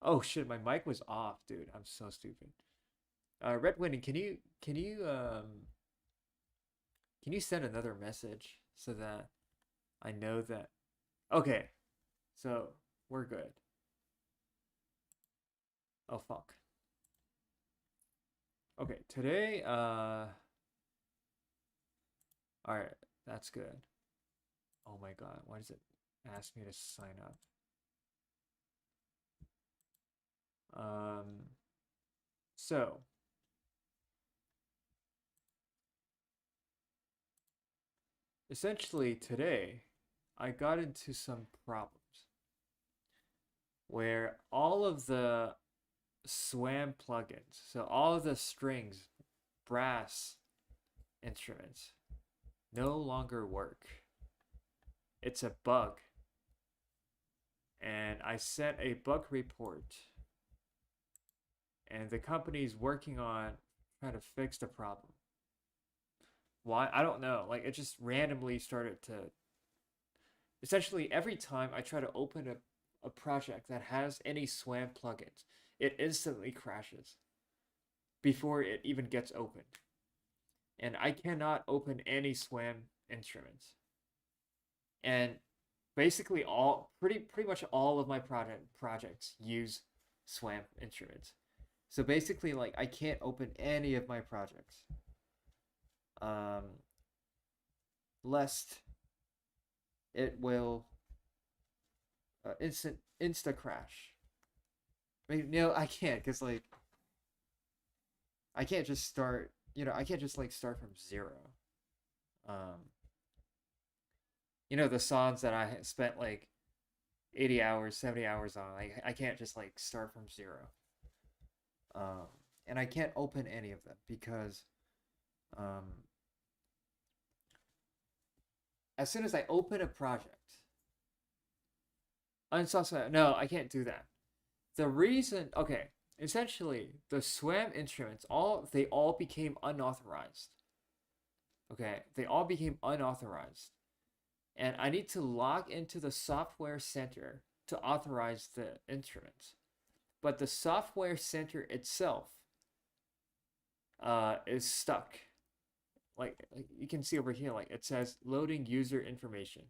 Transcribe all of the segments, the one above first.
Oh shit, my mic was off, dude. I'm so stupid. Red Winnie, can you send another message so that I know that? Okay, so we're good. Oh fuck. Okay, today, all right, that's good. Oh my God, why does it ask me to sign up? Um, so essentially today, I got into some problems where all of the SWAM plugins, so all of the strings, brass instruments, no longer work. It's a bug. And I sent a bug report. And the company's working on trying to fix the problem. Why? I don't know. Like, it just randomly started to. Essentially, every time I try to open a project that has any SWAM plugins, it instantly crashes before it even gets opened. And I cannot open any SWAM instruments. And basically pretty much all of my projects use SWAM instruments. So basically, like, I can't open any of my projects. Lest it will insta crash. I mean, I can't, because like I can't just start. I can't just like start from zero. The songs that I spent like 80 hours, 70 hours on. Like, I can't just like start from zero. And I can't open any of them because as soon as I open a project, no, I can't do that. The reason, okay, essentially the SWAM instruments, they all became unauthorized. Okay, they all became unauthorized. And I need to log into the software center to authorize the instruments. But the software center itself is stuck. Like you can see over here, like it says loading user information.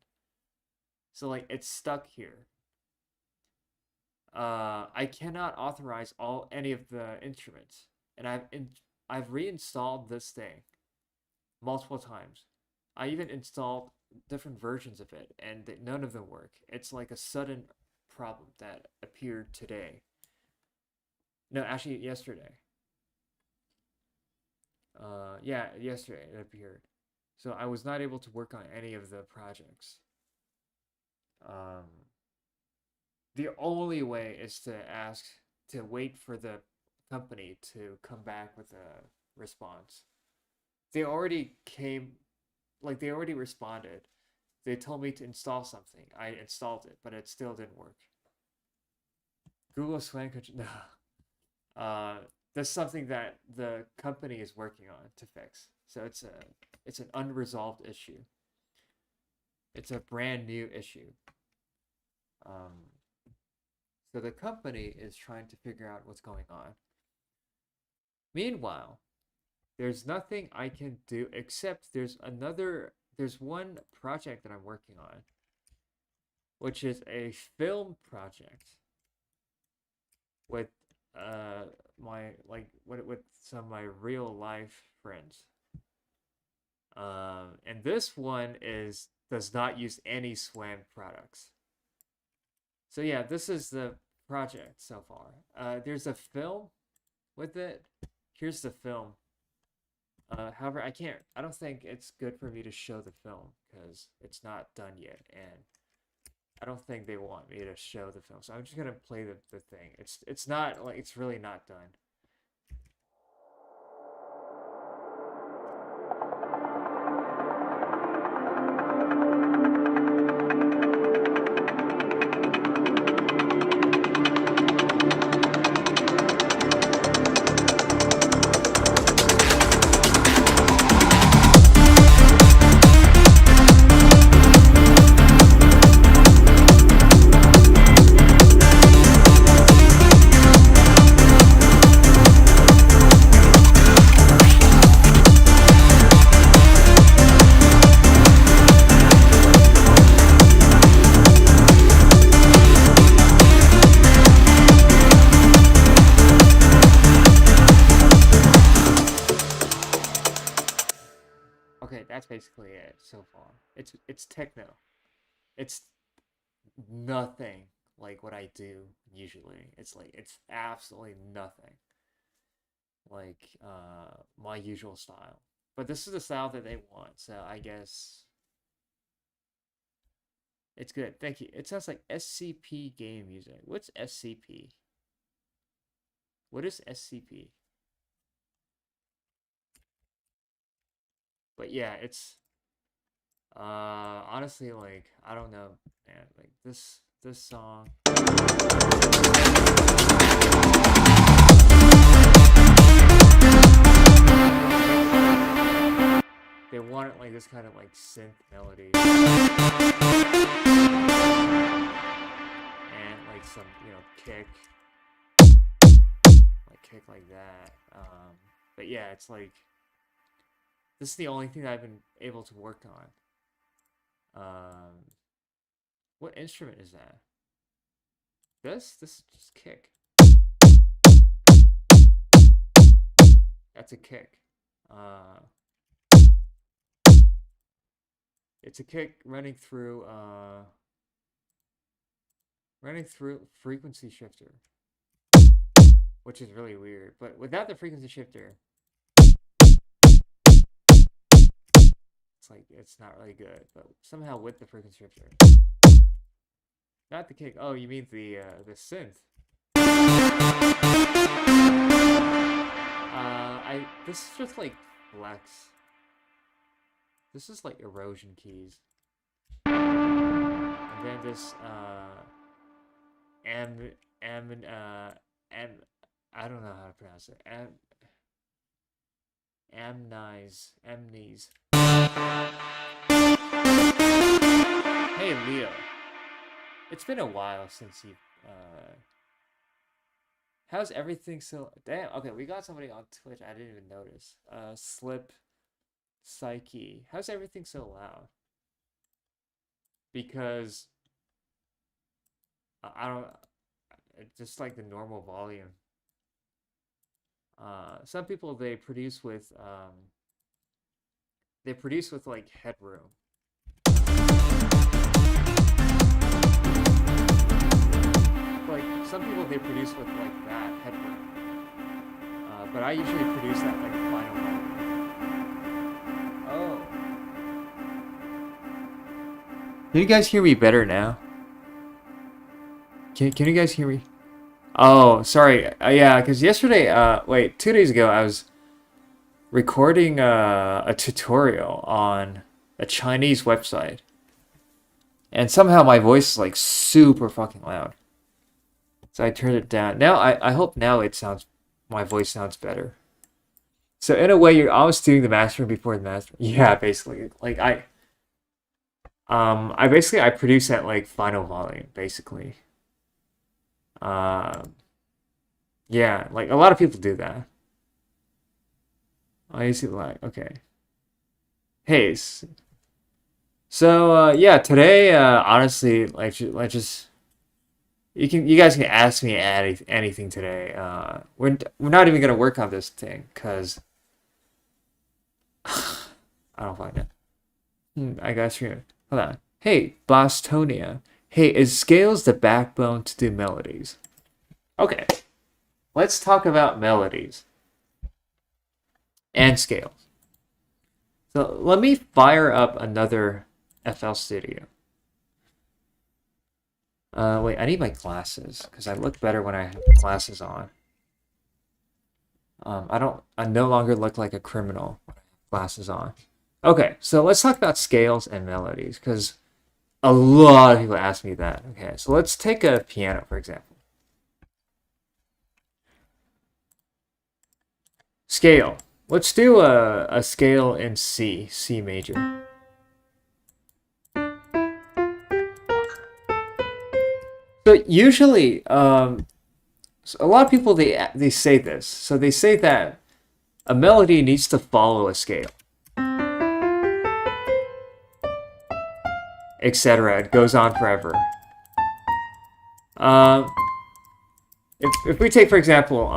So like it's stuck here. I cannot authorize any of the instruments, and I've reinstalled this thing multiple times. I even installed different versions of it, and none of them work. It's like a sudden problem that appeared today. No, actually yesterday. Yeah, yesterday it appeared. So I was not able to work on any of the projects. The only way is to wait for the company to come back with a response. They already responded. They told me to install something. I installed it, but it still didn't work. Google SWAM control. No. That's something that the company is working on to fix. So it's an unresolved issue. It's a brand new issue. So the company is trying to figure out what's going on. Meanwhile, there's nothing I can do except there's one project that I'm working on, which is a film project with with some of my real life friends. And this one does not use any SWAM products. So yeah, this is the project so far. There's a film with it. Here's the film. However, I don't think it's good for me to show the film because it's not done yet, and I don't think they want me to show the film. So I'm just gonna play the thing. It's not like it's really not done. basically it so far. It's techno. It's nothing like what I do usually. It's absolutely nothing like my usual style. But this is the style that they want, so I guess it's good. Thank you. It sounds like SCP game music. What's SCP? What is SCP? But yeah, it's honestly, like, I don't know, man. Like this song. They wanted like this kind of like synth melody and like some, kick like that. But yeah, it's like this is the only thing that I've been able to work on. What instrument is that? This is just kick. That's a kick. It's a kick running through frequency shifter, which is really weird. But without the frequency shifter, it's like it's not really good. But somehow with the frequency shifter, not the kick. Oh, you mean the synth? This is just like flex. This is like erosion keys. And then this I don't know how to pronounce it. Amnes. Hey Leo. It's been a while since you how's everything so damn okay, we got somebody on Twitch I didn't even notice. Slip Psyche. How's everything so loud? Because I don't just like the normal volume. Some people they produce with like headroom. Like some people they produce with like that headroom. But I usually produce that like final volume. Oh. Can you guys hear me better now? Can you guys hear me? Oh, sorry. Yeah, because yesterday, 2 days ago, I was recording a tutorial on a Chinese website. And somehow my voice is like super fucking loud. So I turned it down. Now, I hope now my voice sounds better. So in a way, I was doing the mastering before the mastering. Yeah, basically. Like I produce at like final volume, basically. Yeah, like a lot of people do that. I see like okay. Hey, so yeah, today honestly, like let's just you guys can ask me anything today. We're not even gonna work on this thing because I don't find it. I guess you hold on. Hey, Bostonia. Hey, is scales the backbone to do melodies? Okay, let's talk about melodies and scales. So let me fire up another FL Studio. Wait, I need my glasses because I look better when I have glasses on. I no longer look like a criminal when I have glasses on. Okay, so let's talk about scales and melodies because a lot of people ask me that. Okay, so let's take a piano, for example. Scale. Let's do a scale in C major. So usually, so a lot of people they say this. So they say that a melody needs to follow a scale, etc. It goes on forever. If we take for example,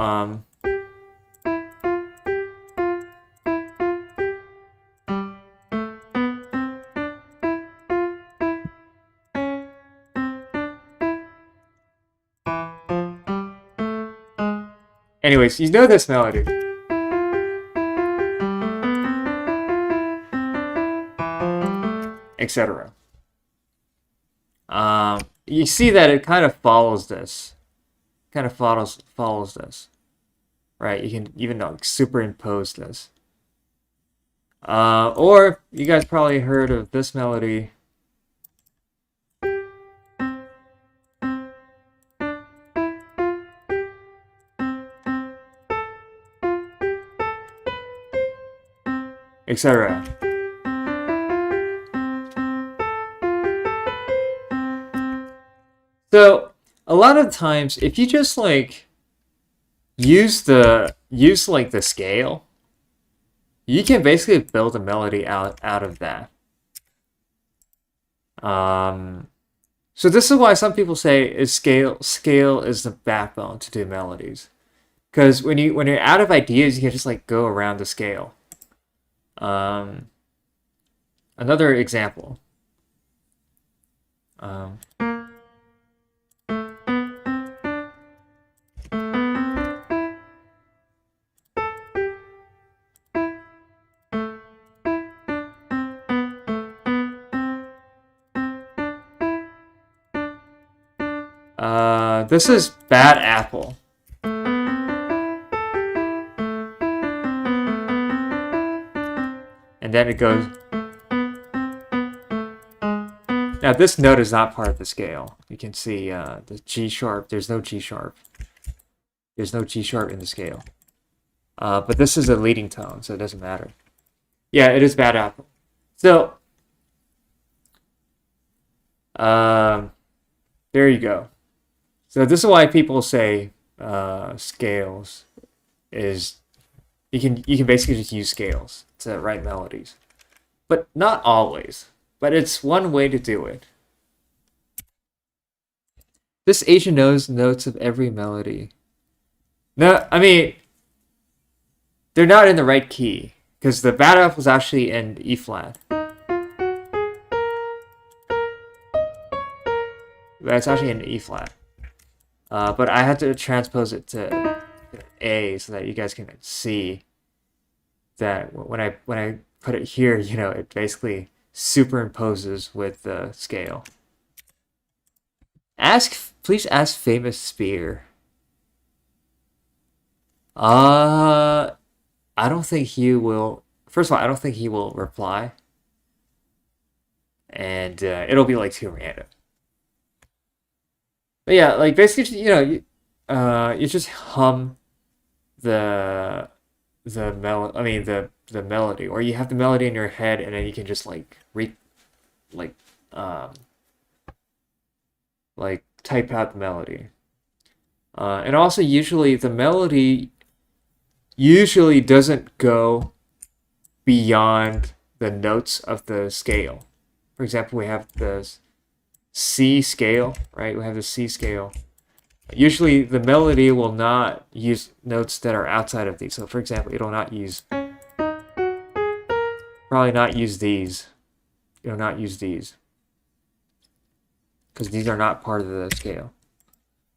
Anyways, you know this melody. Etc. You see that it kind of follows this. Kind of follows this. Right? You can even like superimpose this. Or you guys probably heard of this melody. Etc. So a lot of times, if you just like use like the scale, you can basically build a melody out of that. So this is why some people say is scale is the backbone to do melodies, because when you're out of ideas, you can just like go around the scale. Another example. This is Bad Apple. And then it goes. Now this note is not part of the scale. You can see the G sharp. There's no G sharp. There's no G sharp in the scale. But this is a leading tone, so it doesn't matter. Yeah, it is Bad Apple. So, there you go. So this is why people say scales is you can basically just use scales to write melodies, but not always. But it's one way to do it. This Asian knows notes of every melody. No, I mean they're not in the right key because the Bad Apple was actually in E flat. That's actually in E flat. But I had to transpose it to A so that you guys can see that when I put it here, it basically superimposes with the scale. Please ask Famous Spear. I don't think he will. First of all, I don't think he will reply, and it'll be like too random. But yeah, like basically, you just hum the the melody, or you have the melody in your head, and then you can just like um like type out the melody. And also, usually the melody usually doesn't go beyond the notes of the scale. For example, we have the C scale, right? We have the C scale. Usually the melody will not use notes that are outside of these. So for example, it'll probably not use these. It'll not use these. Because these are not part of the scale.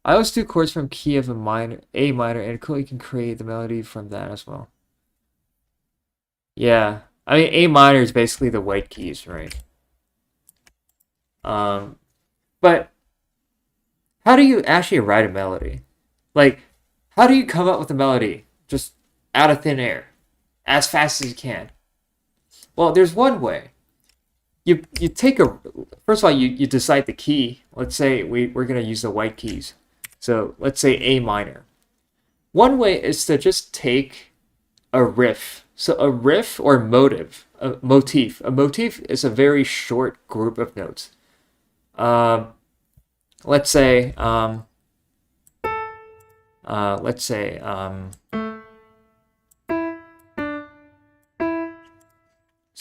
I always do chords from key of A minor, and cool, you can create the melody from that as well. Yeah, I mean A minor is basically the white keys, right? But how do you actually write a melody? Like, how do you come up with a melody just out of thin air, as fast as you can? Well, there's one way. You take first of all you decide the key. Let's say we're gonna use the white keys. So let's say A minor. One way is to just take a riff. So a riff or motive, a motif. A motif is a very short group of notes. Let's say so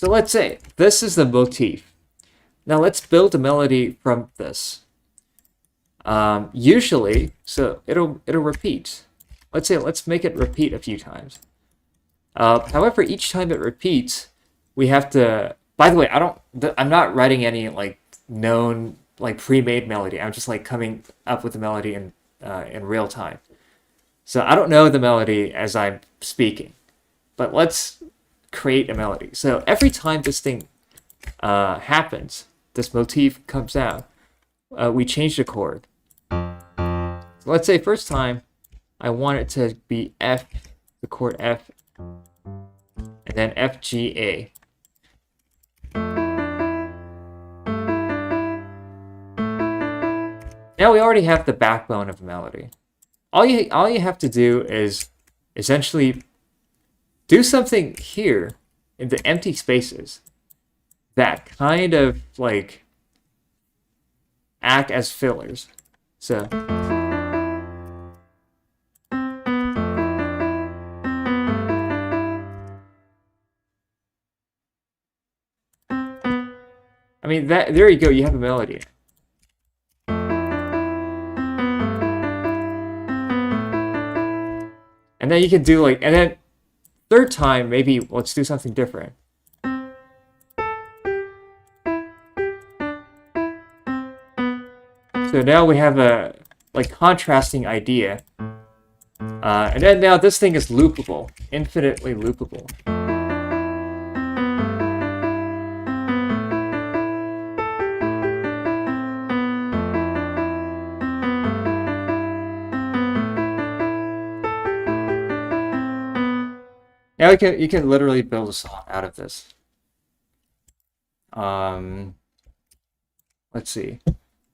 let's say this is the motif. Now let's build a melody from this. Usually, so it'll repeat. Let's make it repeat a few times. However, each time it repeats, we have to. By the way, I'm not writing any like known like pre-made melody. I'm just like coming up with the melody in real time. So I don't know the melody as I'm speaking, but let's create a melody. So every time this thing happens, this motif comes out, we change the chord. So let's say first time I want it to be F, the chord F, and then F, G, A. Now we already have the backbone of a melody. All you have to do is essentially do something here in the empty spaces that kind of like act as fillers. So I mean that there you go, you have a melody. And then you can do like, and then third time, maybe let's do something different. So now we have a like contrasting idea. And then now this thing is loopable, infinitely loopable. Now you can literally build a song out of this. Let's see.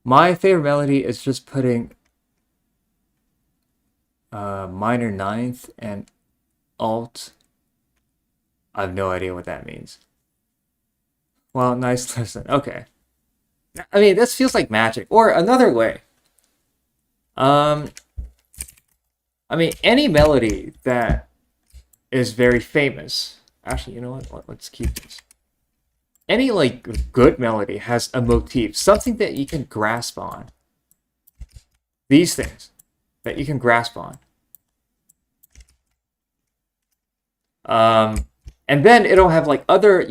My favorite melody is just putting minor ninth and alt. I have no idea what that means. Well, nice listen. Okay. I mean, this feels like magic. Or another way. I mean, any melody that is very famous. Actually, you know what? Let's keep this. Any like good melody has a motif, something that you can grasp on. These things that you can grasp on. And then it'll have like other,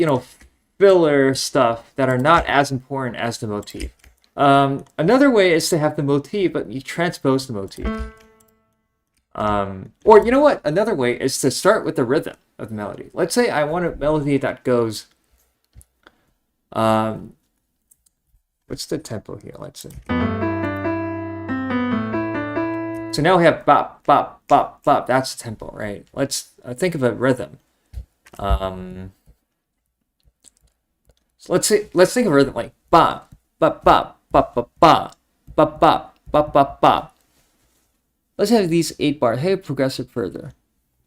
filler stuff that are not as important as the motif. Another way is to have the motif, but you transpose the motif. Or you know what? Another way is to start with the rhythm of the melody. Let's say I want a melody that goes. What's the tempo here? Let's see. So now we have bop, bop, bop, bop. That's the tempo, right? Let's think of a rhythm. So let's think of a rhythm like bop, bop, bop, bop, bop, bop, bop, bop, bop, bop, bop. Let's have these 8 bars. Hey, progressive further.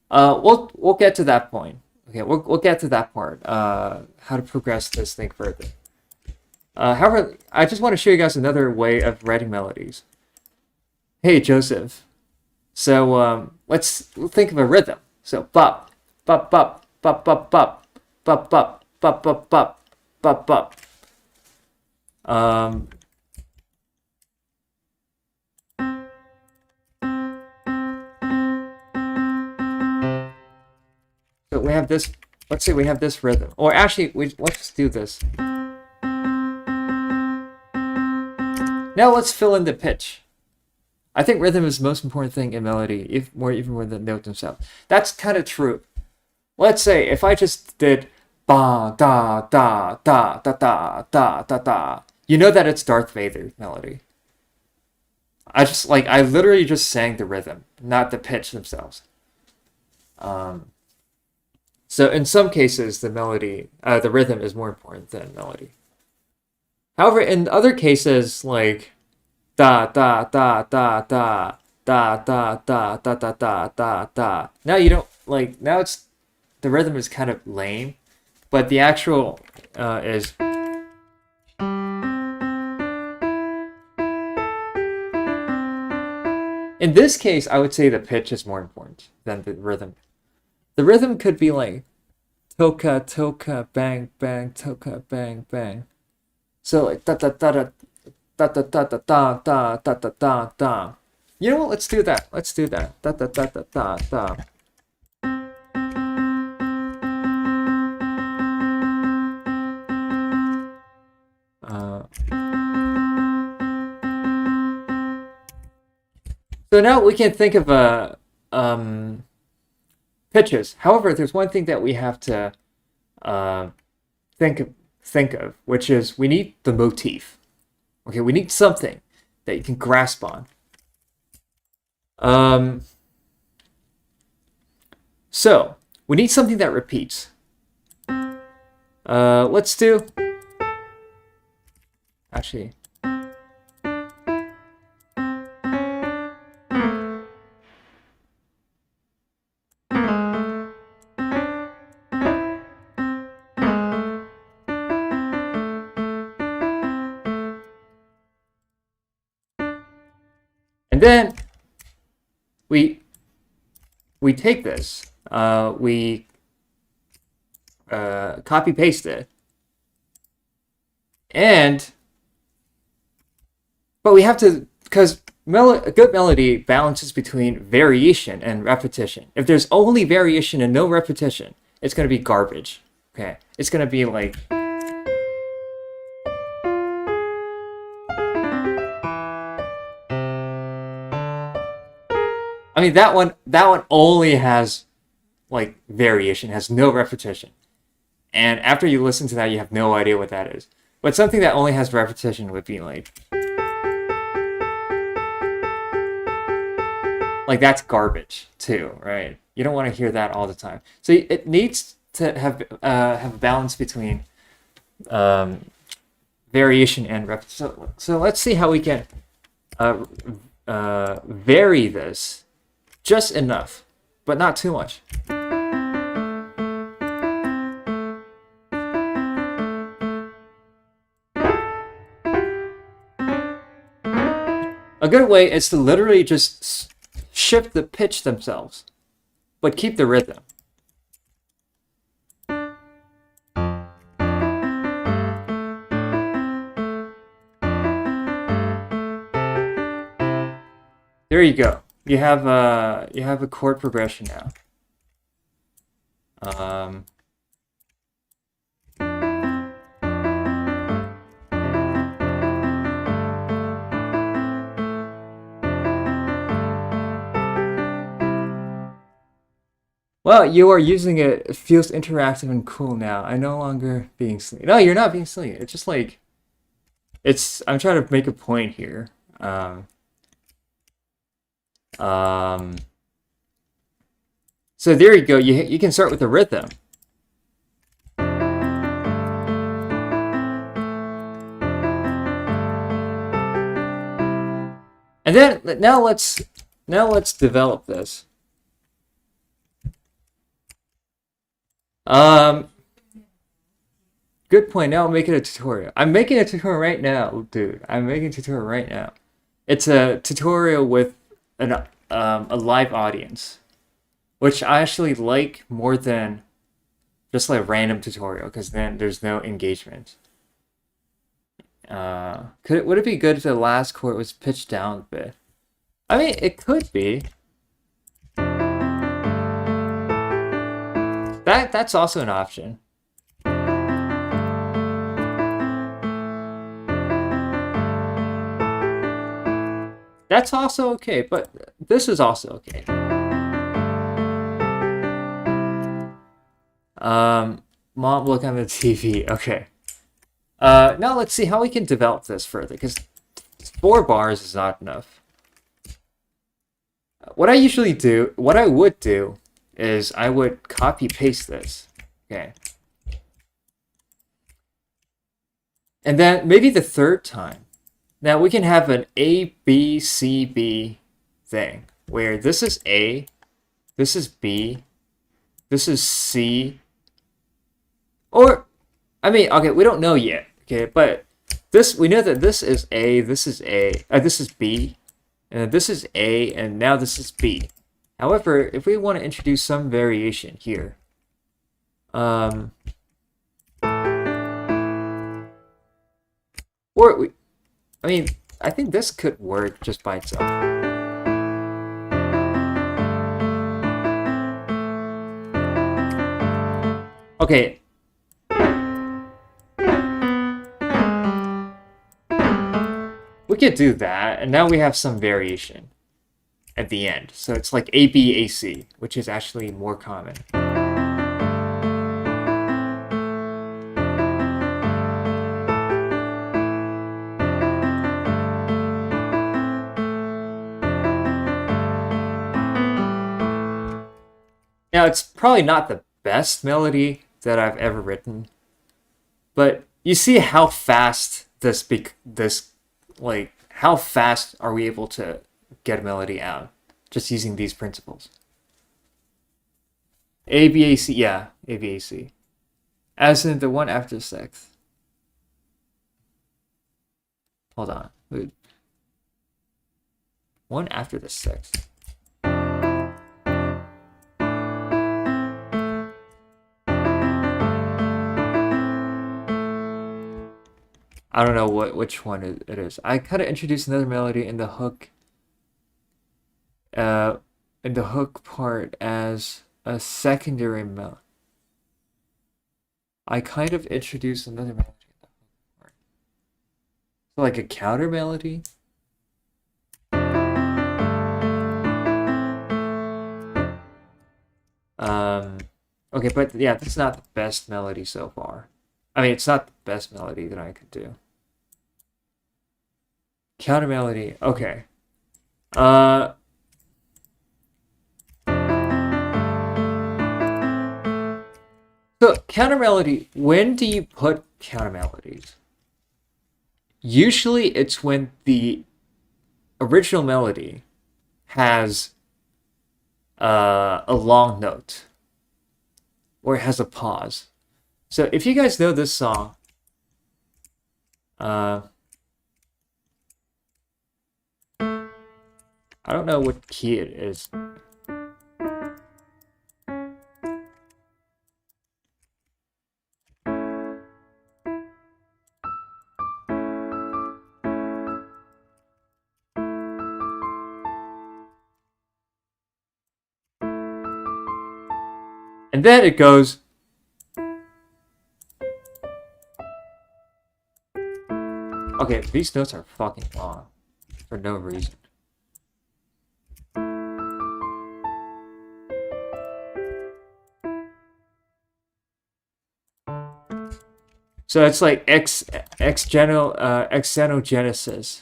We'll get to that point. Okay, we'll get to that part. How to progress this thing further. However, I just want to show you guys another way of writing melodies. Hey, Joseph. So let's think of a rhythm. So bop, bop, bop, bop, bop, bop, bop, bop, bop, bop, bop, bop, bop. So we have this. Let's say we have this rhythm. Or actually, let's do this. Now let's fill in the pitch. I think rhythm is the most important thing in melody, even more than the note themselves. That's kind of true. Let's say if I just did ba da da da da da da da da, you know that it's Darth Vader melody. I literally just sang the rhythm, not the pitch themselves. So in some cases, the rhythm is more important than melody. However, in other cases, like da da da da da da da da da da da da da. Now you don't now it's the rhythm is kind of lame, but the actual is. In this case, I would say the pitch is more important than the rhythm. The rhythm could be like toka toka bang bang toka bang bang. So like da da da da da da da da da da da da da da. You know what? Let's do that. Let's do that. Da da da da da da. So now we can think of a pitches. However, there's one thing that we have to uh, think of, which is we need the motif. Okay, we need something that you can grasp on. So we need something that repeats. Let's do. Actually. And then we take this, we copy paste it, but we have to, because a good melody balances between variation and repetition. If there's only variation and no repetition, it's going to be garbage. Okay, it's going to be like. I mean, that one only has like variation, has no repetition. And after you listen to that, you have no idea what that is. But something that only has repetition would be like that's garbage too, right? You don't want to hear that all the time. So it needs to have a balance between variation and repetition. So let's see how we can vary this just enough, but not too much. A good way is to literally just shift the pitch themselves, but keep the rhythm. There you go. You have a chord progression now. Well, you are using it. It feels interactive and cool now. I'm no longer being silly. No, you're not being silly. It's just like I'm trying to make a point here. So there you go. You can start with the rhythm. And then now let's develop this. Good point. Now I'm making a tutorial. I'm making a tutorial right now, dude. I'm making a tutorial right now. It's a tutorial with a live audience, which I actually like more than just like a random tutorial, because then there's no engagement. Would it be good if the last chord was pitched down a bit? I mean, it could be. That's also an option. That's also okay, but this is also okay. Mom, look on the TV. Okay. Now let's see how we can develop this further, because 4 bars is not enough. What I would do is I would copy paste this. Okay. And then maybe the third time. Now we can have an A, B, C, B thing, where this is A, this is B, this is C, or, I mean, okay, we don't know yet, okay, but we know that this is A, this is B, and this is A, and now this is B. However, if we want to introduce some variation here, I mean, I think this could work just by itself. Okay. We could do that, and now we have some variation. at the end. So it's like ABAC, which is actually more common. Now, it's probably not the best melody that I've ever written, but you see how fast this like how fast are we able to get a melody out just using these principles? ABAC, yeah, ABAC. As in the one after sixth. Hold on. Wait. One after the sixth. I don't know which one it is. I kind of introduced another melody uh, in the hook part as a secondary melody. I kind of introduced another melody in the hook part, so like a counter melody. Um, okay, but yeah, that's not the best melody so far. I mean, it's not the best melody that I could do. Counter melody. Okay. Uh, so counter melody. When do you put counter melodies? Usually, it's when the original melody has a long note or it has a pause. So if you guys know this song, I don't know what key it is. And then it goes. Okay, these notes are fucking long for no reason. So it's like xenogenesis.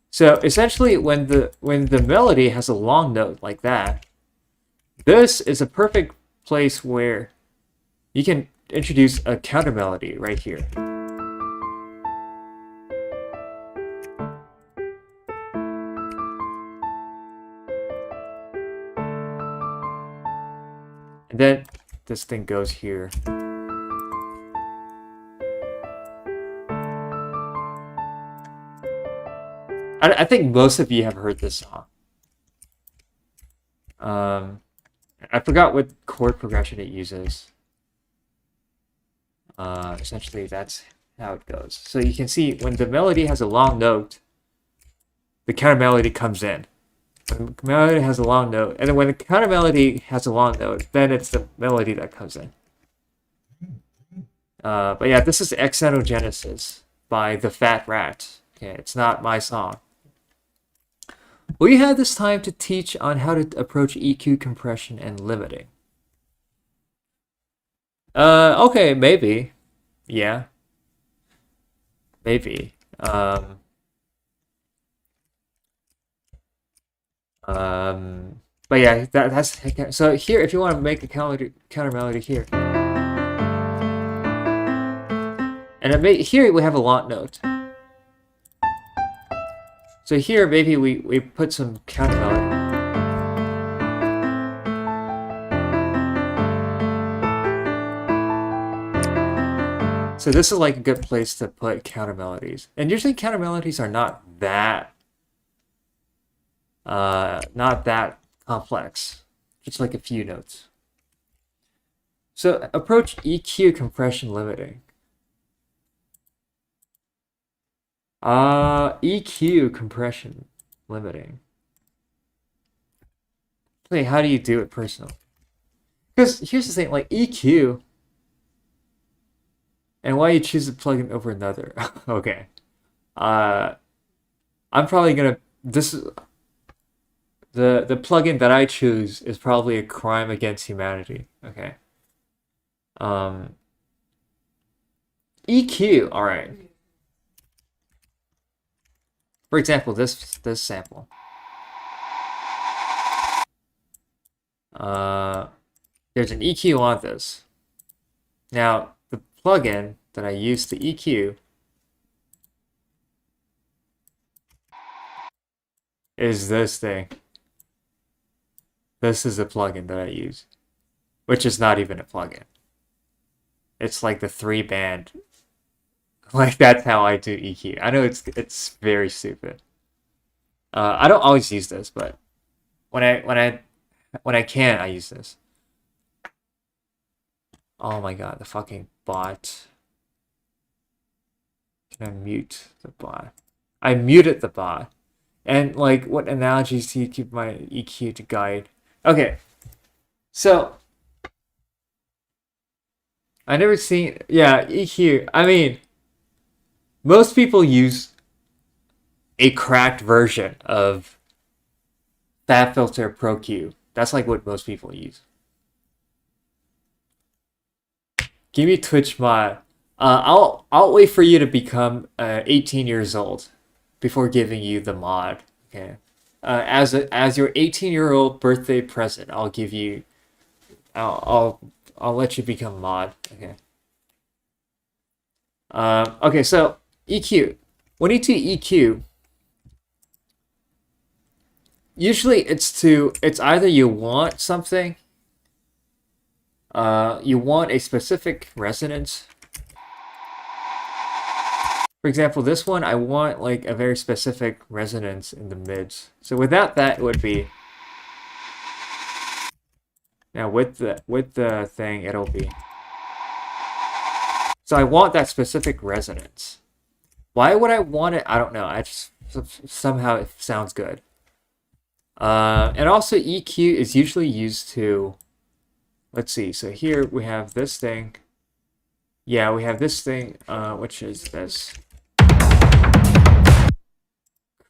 So essentially, when the melody has a long note like that, this is a perfect place where you can introduce a counter melody right here. And then this thing goes here. I think most of you have heard this song. I forgot what chord progression it uses. Essentially, that's how it goes. So you can see when the melody has a long note, the counter melody comes in. When the melody has a long note, and then when the counter melody has a long note, then it's the melody that comes in. But yeah, this is Xenogenesis by The Fat Rat. Okay, it's not my song. Will you have this time to teach on how to approach EQ compression and limiting? Okay, maybe. Yeah. Maybe. But yeah, that's so here. If you want to make a counter melody here, and here we have a long note. So here maybe we put some counter melody. So this is like a good place to put counter melodies, and usually counter melodies are not that complex, just like a few notes. So approach EQ compression limiting. EQ compression limiting. Like, how do you do it personally? Because here's the thing, like EQ, and why you choose a plugin over another. Okay. I'm probably gonna the plugin that I choose is probably a crime against humanity. Okay. Um, EQ. All right. For example, this sample. Uh, there's an EQ on this. Now, the plugin that I use to EQ is this thing. This is a plugin that I use, which is not even a plugin. It's like the 3-band. Like that's how I do EQ. I know it's very stupid. I don't always use this, but when I can, I use this. Oh my god, the fucking bot. Can I mute the bot? I muted the bot. And like, what analogies do you keep my EQ to guide? Okay, so I never seen, yeah, EQ. I mean, most people use a cracked version of FabFilter Pro Q. That's like what most people use. Give me Twitch mod. I'll wait for you to become 18 years old before giving you the mod. Okay. As your 18-year-old birthday present, I'll give you. I'll let you become mod. Okay. Okay. So EQ. When you do EQ, usually it's either you want something. You want a specific resonance. For example, this one, I want like a very specific resonance in the mids. So without that, it would be. Now with the thing, it'll be. So I want that specific resonance. Why would I want it? I don't know. I just somehow it sounds good. And also EQ is usually used to. Let's see. So here we have this thing. Yeah, we have this thing, which is this.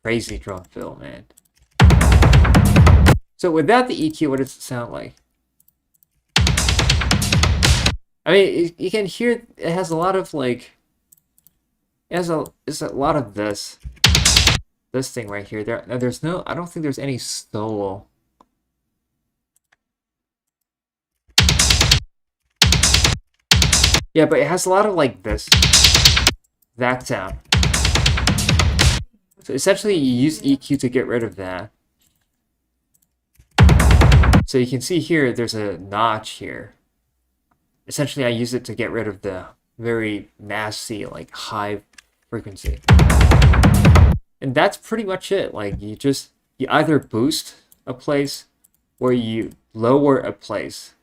Crazy drum fill, man. So without the EQ, what does it sound like? I mean, you can hear it has a lot of like. It's a lot of this thing right here. There's no. I don't think there's any solo. Yeah, but it has a lot of like this, that sound. So essentially, you use EQ to get rid of that. So you can see here, there's a notch here. Essentially, I use it to get rid of the very nasty, like high frequency. And that's pretty much it. Like you either boost a place or you lower a place.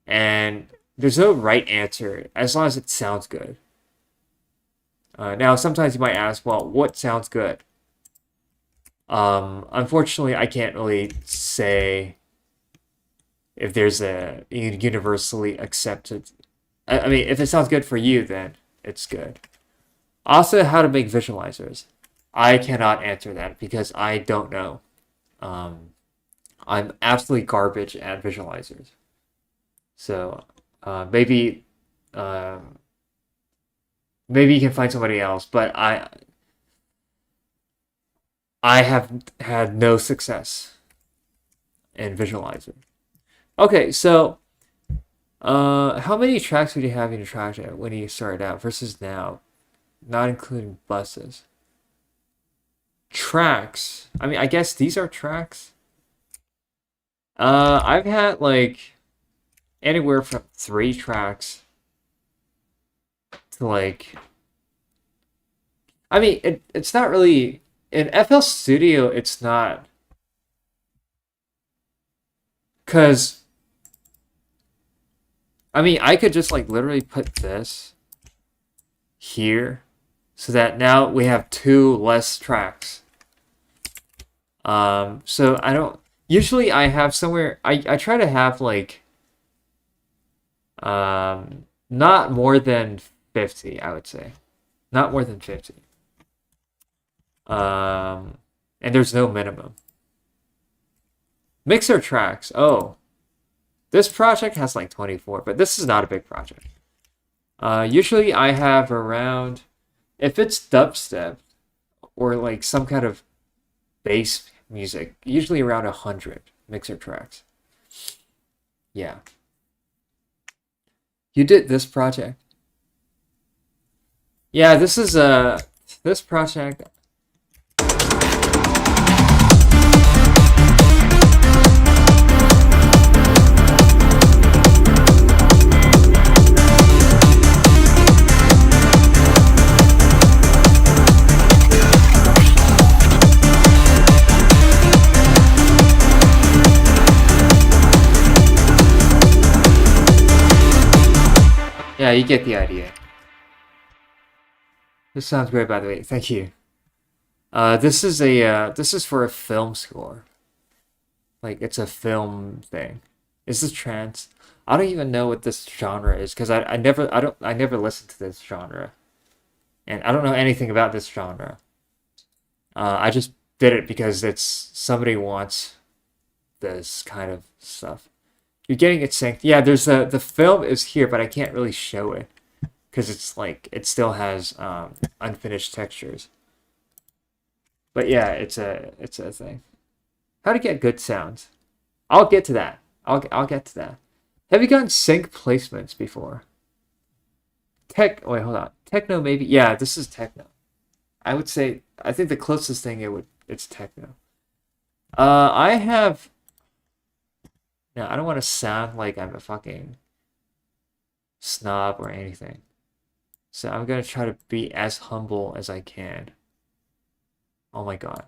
And there's no right answer as long as it sounds good. Now, sometimes you might ask, well, what sounds good? Unfortunately, I can't really say if there's a universally accepted. I mean, if it sounds good for you, then it's good. Also, how to make visualizers. I cannot answer that because I don't know. I'm absolutely garbage at visualizers. So maybe maybe you can find somebody else, but I have had no success in visualizer. Okay, so how many tracks would you have in your track when you started out versus now, not including buses? Tracks. I mean, I guess these are tracks. I've had like anywhere from 3 tracks to like. I mean, it's not really in FL Studio. It's not because. I mean, I could just like literally put this here so that now we have 2 less tracks. So I don't, usually I have somewhere, I try to have like, not more than 50, I would say. Not more than 50. And there's no minimum. Mixer tracks. Oh, this project has like 24, but this is not a big project. Usually I have around, if it's dubstep or like some kind of bass music, usually around 100 mixer tracks. Yeah. You did this project. Yeah, this is this project. Yeah, you get the idea. This sounds great, by the way. Thank you. This is for a film score. Like it's a film thing. Is this trance? I don't even know what this genre is because I never listened to this genre, and I don't know anything about this genre. I just did it because it's somebody wants this kind of stuff. You're getting it synced. Yeah, there's the film is here, but I can't really show it because it's like it still has unfinished textures. But yeah, it's a thing. How to get good sounds? I'll get to that. I'll get to that. Have you gotten sync placements before? Wait, hold on. Techno maybe. Yeah, this is techno. I would say I think the closest thing it's techno. I have. No, I don't want to sound like I'm a fucking snob or anything. So I'm gonna try to be as humble as I can. Oh my god.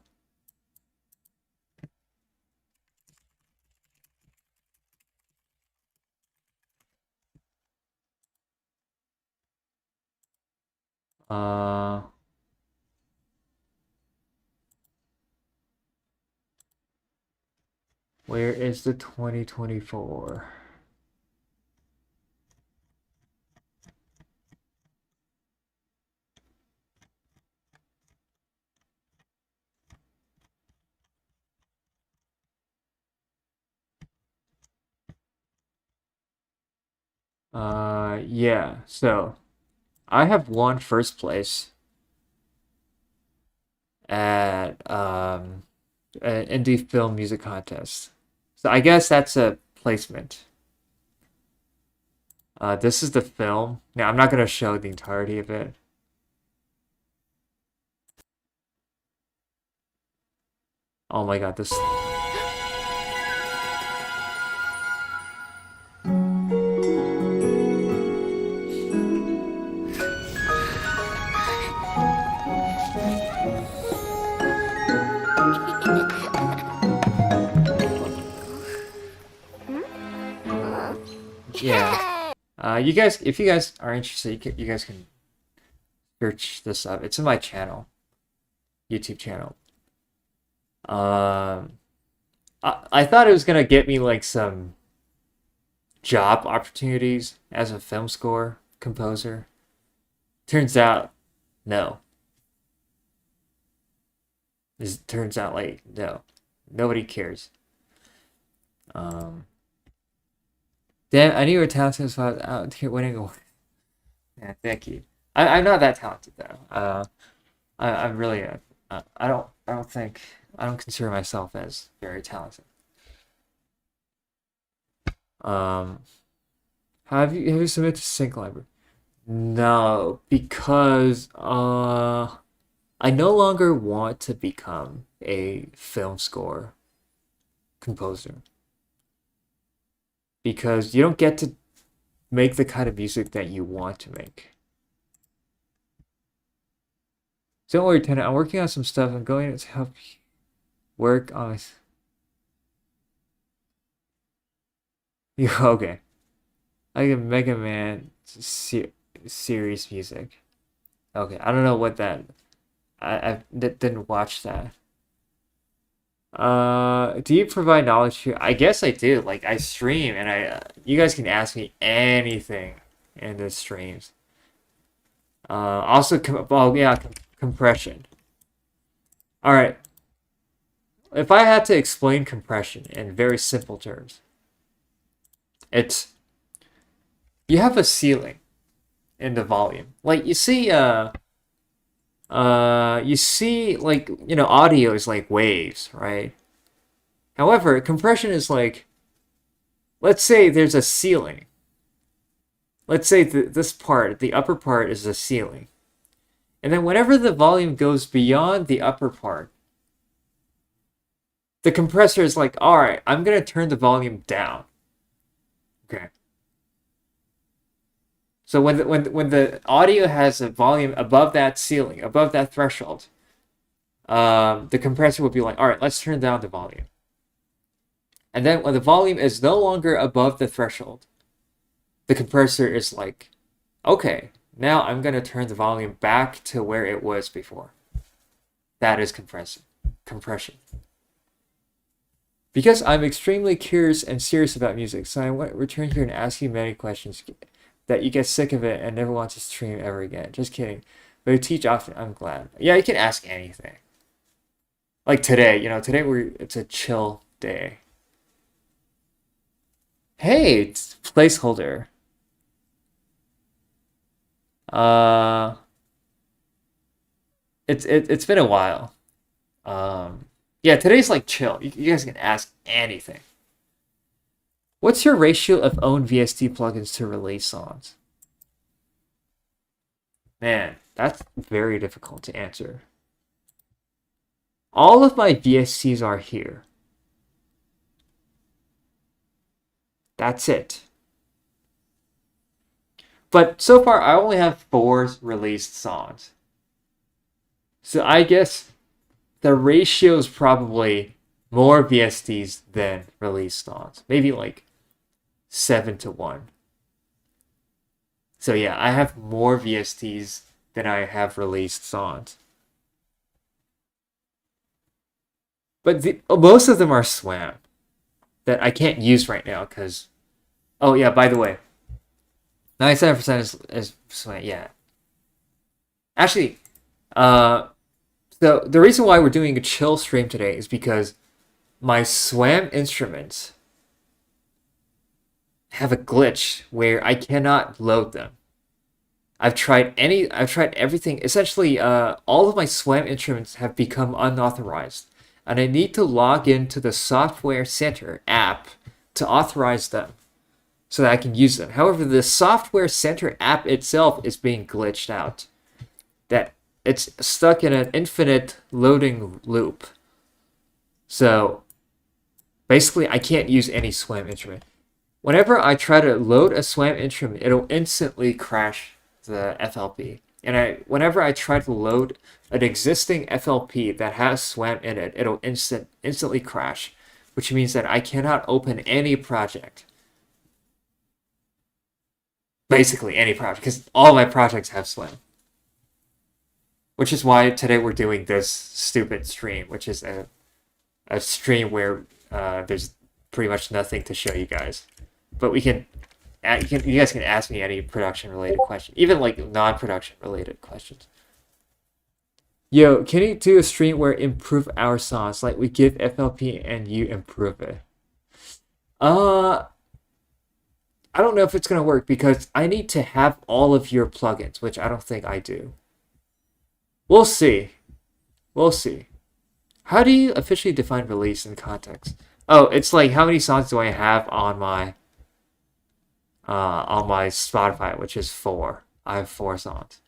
Uh, where is the 2024? Yeah. So I have won first place at an indie film music contest. So I guess that's a placement. This is the film. Now I'm not gonna show the entirety of it. Oh my god, this. Yeah. You guys, if you guys are interested, you guys can search this up. It's in my channel, YouTube channel. Um, I thought it was gonna get me like some job opportunities as a film score composer. Turns out, no. It turns out like no, nobody cares. Um, damn, I knew you were talented, so I was out here winning. Yeah, thank you. I'm not that talented though. I'm really I don't consider myself as very talented. Um, have you submitted to Sync Library? No, because I no longer want to become a film score composer because you don't get to make the kind of music that you want to make. Don't worry, Tenant. I'm working on some stuff. I'm going to help you work on this. You okay? I get Mega Man series music. Okay, I don't know what that. Didn't watch that. Do you provide knowledge here? I guess I do. Like I stream, and you guys can ask me anything in the streams. Also, oh yeah, compression. All right. if I had to explain compression in very simple terms, it's you have a ceiling in the volume. Like you see like, audio is like waves, right? However, compression is like, let's say there's a ceiling. Let's say this part, the upper part is the ceiling. And then whenever the volume goes beyond the upper part, the compressor is like, all right, I'm going to turn the volume down. Okay. So when the audio has a volume above that ceiling, above that threshold, the compressor will be like, all right, let's turn down the volume. And then when the volume is no longer above the threshold, the compressor is like, okay, now I'm going to turn the volume back to where it was before. That is compression. Because I'm extremely curious and serious about music, so I want to return here and ask you many questions that you get sick of it and never want to stream ever again. Just kidding. But you teach often, I'm glad. Yeah, you can ask anything. Like today, today it's a chill day. Hey, it's placeholder. Uh, it's been a while. Yeah, today's like chill. You guys can ask anything. What's your ratio of own VST plugins to release songs? Man, that's very difficult to answer. All of my VSTs are here. That's it. But so far, I only have 4 released songs. So I guess the ratio is probably more VSTs than released songs. Maybe like 7-1. So yeah, I have more VSTs than I have released songs. But most of them are SWAM that I can't use right now because... Oh yeah, by the way, 97% is SWAM, yeah. Actually, so the reason why we're doing a chill stream today is because my SWAM instruments have a glitch where I cannot load them. I've tried everything. Essentially, all of my SWAM instruments have become unauthorized, and I need to log into the Software Center app to authorize them so that I can use them. However, the Software Center app itself is being glitched out. That it's stuck in an infinite loading loop. So basically, I can't use any SWAM instrument. Whenever I try to load a SWAM instrument, it'll instantly crash the FLP. And whenever I try to load an existing FLP that has SWAM in it, it'll instantly crash, which means that I cannot open any project. Basically any project, because all my projects have SWAM. Which is why today we're doing this stupid stream, which is a stream where there's pretty much nothing to show you guys. But you guys can ask me any production related question, even like non-production related questions. Yo, can you do a stream where improve our songs, like we give FLP and you improve it? I don't know if it's gonna work because I need to have all of your plugins, which I don't think I do. We'll see. We'll see. How do you officially define release in context? Oh, it's like how many songs do I have on my Spotify, which is 4. I have 4 songs.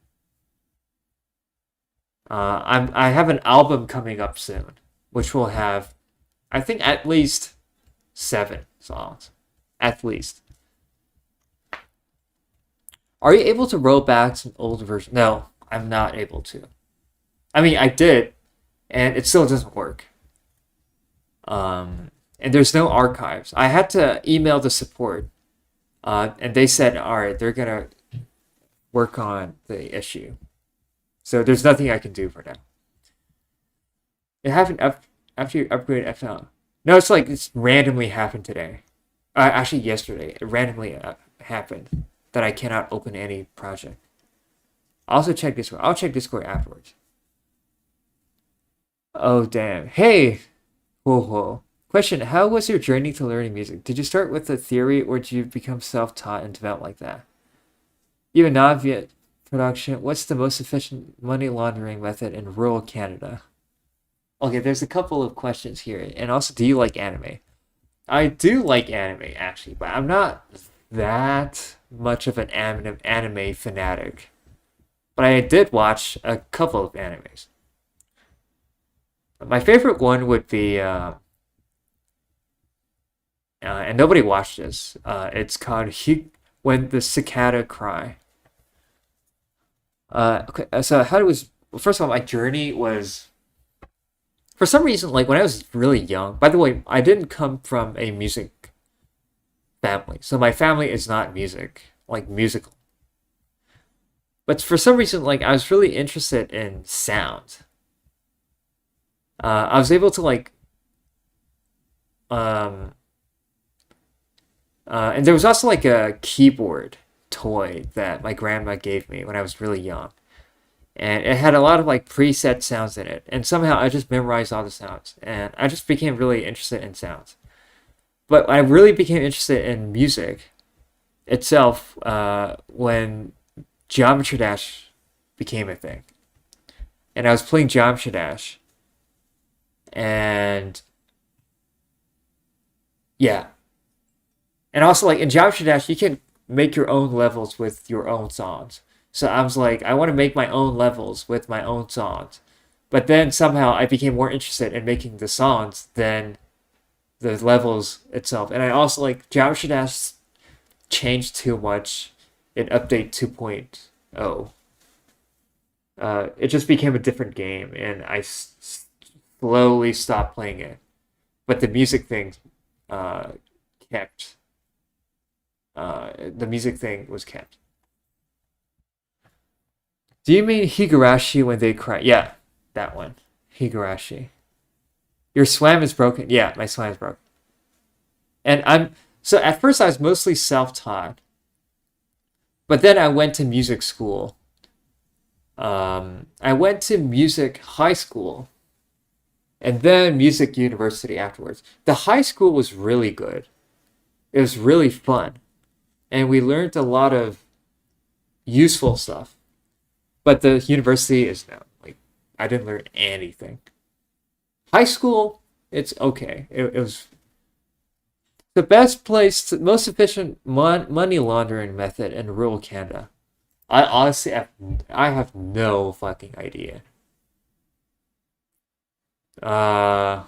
I have an album coming up soon, which will have, I think, at least 7 songs, at least. Are you able to roll back some old version? No, I'm not able to. I mean, I did, and it still doesn't work. And there's no archives. I had to email the support. And they said, all right, they're going to work on the issue. So there's nothing I can do for now. It happened after you upgrade FL. No, it's randomly happened today. Actually, yesterday. It randomly happened that I cannot open any project. Also check Discord. I'll check Discord afterwards. Oh, damn. Hey, Whoa, whoa. Question, how was your journey to learning music? Did you start with a theory or did you become self-taught and develop like that? Even non-Viet production, what's the most efficient money laundering method in rural Canada? Okay, there's a couple of questions here. And also, do you like anime? I do like anime, actually, but I'm not that much of an anime fanatic. But I did watch a couple of animes. My favorite one would be and nobody watched this. It's called When the Cicada Cry. Okay, so how it was. Well, first of all, my journey was for some reason like when I was really young. By the way, I didn't come from a music family, so my family is not musical. But for some reason, like I was really interested in sound. I was able to um, and there was also like a keyboard toy that my grandma gave me when I was really young. And it had a lot of like preset sounds in it. And somehow I just memorized all the sounds. And I just became really interested in sounds. But I really became interested in music itself when Geometry Dash became a thing. And I was playing Geometry Dash. And yeah. And also, like in Geometry Dash, you can make your own levels with your own songs. So I was like, I want to make my own levels with my own songs. But then somehow I became more interested in making the songs than the levels itself. And I also like Geometry Dash changed too much in Update 2.0. It just became a different game, and slowly stopped playing it. But the music thing uh, kept. The music thing was kept. Do you mean Higurashi when they cry? Yeah, that one. Higurashi. Your swam is broken. Yeah, my swam is broken. And I'm so at first I was mostly self-taught, but then I went to music school. I went to music high school and then music university afterwards. The high school was really good. It was really fun, and we learned a lot of useful stuff. But the university is no, like I didn't learn anything. High school, it's okay. It was the best place, most efficient money laundering method in rural Canada. I honestly I have no fucking idea. Uh,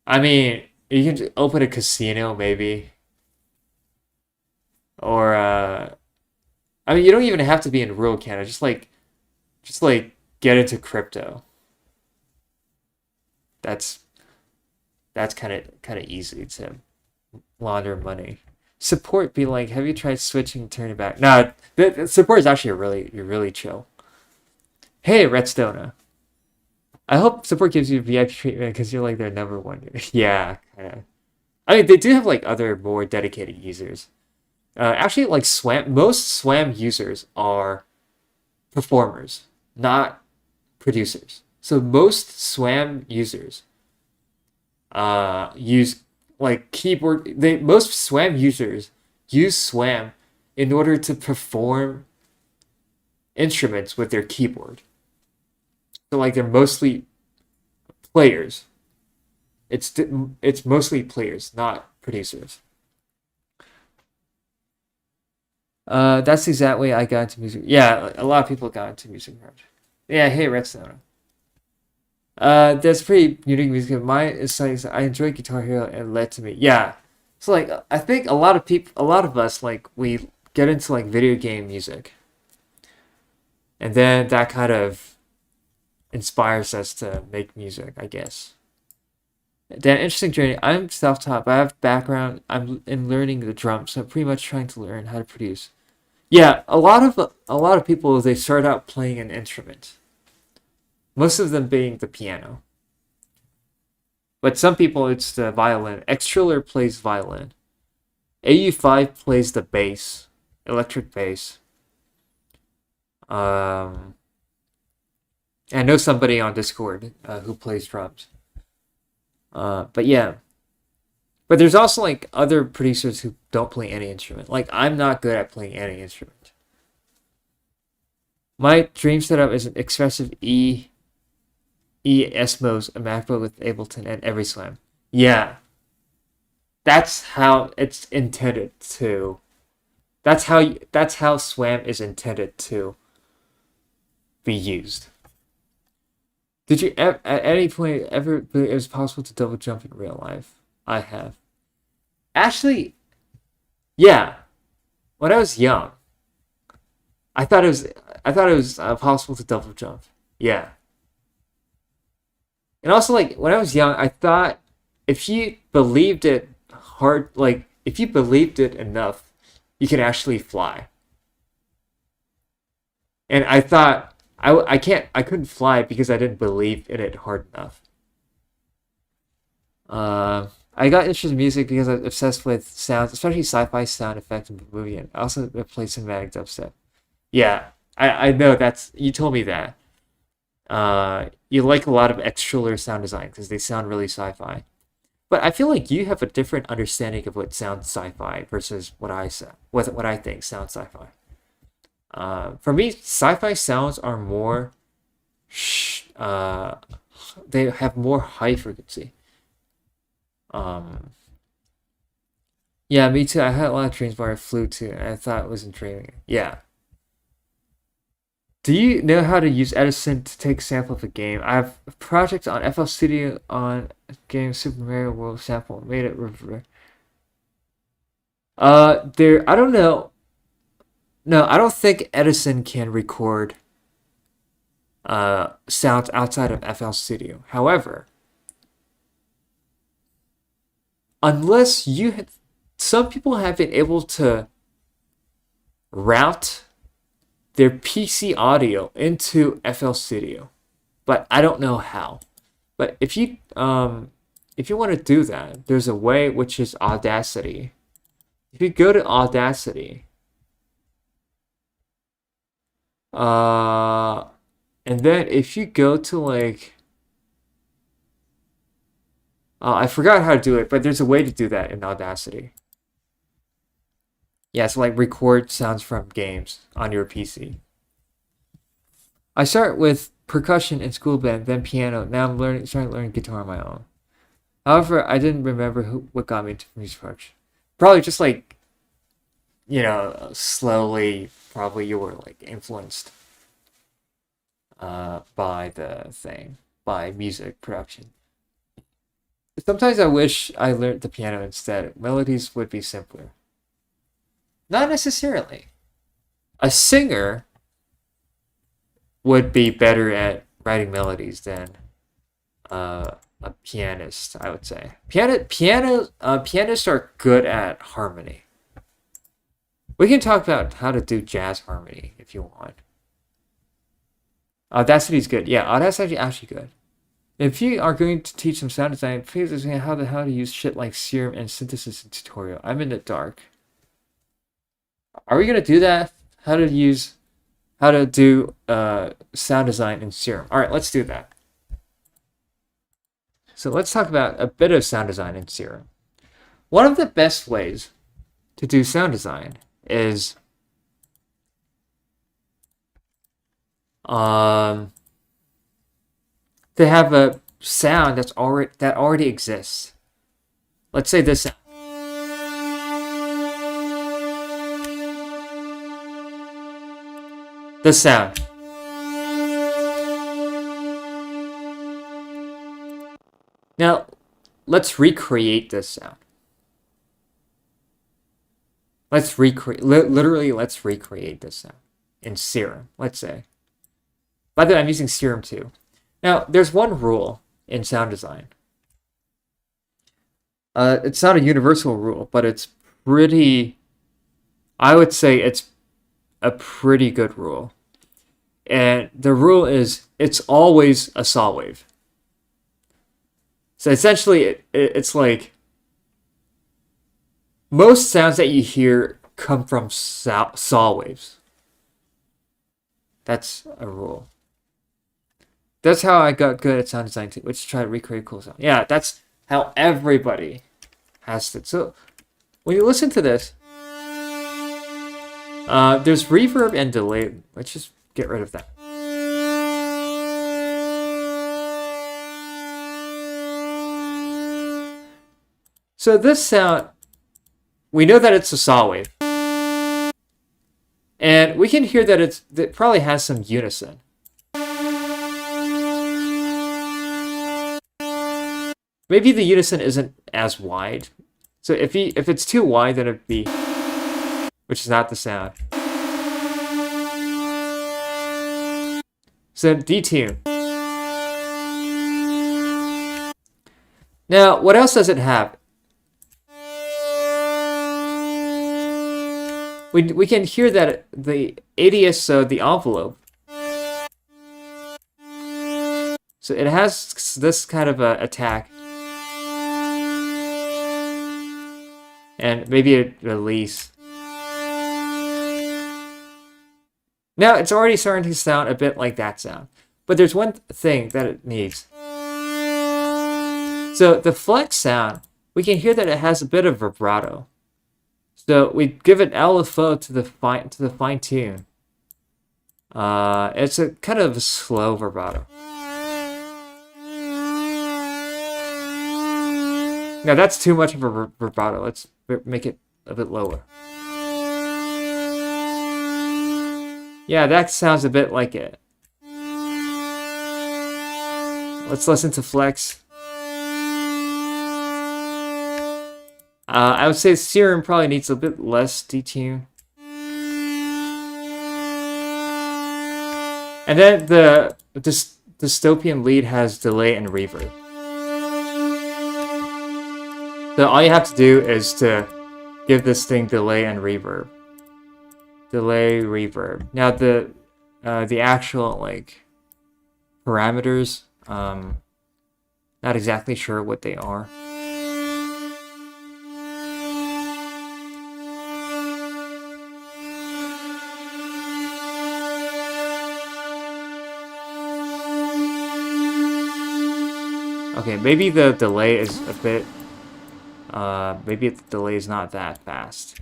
I mean, you can open a casino maybe, or I mean, you don't even have to be in rural Canada. Just like get into crypto. That's that's kind of easy to launder money. Support be like, have you tried switching, turning back? No, the support is actually really chill. Hey, Redstone. I hope support gives you VIP treatment because you're like their number one. Yeah, kind of. I mean, they do have like other more dedicated users. Actually, like most Swam users are performers, not producers. So most Swam users use like keyboard. They most Swam users use Swam in order to perform instruments with their keyboard. So like they're mostly players. It's mostly players, not producers. That's the exact way I got into music. Yeah, a lot of people got into music. Yeah, hey Redstone. That's pretty unique music. Mine is like I enjoy Guitar Hero and led to me. Yeah, so like I think a lot of us like we get into like video game music, and then that kind of inspires us to make music, I guess. Then interesting journey. I'm self-taught, but I have background. I'm in learning the drums, so I'm pretty much trying to learn how to produce. Yeah, a lot of people they start out playing an instrument. Most of them being the piano. But some people it's the violin. X Triller plays violin. AU5 plays the bass, electric bass. Um, I know somebody on Discord who plays drums. But yeah. But there's also like other producers who don't play any instrument. Like I'm not good at playing any instrument. My dream setup is an expressive ESMOs, a macro with Ableton and every slam. Yeah, that's how it's intended to. That's how SWAM is intended to be used. Did you at any point ever believe it was possible to double jump in real life? I have. Actually, yeah. When I was young, I thought it was possible to double jump. Yeah. And also, like when I was young, I thought if you believed it if you believed it enough, you can actually fly. And I thought I couldn't fly because I didn't believe in it hard enough. I got interested in music because I was obsessed with sounds, especially sci-fi sound effects in the movie. And I also played cinematic dubstep. Yeah, I know that's you told me that. You like a lot of extra sound design because they sound really sci-fi. But I feel like you have a different understanding of what sounds sci-fi versus what I think sounds sci-fi. For me, sci-fi sounds are more, they have more high frequency. Um, yeah, me too. I had a lot of dreams where I flew too, and I thought it wasn't dreaming. Yeah. Do you know how to use Edison to take a sample of a game? I have a project on FL Studio on a game Super Mario World sample. Made it. There. I don't know. No, I don't think Edison can record sounds outside of FL Studio. However, unless some people have been able to route their PC audio into FL Studio, but I don't know how. But if you want to do that, there's a way, which is Audacity. If you go to Audacity, and then if you go to like, I forgot how to do it, but there's a way to do that in Audacity. Yeah, so like record sounds from games on your PC. I start with percussion in school band, then piano. Now I'm starting to learn guitar on my own. However, I didn't remember what got me into music production. Probably just like, slowly, probably you were like influenced by music production. Sometimes I wish I learned the piano instead. Melodies would be simpler. Not necessarily. A singer would be better at writing melodies than a pianist, I would say. Pianists are good at harmony. We can talk about how to do jazz harmony if you want. Audacity's good. Yeah, Audacity's actually good. If you are going to teach some sound design, please explain how to use shit like Serum and synthesis tutorial. I'm in the dark. Are we gonna do that? How to do sound design in Serum? All right, let's do that. So let's talk about a bit of sound design in Serum. One of the best ways to do sound design is to have a sound that already exists. Let's say this sound. This sound. Now, let's recreate this sound. Let's recreate this sound in Serum, let's say. By the way, I'm using Serum too. Now, there's one rule in sound design. It's not a universal rule, but I would say it's a pretty good rule. And the rule is it's always a saw wave. So essentially, it's like most sounds that you hear come from saw waves. That's a rule. That's how I got good at sound design too, which is try to recreate cool sound. Yeah, that's how everybody has to. So when you listen to this, there's reverb and delay. Let's just get rid of that. So this sound, we know that it's a saw wave. And we can hear that it probably has some unison. Maybe the unison isn't as wide. So if it's too wide, then it'd be, which is not the sound. So detune. Now, what else does it have? We can hear that the ADSO, the envelope. So it has this kind of a attack. And maybe a release. Now it's already starting to sound a bit like that sound. But there's one thing that it needs. So the flex sound, we can hear that it has a bit of vibrato. So we give an LFO to the fine tune. It's a kind of a slow vibrato. Now that's too much of a vibrato. Let's make it a bit lower. Yeah, that sounds a bit like it. Let's listen to flex. I would say Serum probably needs a bit less detune. And then the dystopian lead has delay and reverb. So all you have to do is to give this thing delay and reverb. Delay, reverb. Now the actual like parameters, not exactly sure what they are. Okay, maybe the delay is a bit, maybe the delay is not that fast.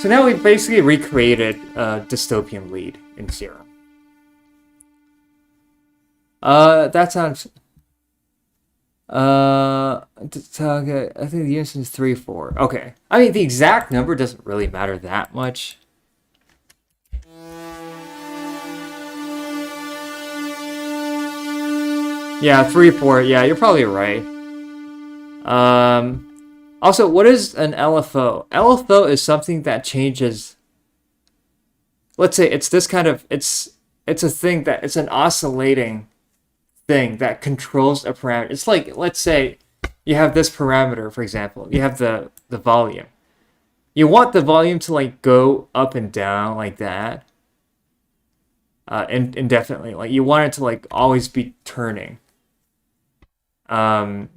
So now we basically recreated a dystopian lead in Serum. That sounds, okay, I think the unison is 3, 4. Okay, I mean the exact number doesn't really matter that much. Yeah, 3, 4. Yeah, you're probably right. Also, what is an LFO? LFO is something that changes. Let's say it's this kind of it's a thing that it's an oscillating thing that controls a parameter. It's like, let's say you have this parameter, for example. You have the volume. You want the volume to like go up and down like that. Indefinitely. Like you want it to like always be turning. How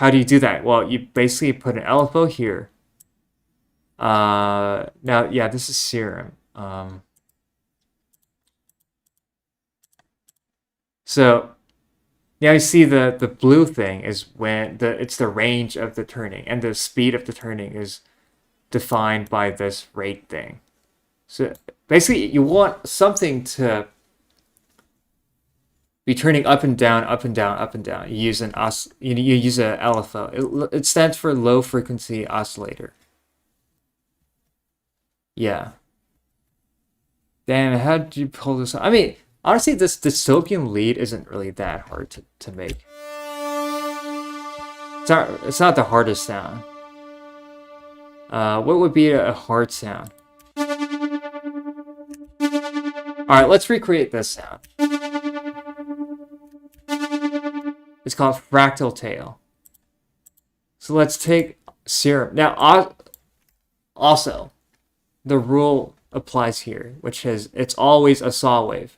do you do that? Well, you basically put an LFO here. Now, yeah, this is Serum. So now you see the blue thing is when it's the range of the turning, and the speed of the turning is defined by this rate thing. So basically, you want something to be turning up and down, up and down, up and down. You use you use a LFO. It stands for low frequency oscillator. Yeah. Damn, how did you pull this off? I mean, honestly, this dystopian lead isn't really that hard to make. It's not the hardest sound. What would be a hard sound? Alright, let's recreate this sound. It's called Fractal Tail. So let's take Serum. Now, also, the rule applies here, which is it's always a saw wave.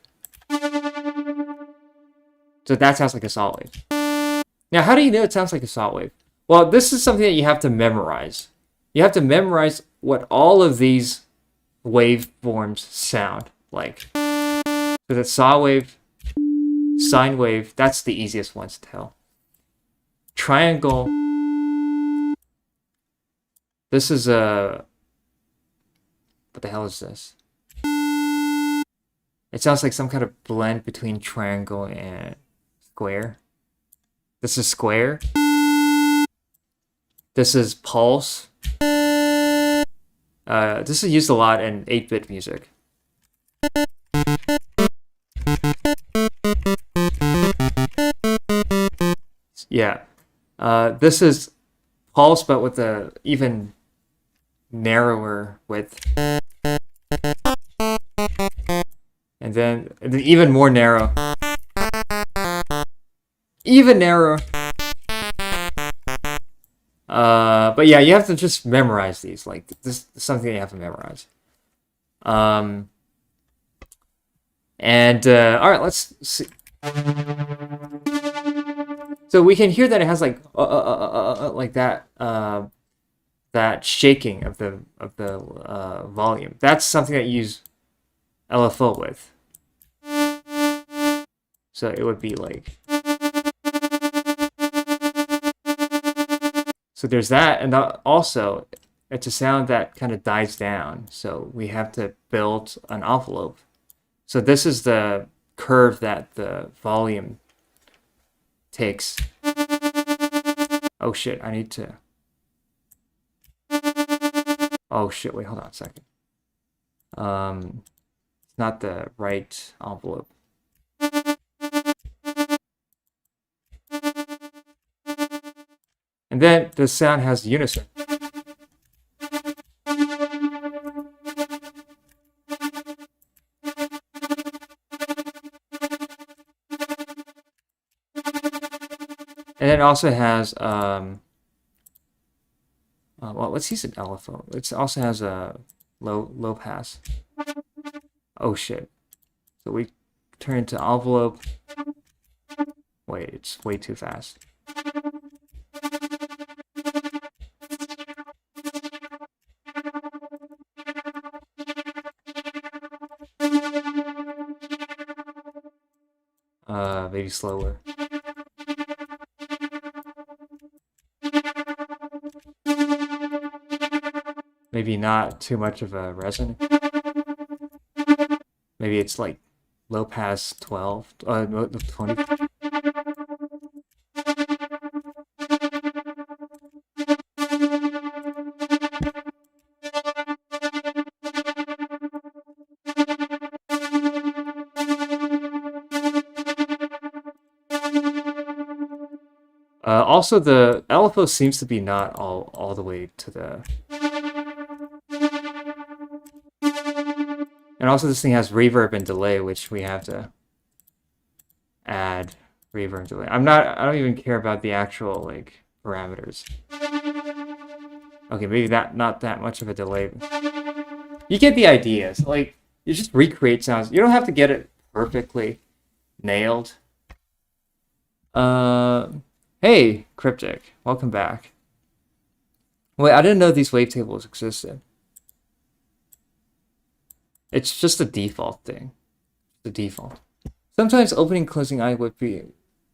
So that sounds like a saw wave. Now, how do you know it sounds like a saw wave? Well, this is something that you have to memorize. You have to memorize what all of these waveforms sound like. So the saw wave, sine wave, that's the easiest one to tell. Triangle. This is a... What the hell is this? It sounds like some kind of blend between triangle and square. This is square. This is pulse. This is used a lot in 8-bit music. Yeah. This is pulse, but with a even narrower width. And then even more narrow. Even narrower. But yeah, you have to just memorize these. Like, this is something you have to memorize. Alright, let's see. So we can hear that it has like that that shaking of the volume. That's something that you use LFO with. So it would be like... So there's that, and also it's a sound that kind of dies down. So we have to build an envelope. So this is the curve that the volume takes. Oh shit, I need to... Oh shit, wait, hold on a second. It's not the right envelope. And then the sound has unison. And it also has well, let's use an LFO. It also has a low pass. Oh shit. So we turn into envelope. Wait, it's way too fast. Maybe slower. Maybe not too much of a resonance. Maybe it's like low pass 12, 20. Also, the LFO seems to be not all the way to the... And also this thing has reverb and delay, which we have to add reverb and delay. I don't even care about the actual, like, parameters. Okay, maybe not that much of a delay. You get the idea. So, like, you just recreate sounds. You don't have to get it perfectly nailed. Hey, Cryptic. Welcome back. Wait, I didn't know these wavetables existed. It's just a default thing. The default. Sometimes opening and closing eye would be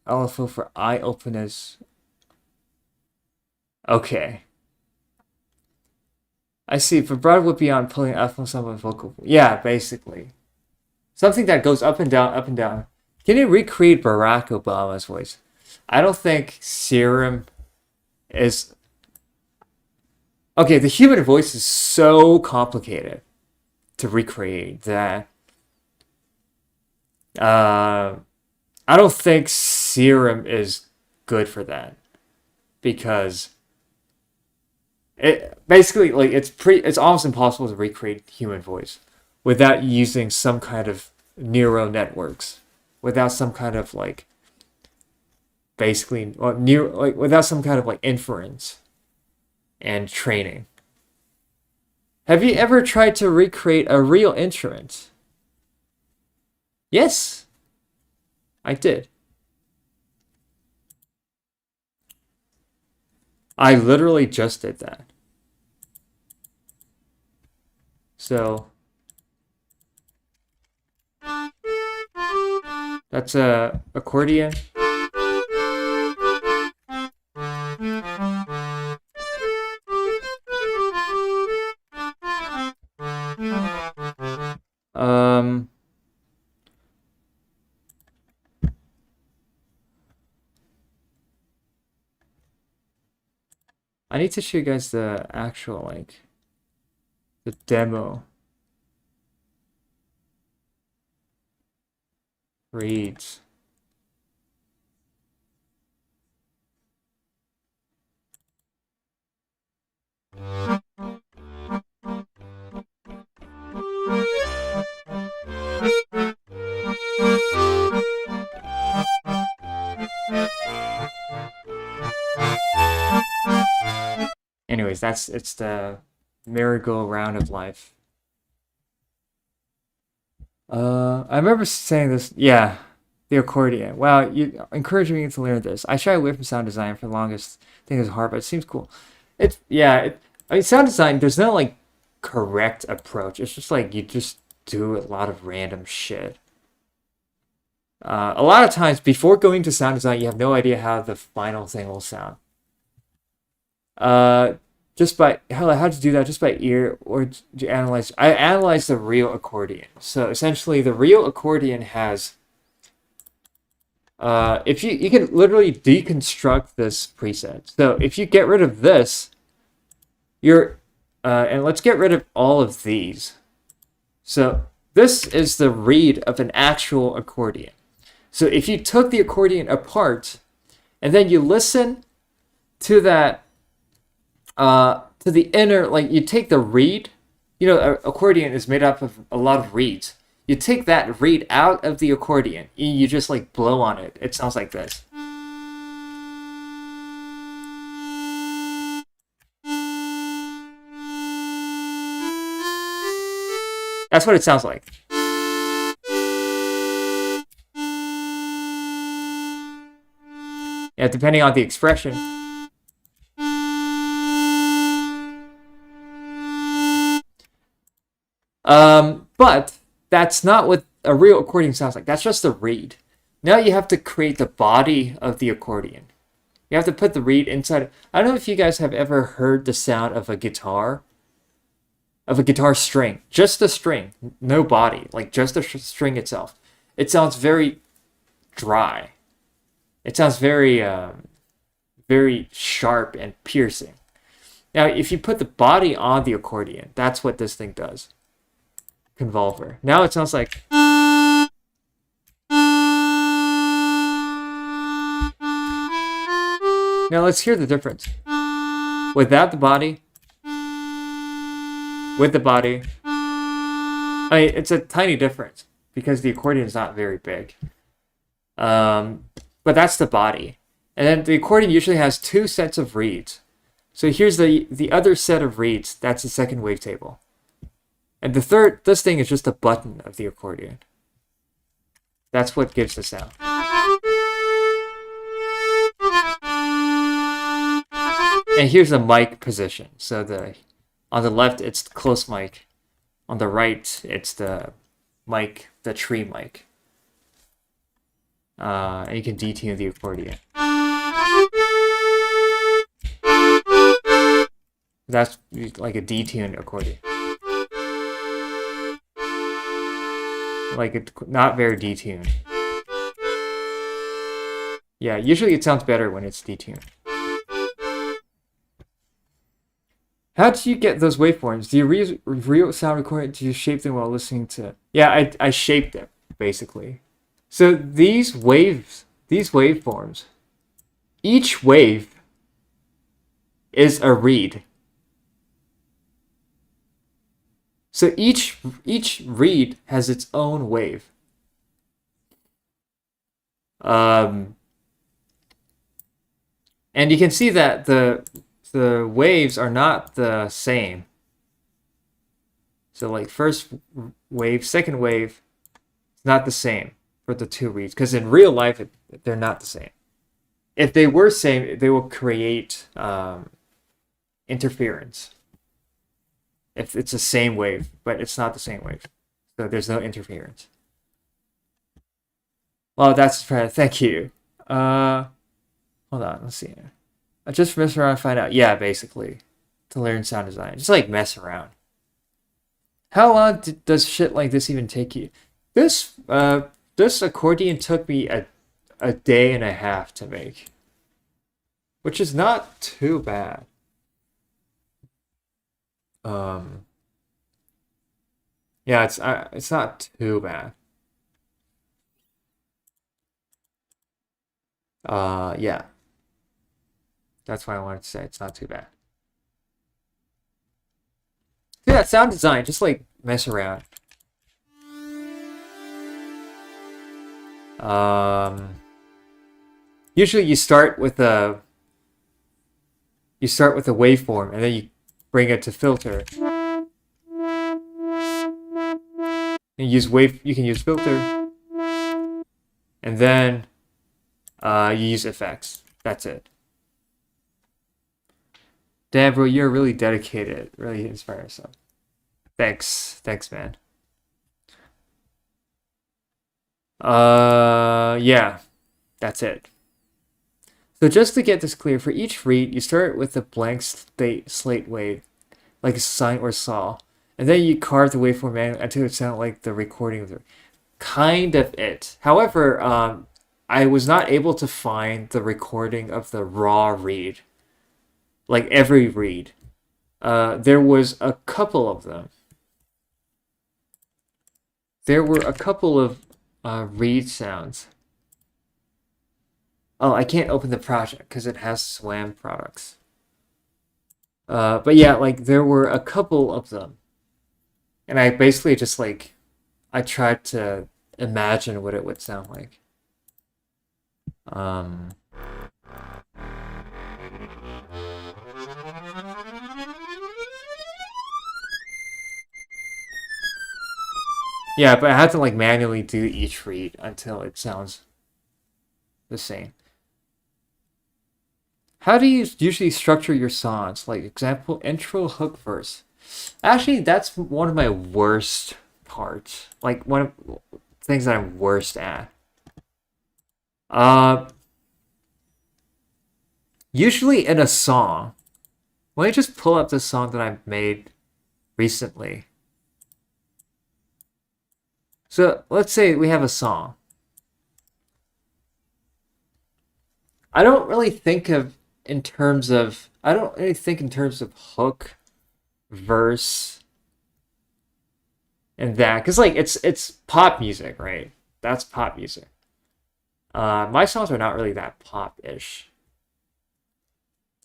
LFO for eye openness. Okay. I see. Vibrato would be on pulling F on some vocal. Yeah, basically. Something that goes up and down, up and down. Can you recreate Barack Obama's voice? I don't think Serum is... Okay, the human voice is so complicated to recreate that I don't think Serum is good for that, because it basically, like, it's almost impossible to recreate human voice without using some kind of neural networks, without some kind of, like, basically, well, without some kind of, like, inference and training. Have you ever tried to recreate a real instrument? Yes, I did. I literally just did that. So That's a accordion. Um, I need to show you guys the actual, like, the demo. Reads. Anyways, it's the merry-go-round of life. I remember saying this. Yeah, the accordion. Wow, you encouraging me to learn this. I shy away from sound design for the longest. I think it's hard, but it seems cool. It's yeah. I mean, sound design. There's no like correct approach. It's just like you just do a lot of random shit. A lot of times before going to sound design, you have no idea how the final thing will sound. Uh, just by how to do that just by ear or to analyze. I analyze the real accordion. So essentially, the real accordion has. If you can literally deconstruct this preset. So if you get rid of this, you're and let's get rid of all of these. So this is the reed of an actual accordion. So if you took the accordion apart and then you listen to that to the inner, like you take the reed, you know, an accordion is made up of a lot of reeds. You take that reed out of the accordion, you just like blow on it. It sounds like this. That's what it sounds like. Yeah, depending on the expression. But that's not what a real accordion sounds like. That's just the reed. Now you have to create the body of the accordion. You have to put the reed inside. I don't know if you guys have ever heard the sound of a guitar string. Just the string, no body, like just the string itself. It sounds very dry. It sounds very, very sharp and piercing. Now, if you put the body on the accordion, that's what this thing does. Convolver. Now it sounds like. Now let's hear the difference. Without the body, with the body. I mean, it's a tiny difference because the accordion is not very big. But that's the body. And then the accordion usually has two sets of reeds. So here's the other set of reeds. That's the second wavetable. And the third, this thing is just a button of the accordion. That's what gives the sound. And here's the mic position. So on the left, it's close mic. On the right, it's the mic, the tree mic. And you can detune the accordion. That's like a detuned accordion. Like it's not very detuned. Yeah, usually it sounds better when it's detuned. How do you get those waveforms? Do you real sound recording? Do you shape them while listening to? Yeah, I shaped them basically. So these waveforms, each wave is a reed. So each reed has its own wave. And you can see that the waves are not the same. So like first wave, second wave, it's not the same for the two reeds because in real life they're not the same. If they were same, they will create interference. If it's the same wave, but it's not the same wave, so there's no interference. Well, that's thank you. Hold on, let's see. I just mess around and find out. Yeah, basically, to learn sound design, just like mess around. How long does shit like this even take you? This accordion took me a day and a half to make, which is not too bad. Um, yeah, it's not too bad. Yeah, that's why I wanted to say it's not too bad. Yeah, sound design, just like mess around. Um, Usually you start with a waveform and then you bring it to filter. You use you can use filter, and then you use effects. That's it. Damn, bro, you're really dedicated. Really inspire yourself. Thanks, man. Yeah, that's it. So just to get this clear, for each read, you start with a blank slate wave, like a sine or saw, and then you carve the waveform manually until it sounds like the recording of the kind of it. However, I was not able to find the recording of the raw read, like every read. There was a couple of them. There were a couple of read sounds. Oh, I can't open the project because it has SWAM products. But yeah, like there were a couple of them. And I basically just like, I tried to imagine what it would sound like. Um, yeah, but I had to like manually do each read until it sounds the same. How do you usually structure your songs? Like example, intro, hook, verse. Actually, that's one of my worst parts. Like one of things that I'm worst at. Uh, Usually in a song. Let me just pull up the song that I've made recently. So let's say we have a song. I don't really think of in terms of I don't really think in terms of hook, verse, and that because like it's pop music, right? That's pop music. My songs are not really that pop-ish.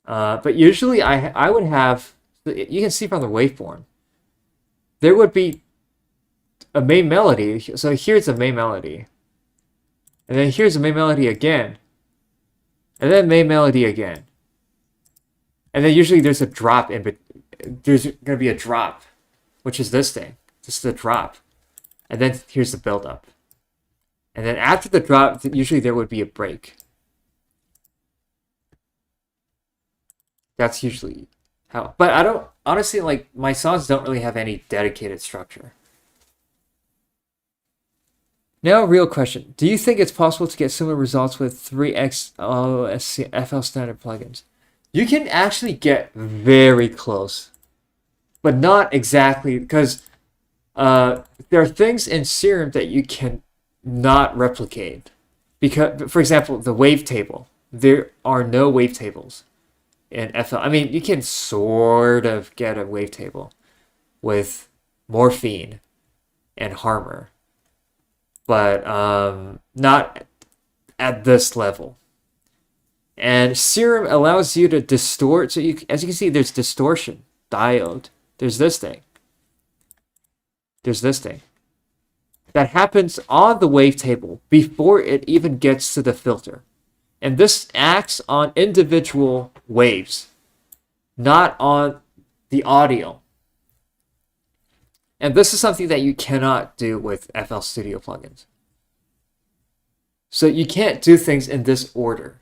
But usually I would have you can see from the waveform there would be a main melody. So here's a main melody, and then here's a main melody again, and then main melody again, and then usually there's a drop in, but there's gonna be a drop, which is this thing. This is the drop, and then here's the build up, and then after the drop, usually there would be a break. That's usually how. But I don't honestly like my songs don't really have any dedicated structure. Now, real question: do you think it's possible to get similar results with 3x FL standard plugins? You can actually get very close, but not exactly because there are things in Serum that you can not replicate. Because, for example, the wavetable. There are no wavetables in FL. I mean, you can sort of get a wavetable with Morphine and Harmor, but not at this level. And Serum allows you to distort. So as you can see, there's distortion, diode. There's this thing. There's this thing. That happens on the wavetable before it even gets to the filter. And this acts on individual waves, not on the audio. And this is something that you cannot do with FL Studio plugins. So you can't do things in this order.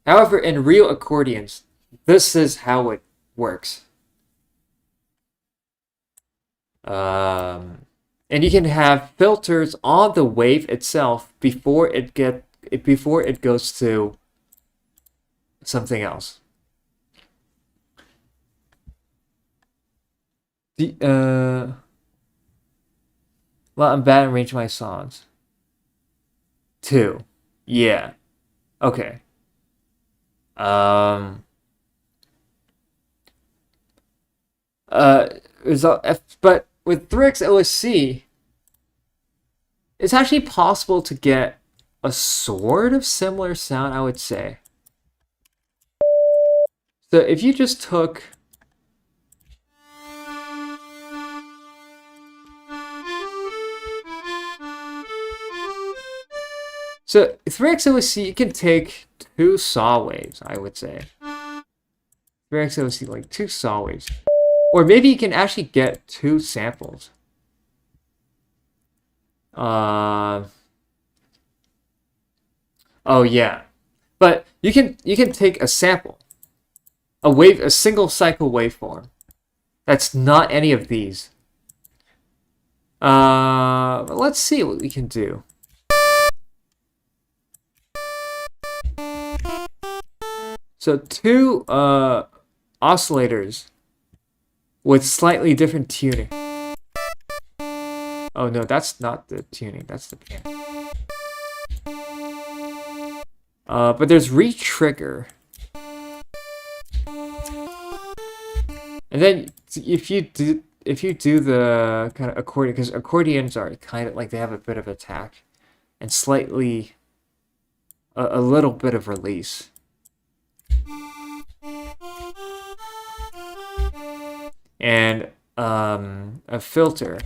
However, in real accordions, this is how it works. And you can have filters on the wave itself before it goes to something else. The well, I'm bad at arranging my songs. Two. Yeah. Okay. Um uh but with 3x OSC, it's actually possible to get a sort of similar sound, I would say. So if you just took so 3x OSC, you can take two saw waves, I would say. 3x OSC, like two saw waves. Or maybe you can actually get two samples. Oh yeah. But you can take a sample, a single cycle waveform. That's not any of these. Let's see what we can do. So two oscillators with slightly different tuning. Oh no, that's not the tuning, that's the piano. But there's retrigger. And then if you do the kind of accordion, because accordions are kind of like they have a bit of attack and slightly a little bit of release. And a filter.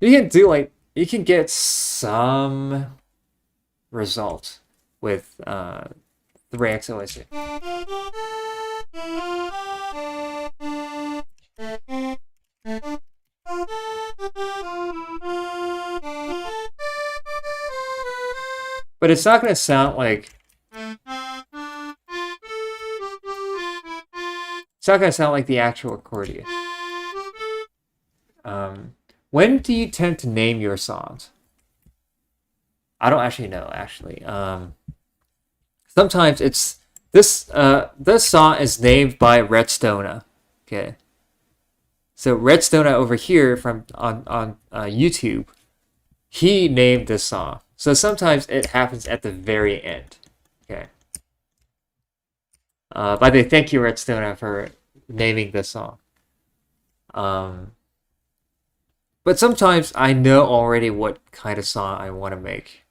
You can do like you can get some results with the React OSC. But it's not going to sound like the actual accordion. When do you tend to name your songs? I don't actually know, actually. Sometimes it's this song is named by Redstona. Okay. So Redstona over here from on YouTube, he named this song. So sometimes it happens at the very end. Okay. By the way, thank you, Redstona, for naming this song. But sometimes I know already what kind of song I want to make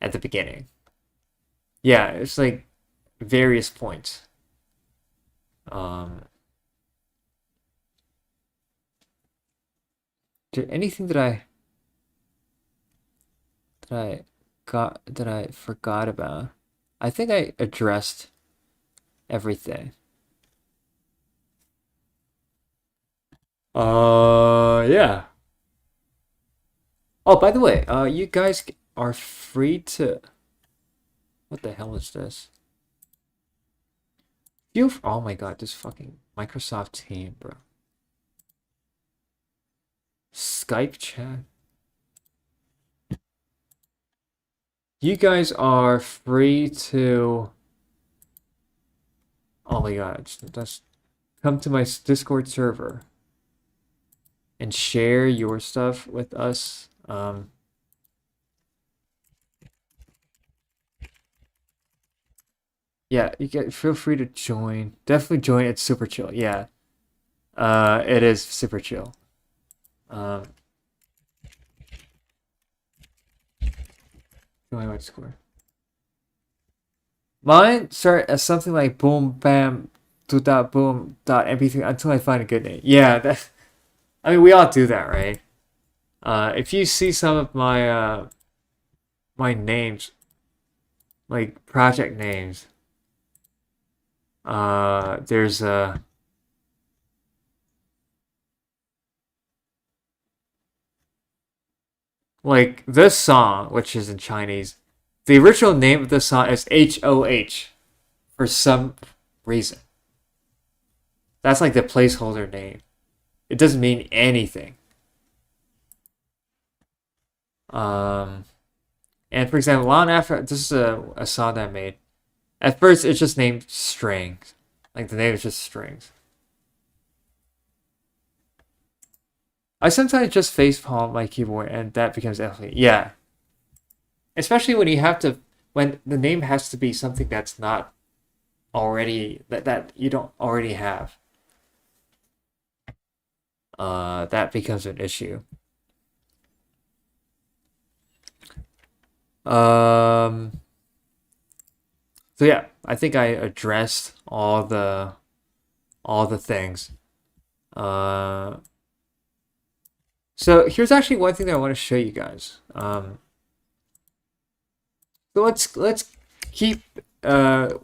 at the beginning. Yeah, it's like various points. Did anything that I forgot about? I think I addressed everything. Yeah. Oh, by the way, you guys are free to. What the hell is this? Oh my god, this fucking Microsoft Team, bro. Skype chat. You guys are free to. Oh my god, just come to my Discord server and share your stuff with us. Yeah, feel free to join. Definitely join. It's super chill. Yeah. It is super chill. Join my Discord. Mine start as something like boom bam boom mp3 until I find a good name. Yeah, that. I mean, we all do that, right? If you see some of my my names, like project names, there's a. like this song, which is in Chinese, the original name of the song is HOH for some reason. That's like the placeholder name. It doesn't mean anything. And for example, long after this is a song that I made. At first, it's just named Strings. Like the name is just Strings. I sometimes just facepalm my keyboard, and that becomes definitely yeah. Especially when you have to, when the name has to be something that's not already that you don't already have. That becomes an issue. So yeah, I think I addressed all the things. Uh, so here's actually one thing that I want to show you guys. So let's keep talking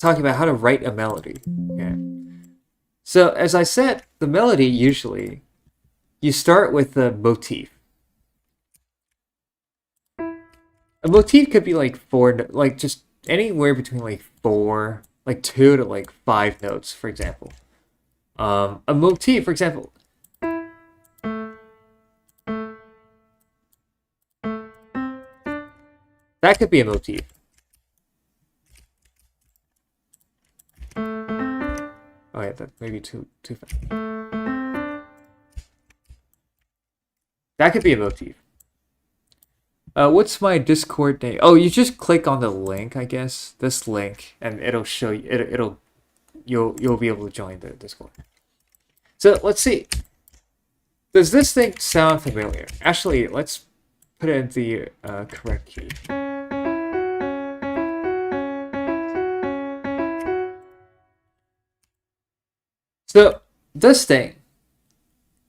about how to write a melody. Okay. So as I said, the melody usually you start with the motif. A motif could be like four, like just anywhere between like four, like 2 to like 5 notes, for example. A motif, for example, that could be a motif. Oh yeah, that maybe too fast. That could be a motif. What's my Discord name? Oh, you just click on the link, I guess. This link, and it'll show you. It'll you'll be able to join the Discord. So let's see. Does this thing sound familiar? Actually, let's put it in the correct key. So this thing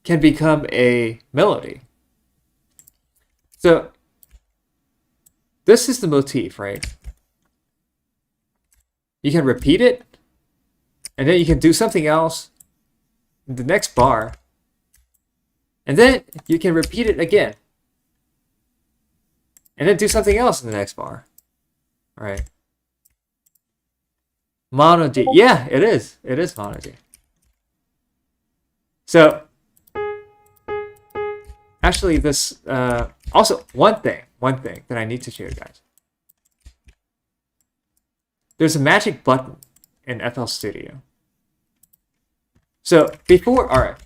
can become a melody. So this is the motif, right? You can repeat it, and then you can do something else in the next bar, and then you can repeat it again, and then do something else in the next bar. All right. Mono G. Yeah, it is. It is mono G. So actually, this also one thing that I need to show you guys. There's a magic button in FL Studio. So before, all right.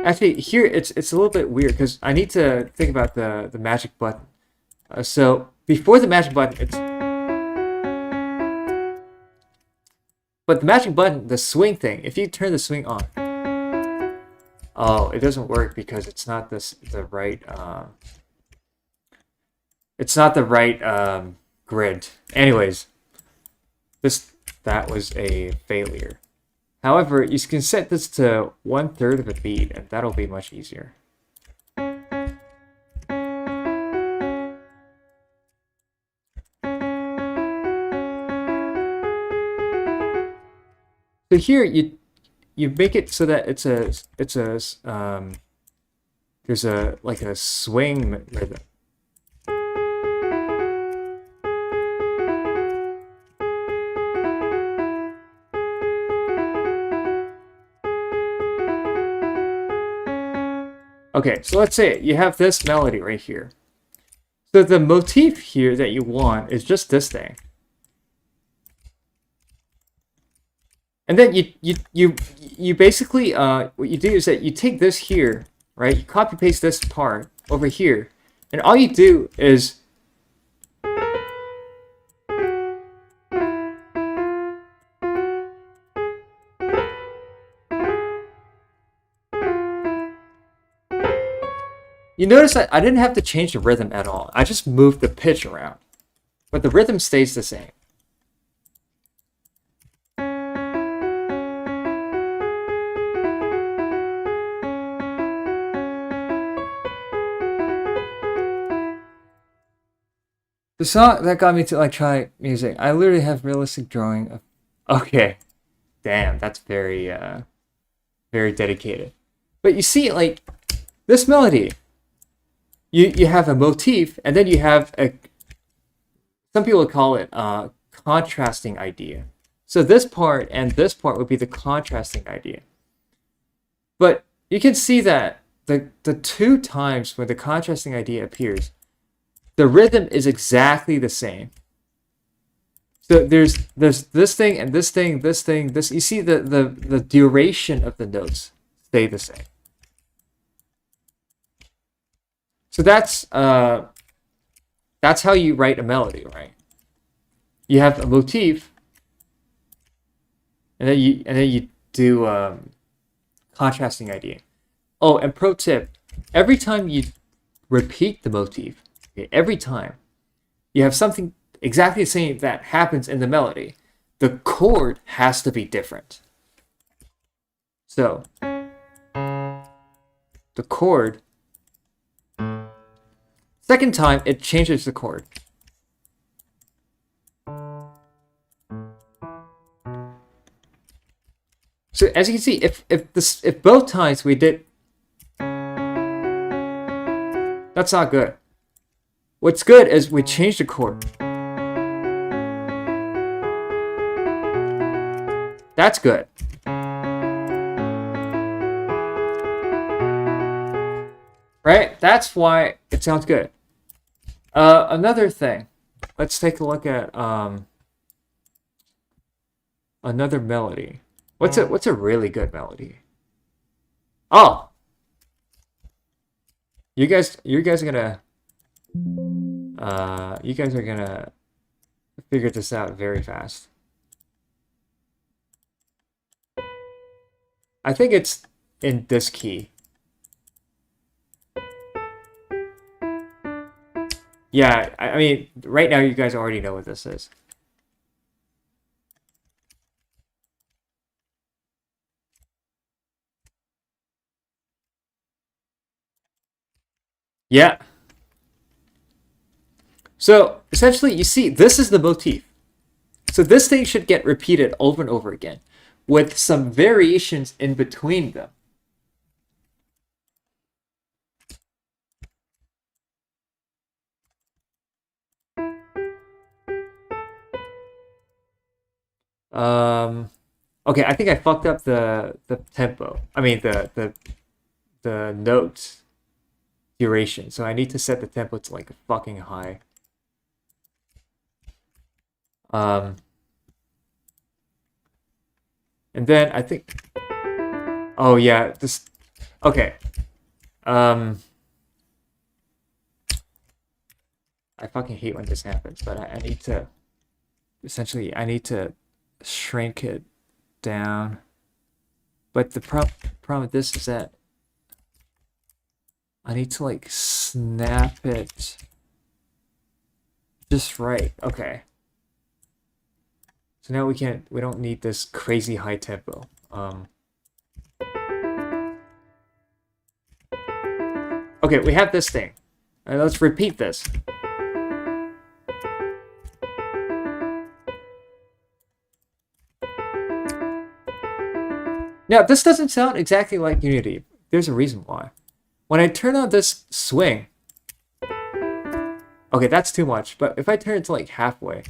Actually, here it's a little bit weird because I need to think about the magic button. So before the magic button, but the magic button, the swing thing. If you turn the swing on, oh, it doesn't work because it's not the right. It's not the right grid. Anyways, that was a failure. However, you can set this to 1/3 of a beat, and that'll be much easier. So here you make it so that it's a there's a like a swing rhythm. Okay, so let's say you have this melody right here. So the motif here that you want is just this thing. And then you basically what you do is that you take this here, right? You copy paste this part over here, and all you do is you notice that I didn't have to change the rhythm at all. I just moved the pitch around, but the rhythm stays the same. The song that got me to try music. I literally have realistic drawing of. Okay, damn, that's very dedicated. But you see, this melody, you have a motif, and then you have a. Some people call it contrasting idea. So this part and this part would be the contrasting idea. But you can see that the two times when the contrasting idea appears, the rhythm is exactly the same. So there's this thing and this thing, this thing, this. You see the duration of the notes stay the same. So that's how you write a melody, right? You have a motif, and then you do contrasting idea. Oh, and pro tip: every time you repeat the motif, okay, every time you have something exactly the same that happens in the melody, the chord has to be different. So the chord, second time it changes the chord. So as you can see, if both times we did, that's not good. What's good is we change the chord. That's good. Right? That's why it sounds good. Another thing. Let's take a look at another melody. What's a really good melody? Oh! You guys are gonna figure this out very fast. I think it's in this key. Yeah, I mean, right now you guys already know what this is. Yeah. So essentially, you see, this is the motif. So this thing should get repeated over and over again, with some variations in between them. Okay, I think I fucked up the tempo. I mean the note duration. So I need to set the tempo to like fucking high. And then I think, oh yeah, this, okay. I fucking hate when this happens, but I need to, essentially, I need to shrink it down. But the problem with this is that I need to like snap it just right. Okay. So now we don't need this crazy high tempo. Okay, we have this thing. All right, let's repeat this. Now, this doesn't sound exactly like Unity. There's a reason why. When I turn on this swing, okay, that's too much, but if I turn it to like halfway,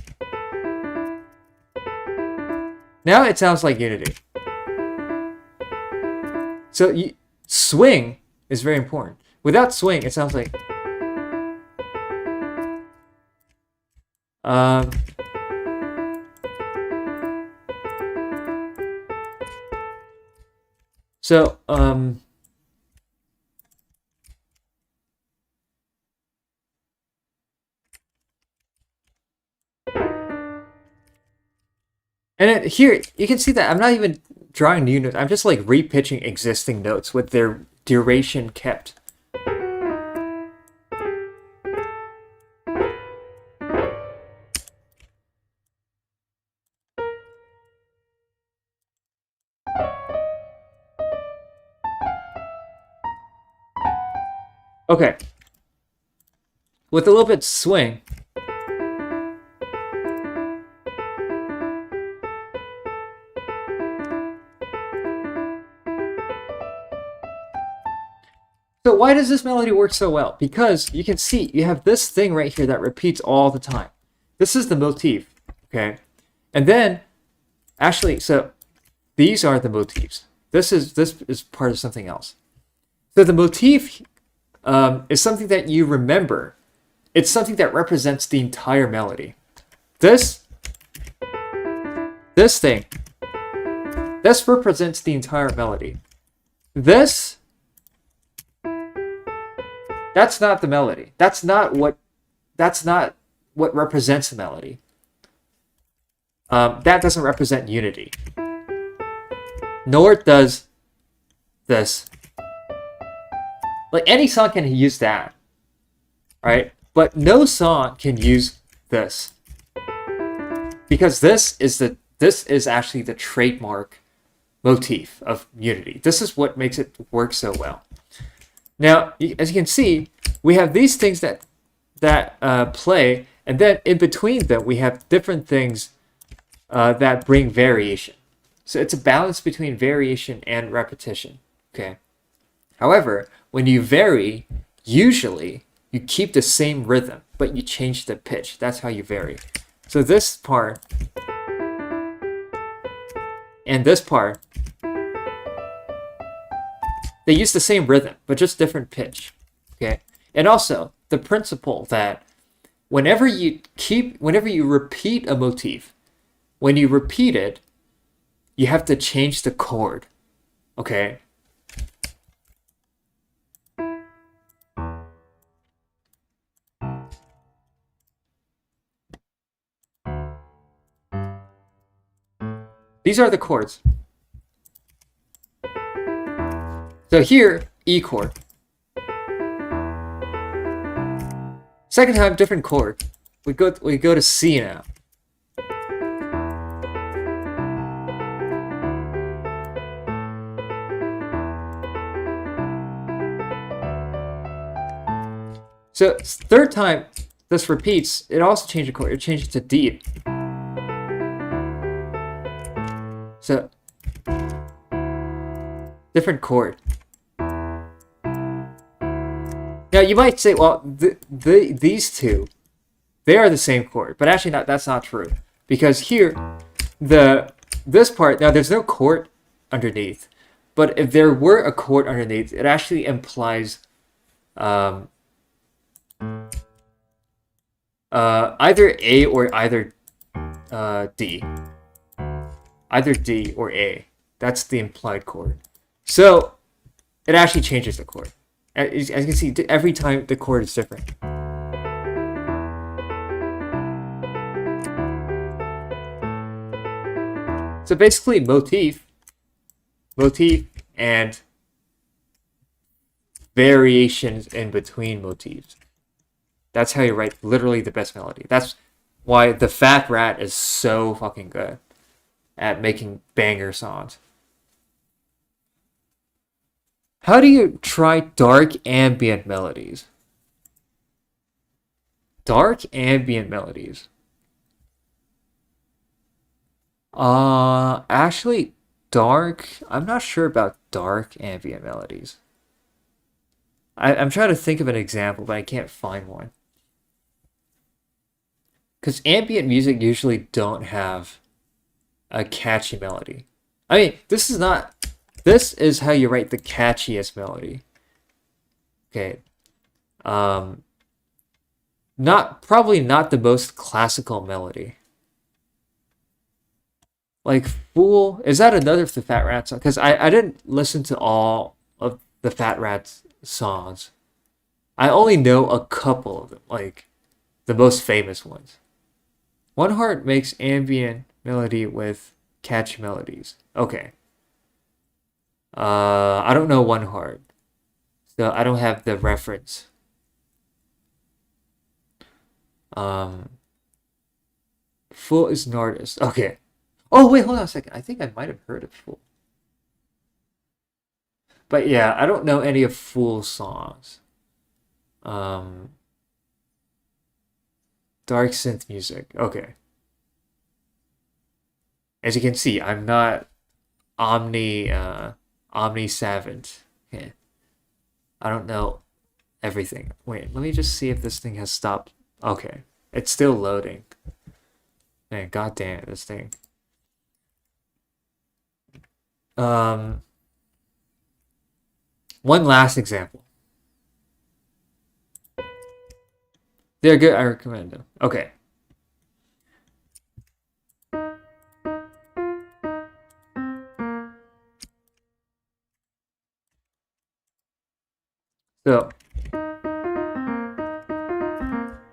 now it sounds like Unity. So swing is very important. Without swing, it sounds like so and here you can see that I'm not even drawing new notes. I'm just like repitching existing notes with their duration kept. Okay. With a little bit swing, So why does this melody work so well? Because you can see you have this thing right here that repeats all the time. This is the motif, okay? And then, actually, so these are the motifs. This is part of something else. So the motif is something that you remember. It's something that represents the entire melody. This thing, this represents the entire melody. This, that's not the melody. That's not what represents the melody. That doesn't represent unity. Nor does this. Like, any song can use that, right? But no song can use this, because this is actually the trademark motif of unity. This is what makes it work so well. Now, as you can see, we have these things that play, and then in between them we have different things that bring variation. So it's a balance between variation and repetition. Okay. However, when you vary, usually you keep the same rhythm, but you change the pitch. That's how you vary. So this part and this part, they use the same rhythm, but just different pitch. Okay. And also the principle that whenever you repeat a motif, when you repeat it, you have to change the chord. Okay. These are the chords. So here, E chord. Second time, different chord. We go to C now. So third time this repeats, it also changes the chord. It changes to D. So different chord. Now you might say, well, these two, they are the same chord, but actually that's not true, because here this part, now there's no chord underneath, but if there were a chord underneath, it actually implies either A or either D. Either D or A. That's the implied chord. So it actually changes the chord. As you can see, every time the chord is different. So basically motif, and variations in between motifs. That's how you write literally the best melody. That's why the Fat Rat is so fucking good at making banger songs. How do you try dark ambient melodies? Dark ambient melodies. Actually, I'm not sure about dark ambient melodies. I'm trying to think of an example, but I can't find one. Because ambient music usually don't have a catchy melody. I mean, this is how you write the catchiest melody. Okay. Probably not the most classical melody. Like Fool, is that another of the Fat Rat song? Because I didn't listen to all of the Fat Rat's songs. I only know a couple of them, like the most famous ones. One Heart makes ambient melody with catchy melodies. Okay. I don't know One Heart, so I don't have the reference. Fool is an artist. Okay. Oh wait, hold on a second. I think I might have heard of Fool. But yeah, I don't know any of Fool's songs. Dark synth music. Okay. As you can see, I'm not omni savant. Okay. I don't know everything. Wait, let me just see if this thing has stopped. Okay, it's still loading. Man, god damn it, this thing. Um, one last example. They're good. I recommend them. Okay. So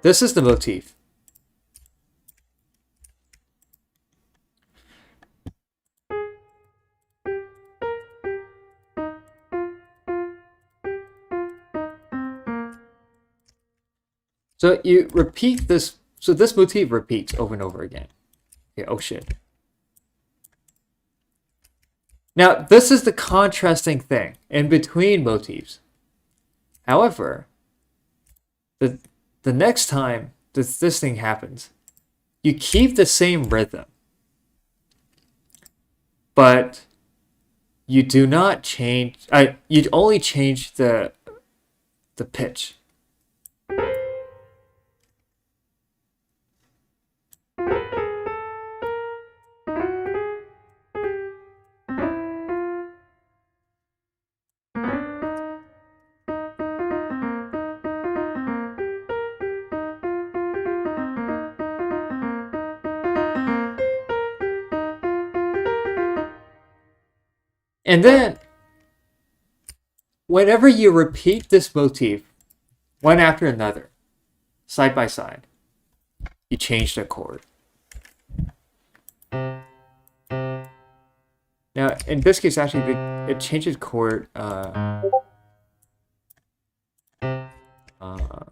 this is the motif. So you repeat this. So this motif repeats over and over again. Okay, oh shit. Now, this is the contrasting thing in between motifs. However, the the next time this thing happens, you keep the same rhythm, but you do not change. You only change the pitch. And then, whenever you repeat this motif, one after another, side by side, you change the chord. Now, in this case, actually, it changes chord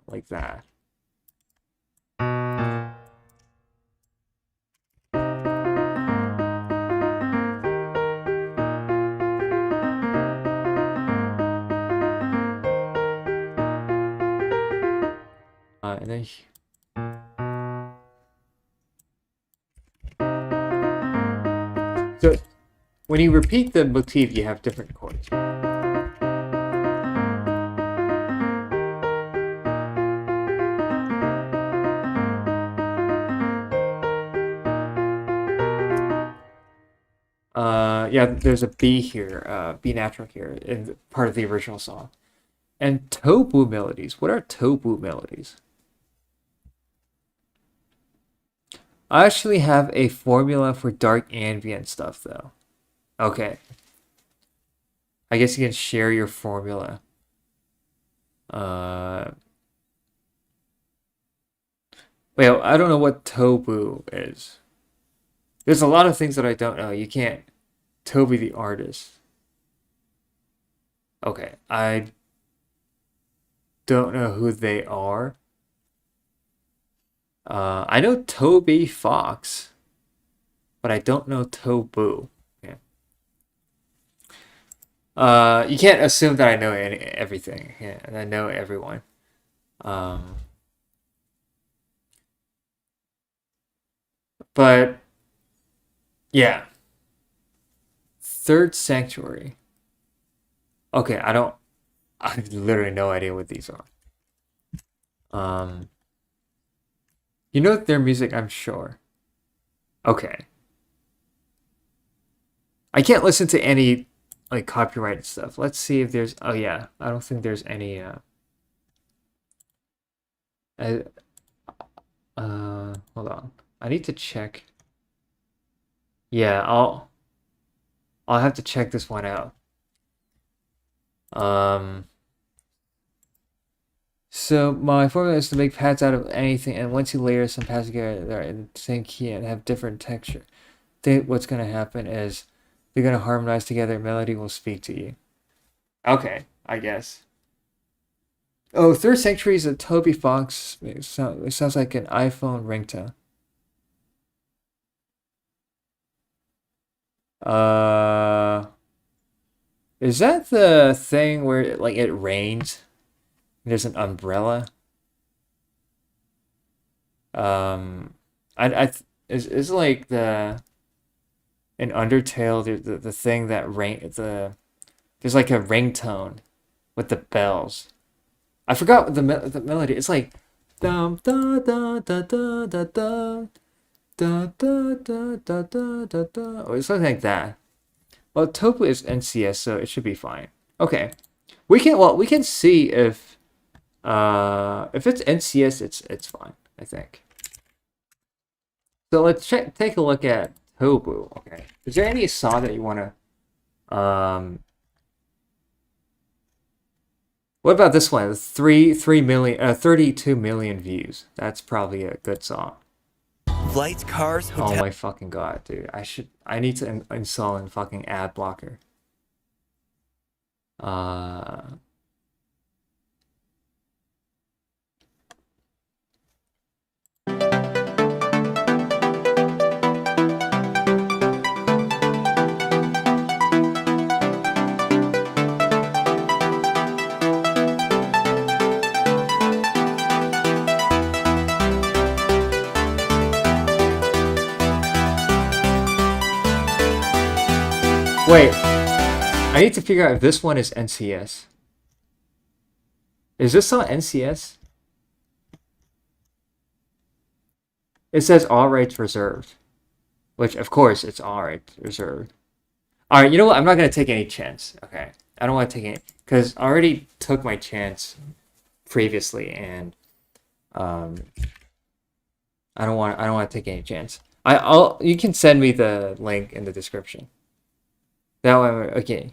like that. And then so when you repeat the motif, you have different chords. Yeah, there's a B here, B natural here in part of the original song. And tobu melodies. What are tobu melodies? I actually have a formula for dark ambient stuff though. Okay. I guess you can share your formula. Wait, I don't know what tobu is. There's a lot of things that I don't know. You can't Toby the artist. Okay, I don't know who they are. I know Toby Fox, but I don't know Tobu. Yeah. You can't assume that I know everything. Yeah, and I know everyone. Um, but yeah, Third Sanctuary. Okay, I have literally no idea what these are. Um, you know their music, I'm sure. Okay. I can't listen to any like copyrighted stuff. Let's see if there's. Oh yeah, I don't think there's any. Uh, hold on. I need to check. Yeah, I'll have to check this one out. Um. So my formula is to make pads out of anything, and once you layer some pads together, they're in the same key and have different texture. Think what's gonna happen is they're gonna harmonize together. Melody will speak to you. Okay, I guess. Oh, Third Sanctuary is a Toby Fox. It sounds like an iPhone ringtone. Uh, is that the thing where like it rains? There's an umbrella. Is like the in Undertale the thing that rain there's like a ringtone with the bells. I forgot what the melody. It's like dum da da da da da da da da da da da da da, or something like that. Well, Topu is NCS, so it should be fine. Okay, we can see if it's NCS, it's fine, I think. So let's take a look at Tobu. Okay, is there any song that you want to What about this one? 32 million views. That's probably a good song. Flights, cars, Oh hotels. my fucking god, dude. I need to install a fucking ad blocker. Uh, Wait, I need to figure out if this one is NCS. Is this song NCS? It says all rights reserved, which of course it's all rights reserved. All right, you know what? I'm not gonna take any chance. Okay, I don't want to take any because I already took my chance previously, and um, I don't want to take any chance. You can send me the link in the description. That way, okay.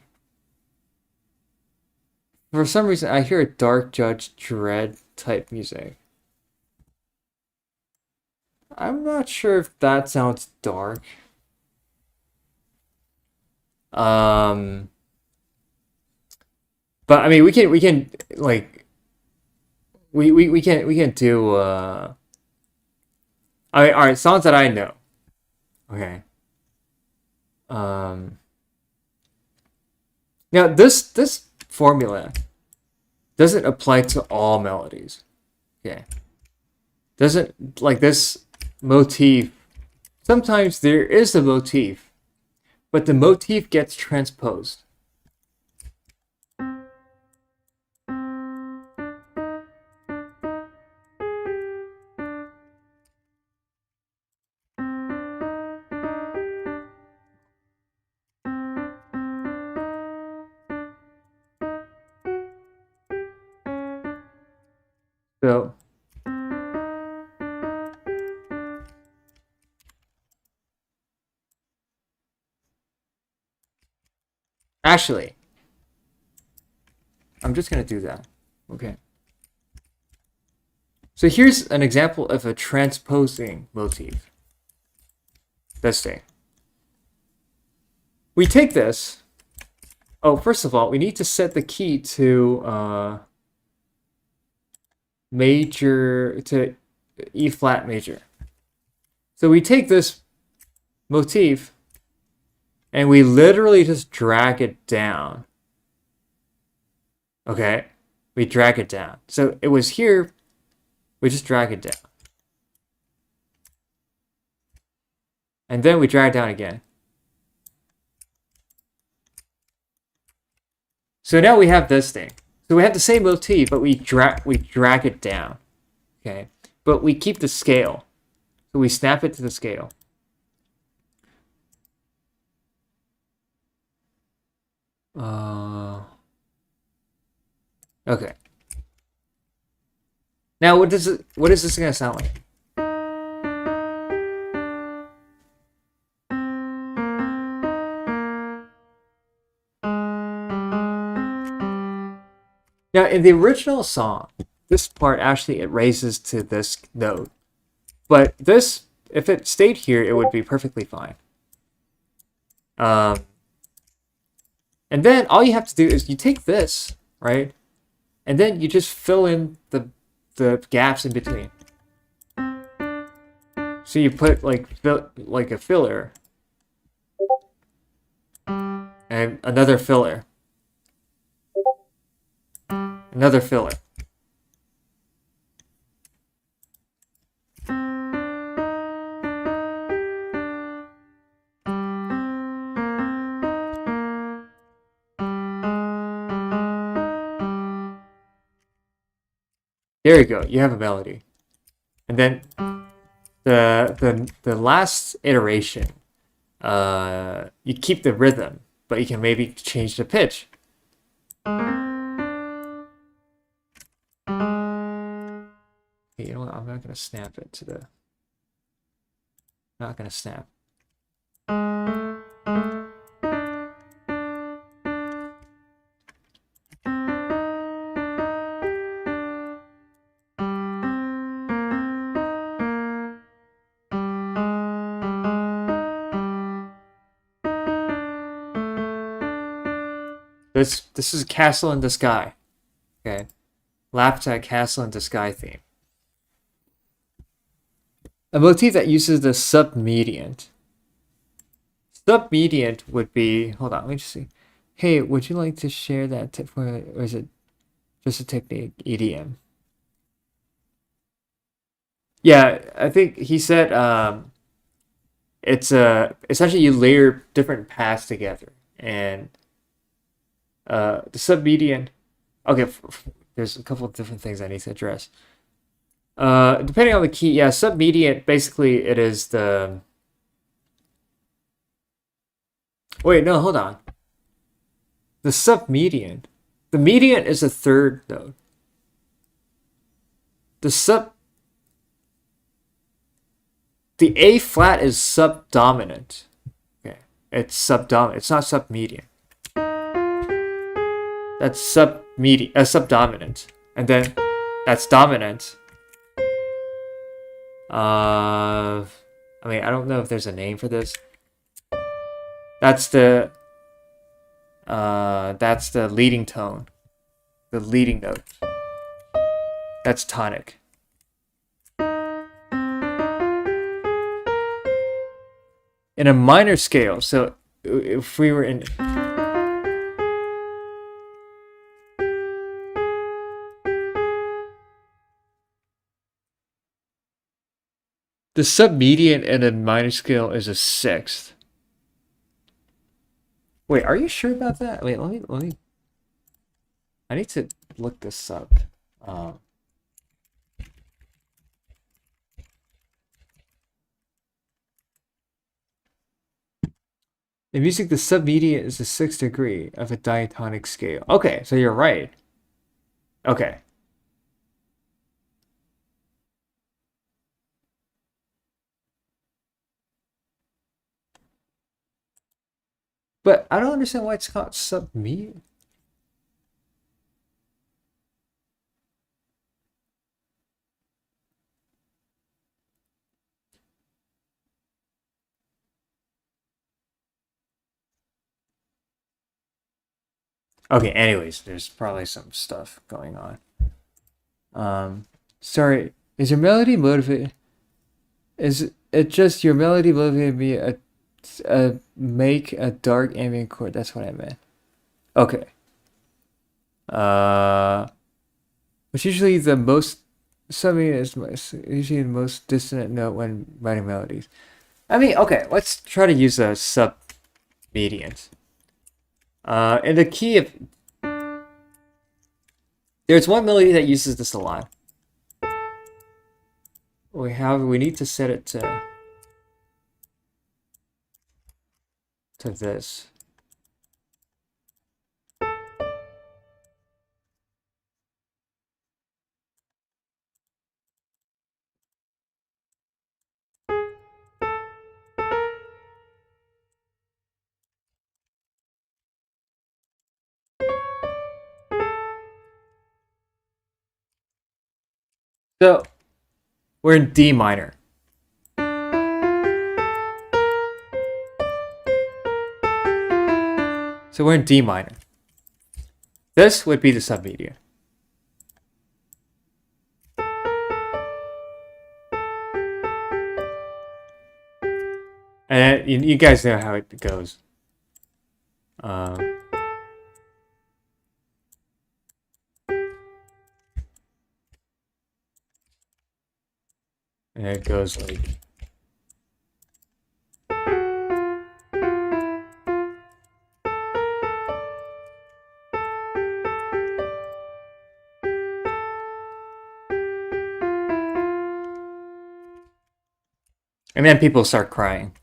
For some reason, I hear a Dark Judge Dredd type music. I'm not sure if that sounds dark. Um, but I mean, we can like we can do all right, songs that I know. Okay. Um, Now this formula doesn't apply to all melodies. Okay. Doesn't like this motif. Sometimes there is a motif, but the motif gets transposed. So actually, I'm just gonna do that. Okay. So here's an example of a transposing motif. This thing. We take this. Oh, first of all, we need to set the key to major to E flat major. So we take this motif and we literally just drag it down. Okay? We drag it down. So it was here, we just drag it down. And then we drag it down again. So now we have this thing. So we have the same motif, but we drag it down. Okay? But we keep the scale. So we snap it to the scale. Okay. Now what is this gonna sound like? Now in the original song, this part actually it raises to this note. But this, if it stayed here, it would be perfectly fine. And then all you have to do is you take this, right? And then you just fill in the gaps in between. So you put like a filler and another filler. Another filler. There you go. You have a melody. And then the last iteration, you keep the rhythm, but you can maybe change the pitch. Okay, you know what? I'm not gonna snap it to the. Not gonna snap. This is Castle in the Sky. Okay. Laptop Castle in the Sky theme. A motif that uses the submediant. Submediant would be, hold on, let me just see. Hey, would you like to share that tip for, or is it just a technique, EDM? Yeah, I think he said it's essentially you layer different paths together, and the submedian. Okay, there's a couple of different things I need to address. Depending on the key, yeah, submediant basically it is the. Wait, no, hold on. The submedian, the median is a third note. The A flat is subdominant. Okay, it's subdominant. It's not submedian. That's subdominant, and then that's dominant. I mean, I don't know if there's a name for this. That's the leading tone, the leading note. That's tonic. In a minor scale, so if we were in. The submedian in a minor scale is a sixth. Wait, are you sure about that? Wait, let me. I need to look this up. In music, the submedian is the sixth degree of a diatonic scale. Okay, so you're right. Okay. But I don't understand why it's called submedian. Okay, anyways, there's probably some stuff going on. Sorry, is your melody motivated? Is it just your melody motivated me make a dark ambient chord? That's what I meant. Okay. Which usually the most something is usually the most dissonant note when writing melodies. I mean, okay, let's try to use a submediant. In the key of there's one melody that uses this a lot. We need to set it to this. So we're in D minor. So we're in D minor. This would be the submedian. And you guys know how it goes. And it goes like. And then people start crying.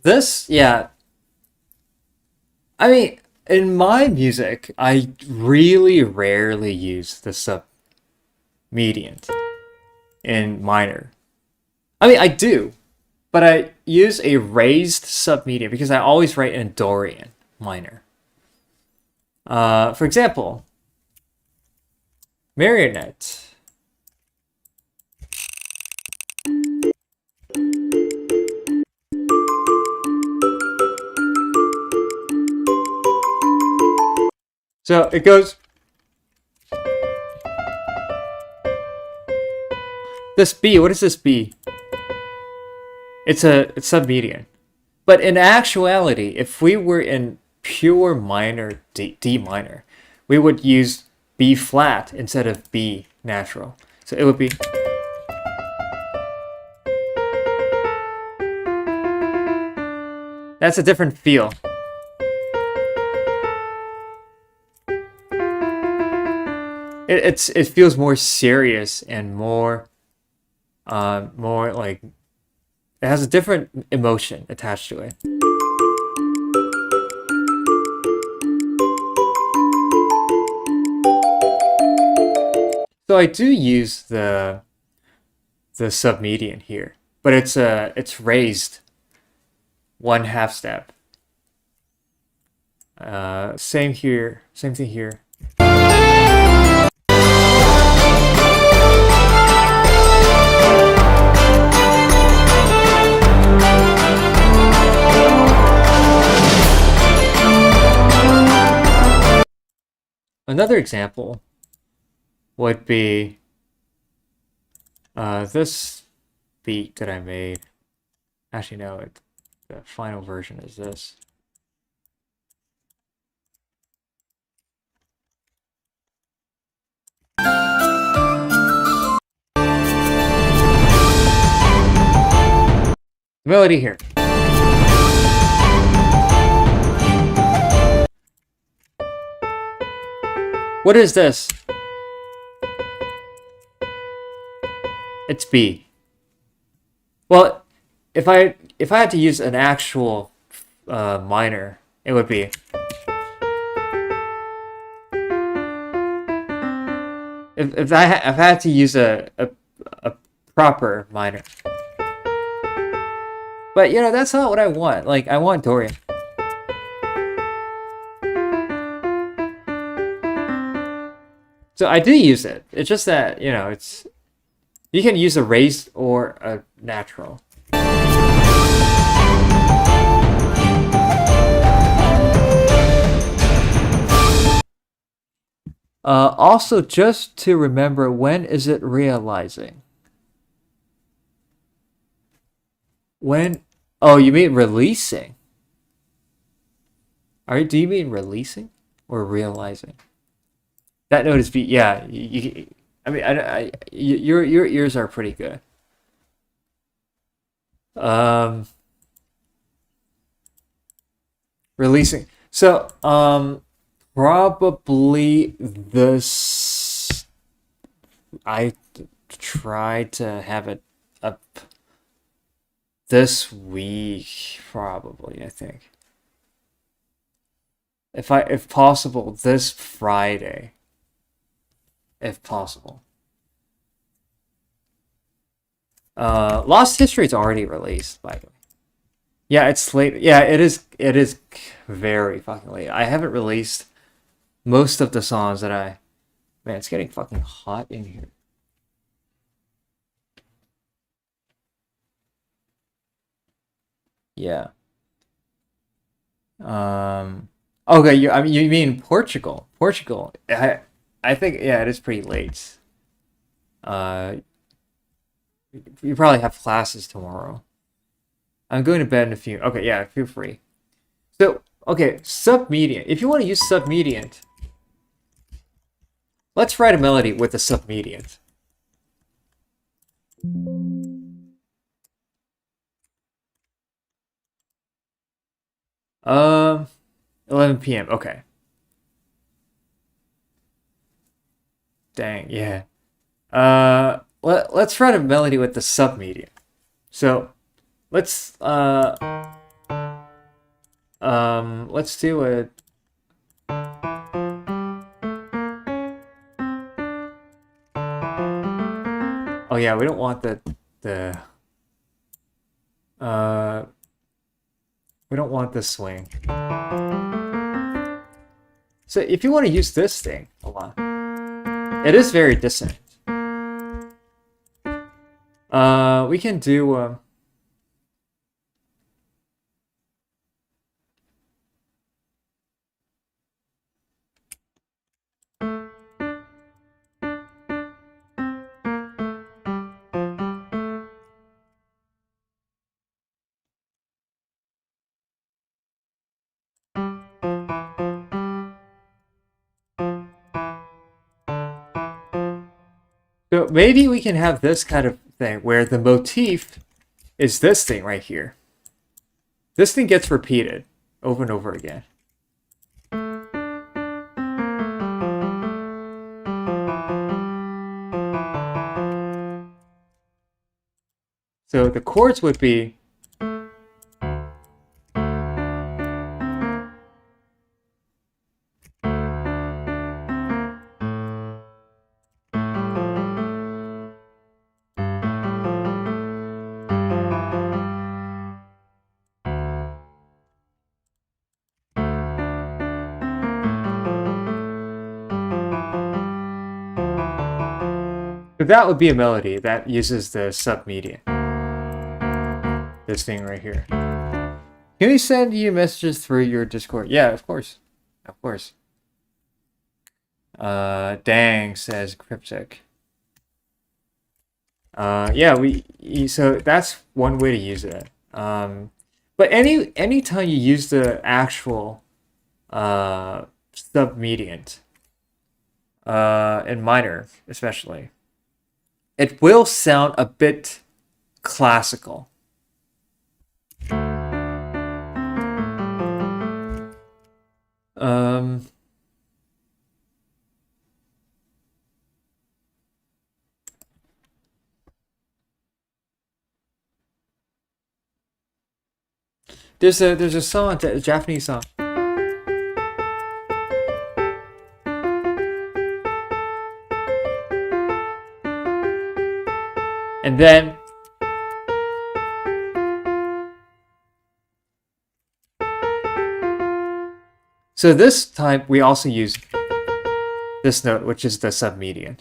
This, yeah. I mean, in my music, I really rarely use the submediant in minor. I mean, I do, but I use a raised submediant because I always write in Dorian minor. For example, Marionette. So it goes. This B, what is this B? It's submedian. But in actuality, if we were in pure minor D minor, we would use B flat instead of B natural. So it would be. That's a different feel. It feels more serious and more like it has a different emotion attached to it. So I do use the submedian here, but it's raised 1/2 step. Same here, same thing here. Another example would be this beat that I made. Actually, no, the final version is this. Melody here. What is this? It's B. Well, if I had to use an actual minor, it would be. If I had to use a proper minor. But you know, that's not what I want. Like, I want Dorian. So I do use it. It's just that, you know, you can use a raised or a natural. Also, just to remember, when is it realizing? When? Oh, you mean releasing? Do you mean releasing or realizing? That note is B. Yeah, I mean, your ears are pretty good. Releasing. So, probably this. I tried to have it up this week, probably. I think. If possible, this Friday. If possible. Lost History is already released, by the way. Yeah, it's late. Yeah, it is. It is very fucking late. I haven't released most of the songs that I. Man, it's getting fucking hot in here. Yeah. Okay. You mean Portugal? Portugal. I think yeah, it is pretty late. Uh, you probably have classes tomorrow. I'm going to bed in a few. Okay, yeah, feel free. So, okay, submediant. If you want to use submediant, let's write a melody with a submediant. 11 p.m. Okay. Dang, yeah. let's write a melody with the submedian. So let's do it. Oh yeah, we don't want the we don't want the swing. So if you want to use this thing a lot, it is very dissonant. We can do so maybe we can have this kind of thing where the motif is this thing right here. This thing gets repeated over and over again. So the chords would be so that would be a melody that uses the submedian. This thing right here. Can we send you messages through your Discord? Yeah, of course. Of course. Dang, says Cryptic. Yeah, so that's one way to use it. But anytime you use the actual submediant, in minor especially, it will sound a bit classical. There's a song, a Japanese song. And then so this time we also use this note, which is the submedian.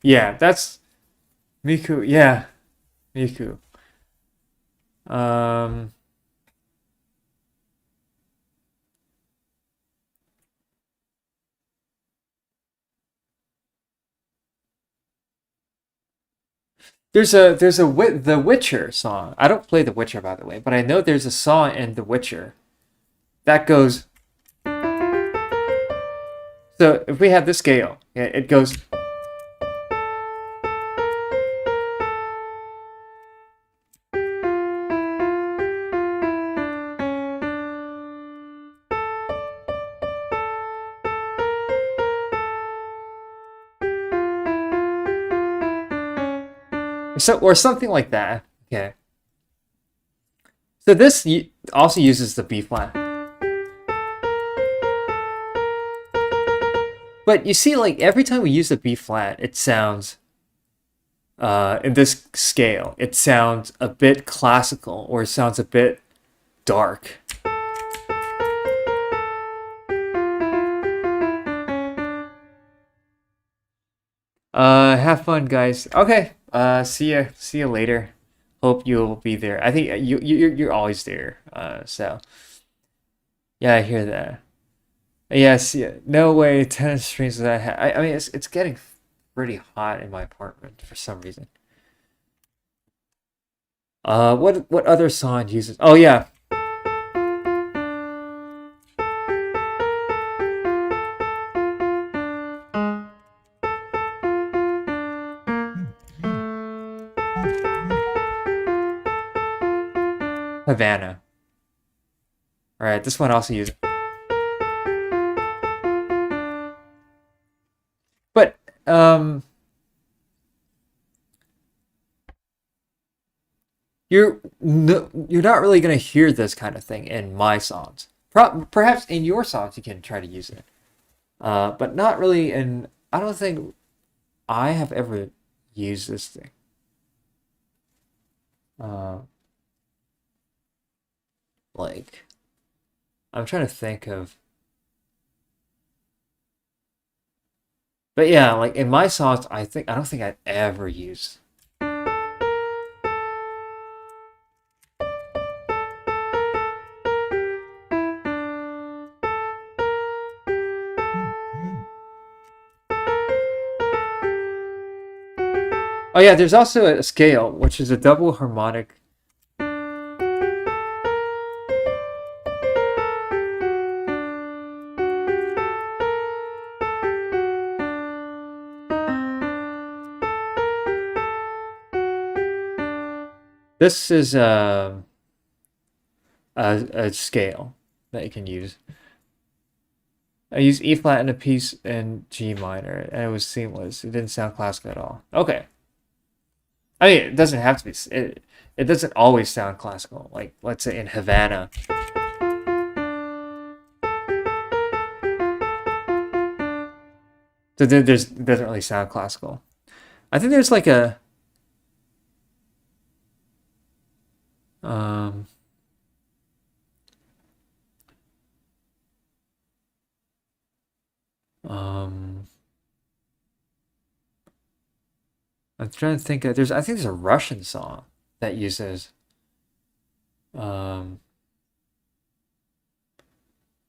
Yeah, that's Miku. Yeah, Miku. There's The Witcher song. I don't play The Witcher, by the way, but I know there's a song in The Witcher that goes. So if we have this scale, it goes. Or something like that. Okay. So this also uses the B flat. But you see, like, every time we use the B flat, it sounds, in this scale, it sounds a bit classical, or it sounds a bit dark. Have fun, guys. Okay. See you later. Hope you'll be there. I think you're always there. So yeah, I hear that. Yes, yeah. No way. 10 streams that I mean, it's getting pretty hot in my apartment for some reason. What other song uses? Oh yeah. Havana. All right, this one also uses. But you're not really gonna hear this kind of thing in my songs. Perhaps in your songs you can try to use it, but not really in. I don't think I have ever used this thing. Uh, like I'm trying to think of, but yeah, like in my songs, I don't think I'd ever use. Oh yeah, there's also a scale which is a double harmonic. This is a scale that you can use. I used E flat in a piece in G minor, and it was seamless. It didn't sound classical at all. Okay. I mean, it doesn't have to be. It doesn't always sound classical. Like, let's say in Havana. It doesn't really sound classical. I think there's like a. Um, um, I'm trying to think. I think there's a Russian song that uses. Um,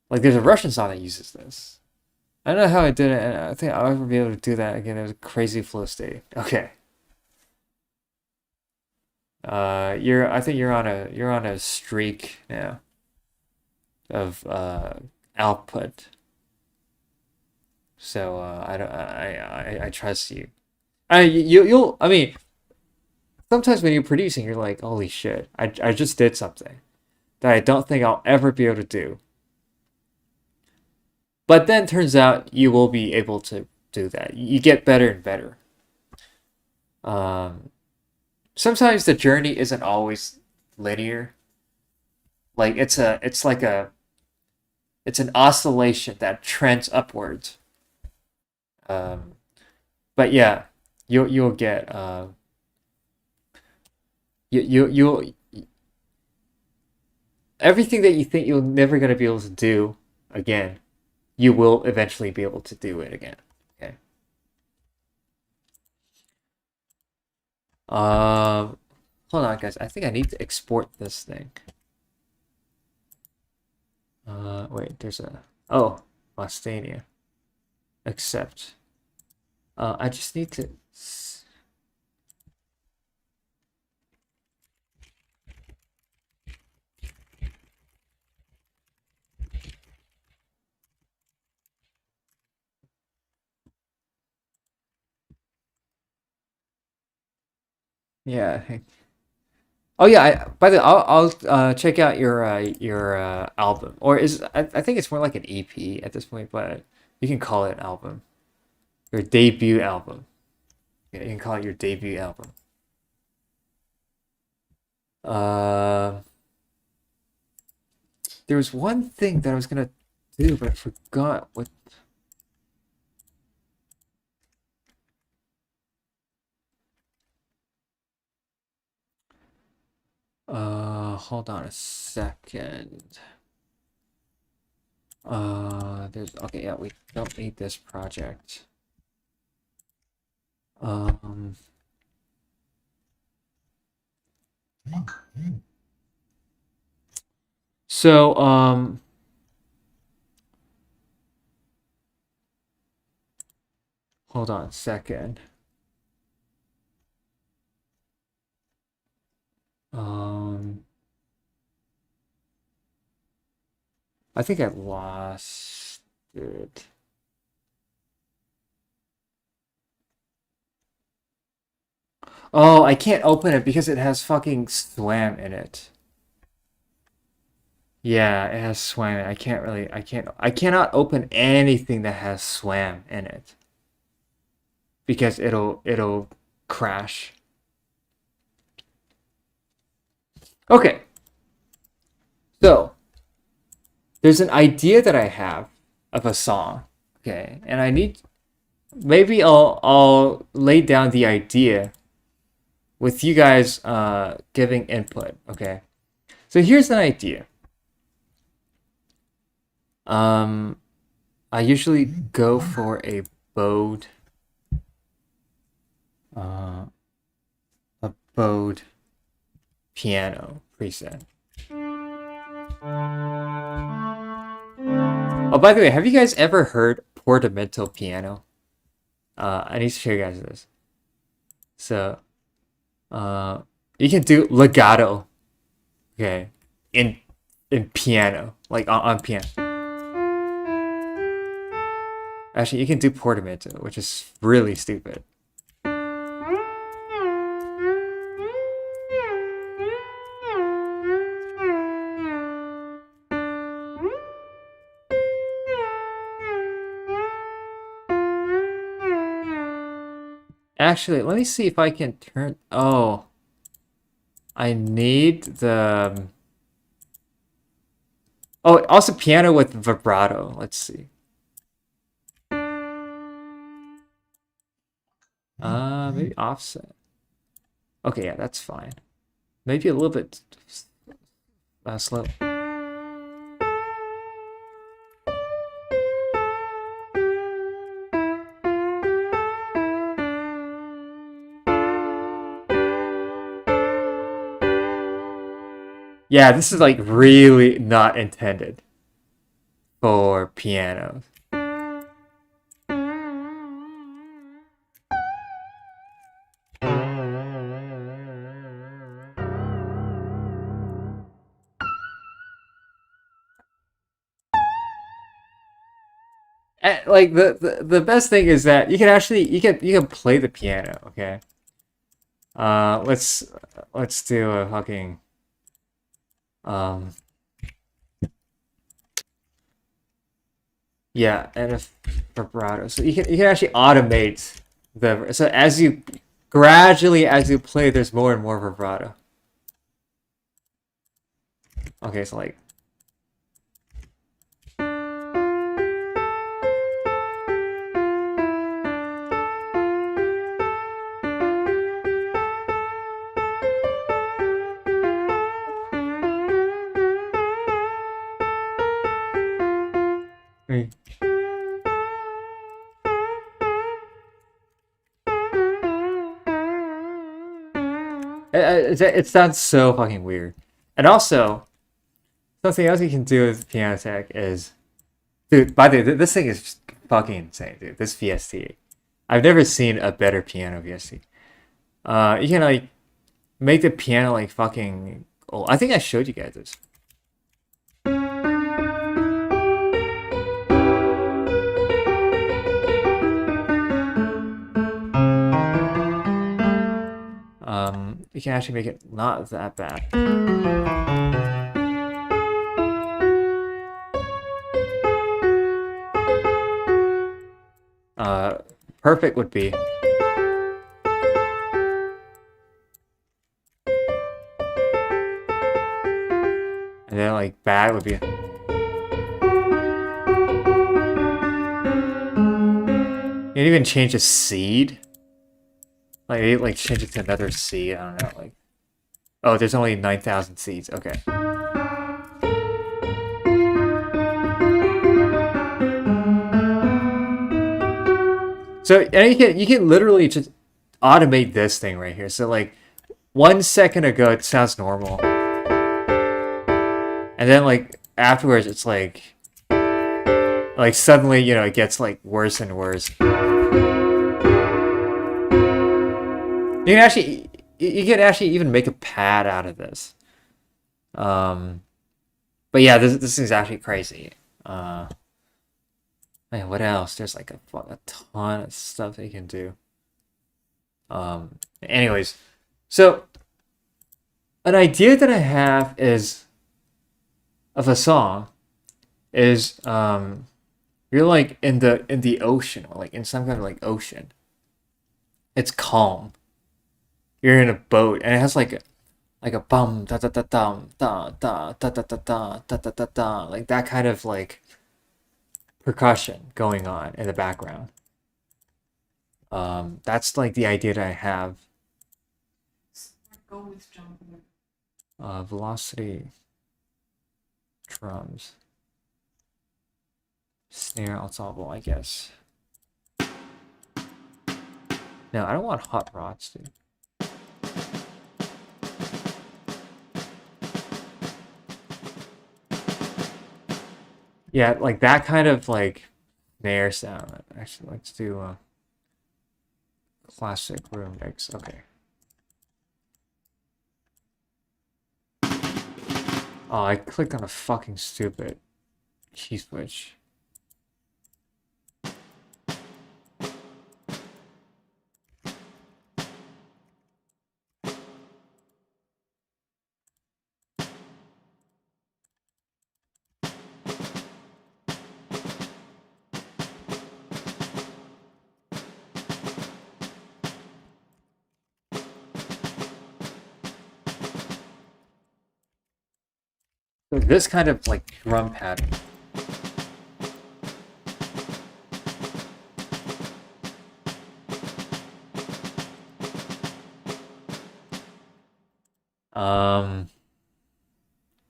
like there's a Russian song that uses this. I don't know how I did it, and I think I'll ever be able to do that again. It was a crazy flow state. Okay. I think you're on a streak now of output. So I don't I trust you. You'll I mean sometimes when you're producing you're like holy shit I just did something that I don't think I'll ever be able to do. But then turns out you will be able to do that. You get better and better. Um, Sometimes the journey isn't always linear. Like it's an oscillation that trends upwards. Um, but yeah, you'll get you'll everything that you think you're never gonna be able to do again, you will eventually be able to do it again. Okay. Um, Hold on, guys. I think I need to export this thing. Wait. There's a Mastania. Accept. I just need to. Yeah. Oh yeah. By the way, I'll check out your album, or I think it's more like an EP at this point, but you can call it an album. Your debut album. Yeah, you can call it your debut album. Uh, there was one thing that I was gonna do, but I forgot what. Hold on a second. There's okay, yeah, we don't need this project. Um, so hold on a second. Um, I think I lost it. Oh, I can't open it because it has fucking Swam in it. Yeah, it has swam. I cannot open anything that has swam in it because it'll crash. Okay, so there's an idea that I have of a song. Okay, and I need maybe I'll lay down the idea with you guys giving input. Okay, so here's an idea. Um, I usually go for bowed, uh, a bowed piano preset. Oh, by the way, have you guys ever heard portamento piano? I need to show you guys this. So, uh, you can do legato, okay, in piano, like on piano. Actually, you can do portamento, which is really stupid. Actually, let me see if I can turn. Oh, I need the. Oh, also piano with vibrato. Let's see. Maybe offset. Okay, yeah, that's fine. Maybe a little bit slow. Yeah, this is like really not intended for pianos. Like the best thing is that you can actually you can play the piano. Okay. Let's do a fucking um yeah, and a vibrato. So you can actually automate the so as you gradually as you play, there's more and more vibrato. Okay, so like mm. It sounds so fucking weird. And also, something else you can do with piano tech is, dude. By the way, this thing is just fucking insane, dude. This VST, I've never seen a better piano VST. You can like make the piano like fucking. Oh, I think I showed you guys this. You can actually make it not that bad. Perfect would be. And then like bad would be. You can even change a seed. Like change it to another seed. I don't know. Like, oh, there's only 9,000 seeds. Okay. So and you can literally just automate this thing right here. So like 1 second ago it sounds normal, and then like afterwards it's like suddenly it gets like worse and worse. You can actually even make a pad out of this. Um, but yeah, this is actually crazy. Man, what else? There's like a ton of stuff they can do. Anyways, so an idea that I have is of a song is you're like in the ocean, or like in some kind of like ocean. It's calm. You're in a boat and it has like a bum da da da dum da da da da da da da da da da, like that kind of like percussion going on in the background. That's like the idea that I have. Go with jumping. Velocity, drums, snare ensemble, I guess. No, I don't want hot rods, dude. Yeah, like that kind of like snare sound. Actually, let's do a classic room mix. Okay. Oh, I clicked on a fucking stupid key switch. So this kind of like drum pattern. Um,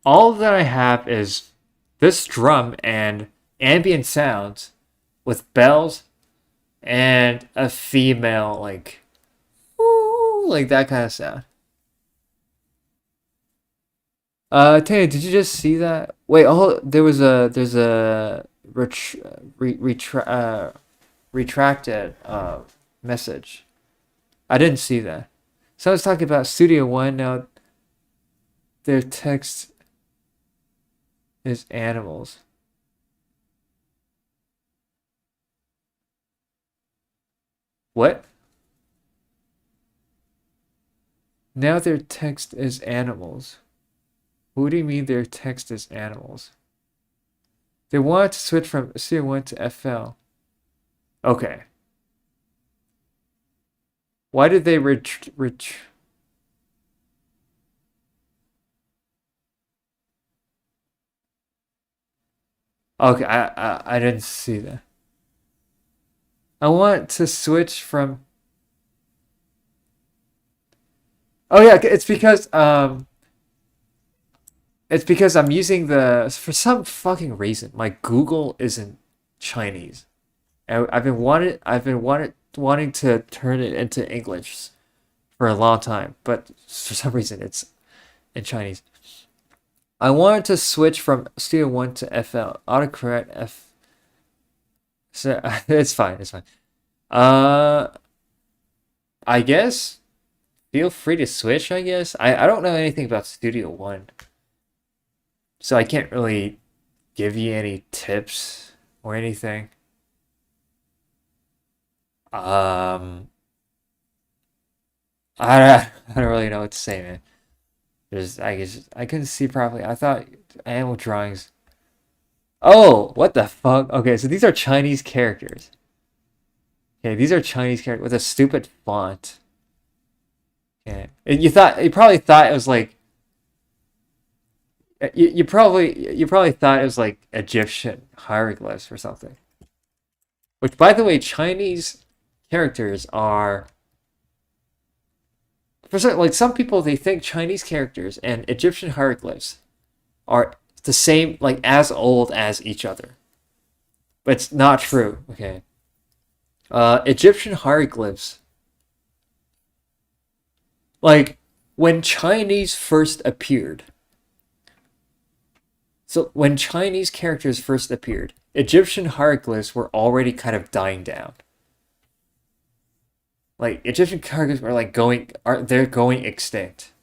all that I have is this drum and ambient sounds with bells and a female like ooh, like that kind of sound. Tanya, did you just see that? Wait, oh, there's a retracted message. I didn't see that. Someone's talking about Studio One now. Their text is animals. What? Now their text is animals. What do you mean their text is animals? They wanted to switch from Studio One to FL. Okay. Why did they Okay, I didn't see that. I want to switch from. Oh yeah, it's because I'm using the for some fucking reason my Google isn't Chinese. I've been wanting to turn it into English for a long time, but for some reason it's in Chinese. I wanted to switch from Studio One to FL. Autocorrect F. So it's fine. It's fine. Uh, I guess feel free to switch. I guess I don't know anything about Studio One, so I can't really give you any tips or anything. Um, I don't really know what to say, man. I guess I couldn't see properly. I thought animal drawings. Oh, what the fuck? Okay, so these are Chinese characters. Okay, these are Chinese characters with a stupid font. Okay, and you probably thought it was like you probably thought it was like Egyptian hieroglyphs or something. Which, by the way, Chinese characters are for some, like some people they think Chinese characters and Egyptian hieroglyphs are the same, like as old as each other. But it's not true. Okay. Egyptian hieroglyphs, like when Chinese first appeared. So when Chinese characters first appeared, Egyptian hieroglyphs were already kind of dying down. Like Egyptian hieroglyphs were like they're going extinct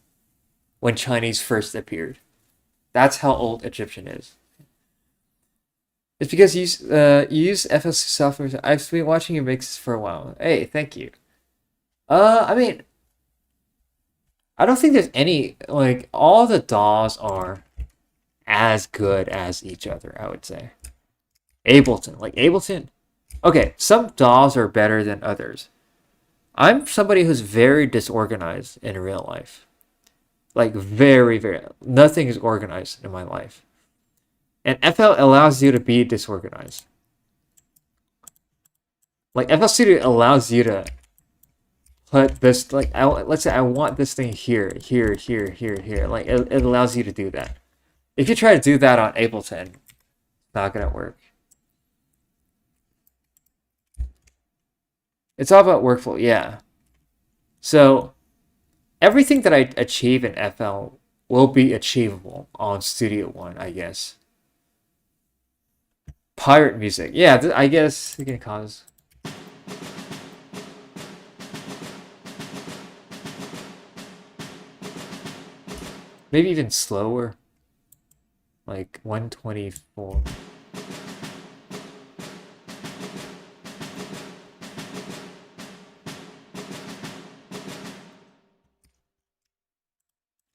when Chinese first appeared. That's how old Egyptian is. It's because you use FLC software. I've been watching your mixes for a while. Hey, thank you. I mean, I don't think there's any like all the DAWs are as good as each other, I would say. Ableton, like Ableton. Okay, some DAWs are better than others. I'm somebody who's very disorganized in real life. Like very, very, nothing is organized in my life. And FL allows you to be disorganized. Like FL Studio allows you to put this, like, let's say I want this thing here, here, here, here, here. Like it allows you to do that. If you try to do that on Ableton, it's not gonna work. It's all about workflow, yeah. So everything that I achieve in FL will be achievable on Studio One, I guess. Pirate music, yeah. I guess it can cause. Maybe even slower. Like 124.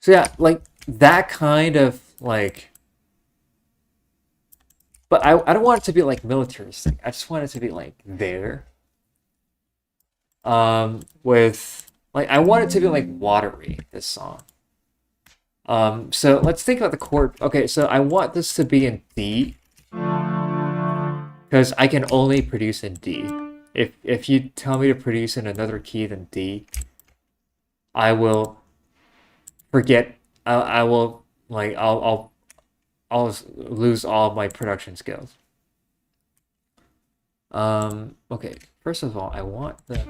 So yeah, like that kind of like, but I don't want it to be like militaristic. I just want it to be like there. With like I want it to be like watery, this song. So let's think about the chord. Okay, so I want this to be in D because I can only produce in D. If you tell me to produce in another key than D, I will forget. I will like I'll lose all of my production skills. Okay. First of all, I want the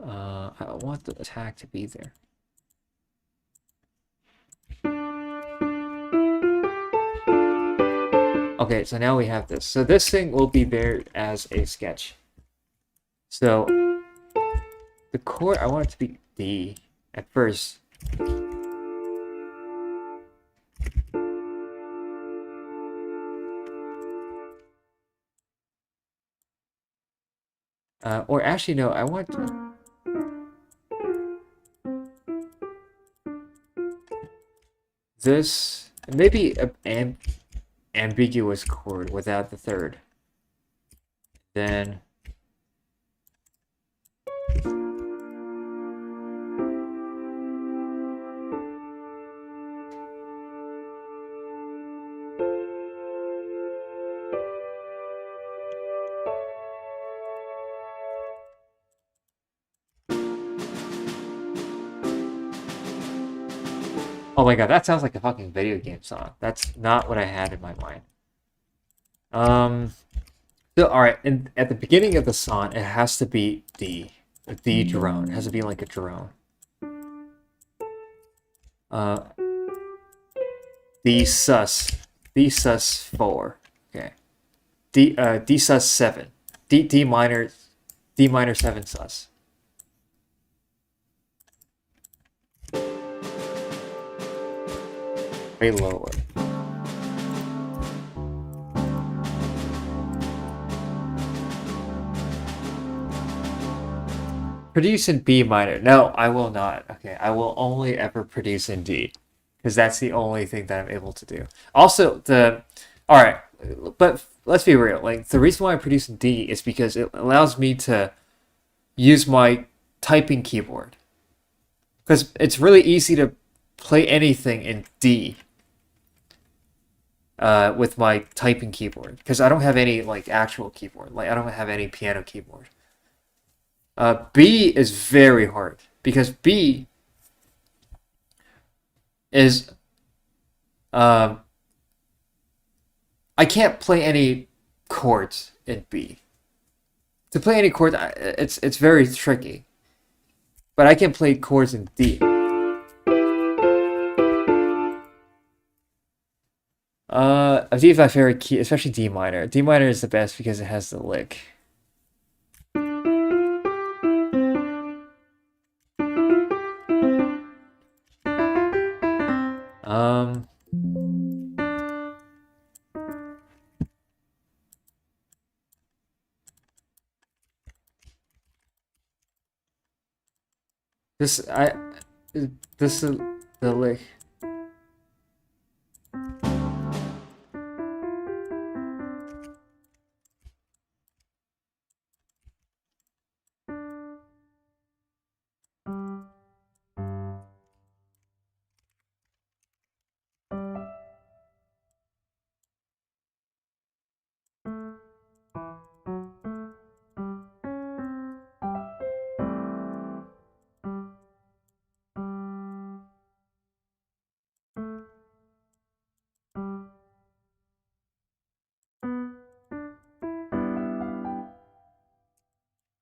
I want the attack to be there. Okay, so now we have this. So this thing will be there as a sketch. So the chord, I want it to be D at first. Or actually, no, I want this, maybe an ambiguous chord without the third. Then oh my god, that sounds like a fucking video game song. That's not what I had in my mind. So alright, and at the beginning of the song, it has to be D. A D drone. It has to be like a drone. D sus. D sus 4. Okay. D sus 7. D minor 7 sus. Way lower. Produce in B minor. No, I will not. Okay, I will only ever produce in D, because that's the only thing that I'm able to do. Also, all right, but let's be real. Like the reason why I produce in D is because it allows me to use my typing keyboard. Because it's really easy to play anything in D with my typing keyboard. Because I don't have any like actual keyboard. Like I don't have any piano keyboard. B is very hard because B is I can't play any chords in B. To play any chords, it's very tricky. But I can play chords in D. D is my favorite key, especially D minor. D minor is the best because it has the lick. This I this is the lick.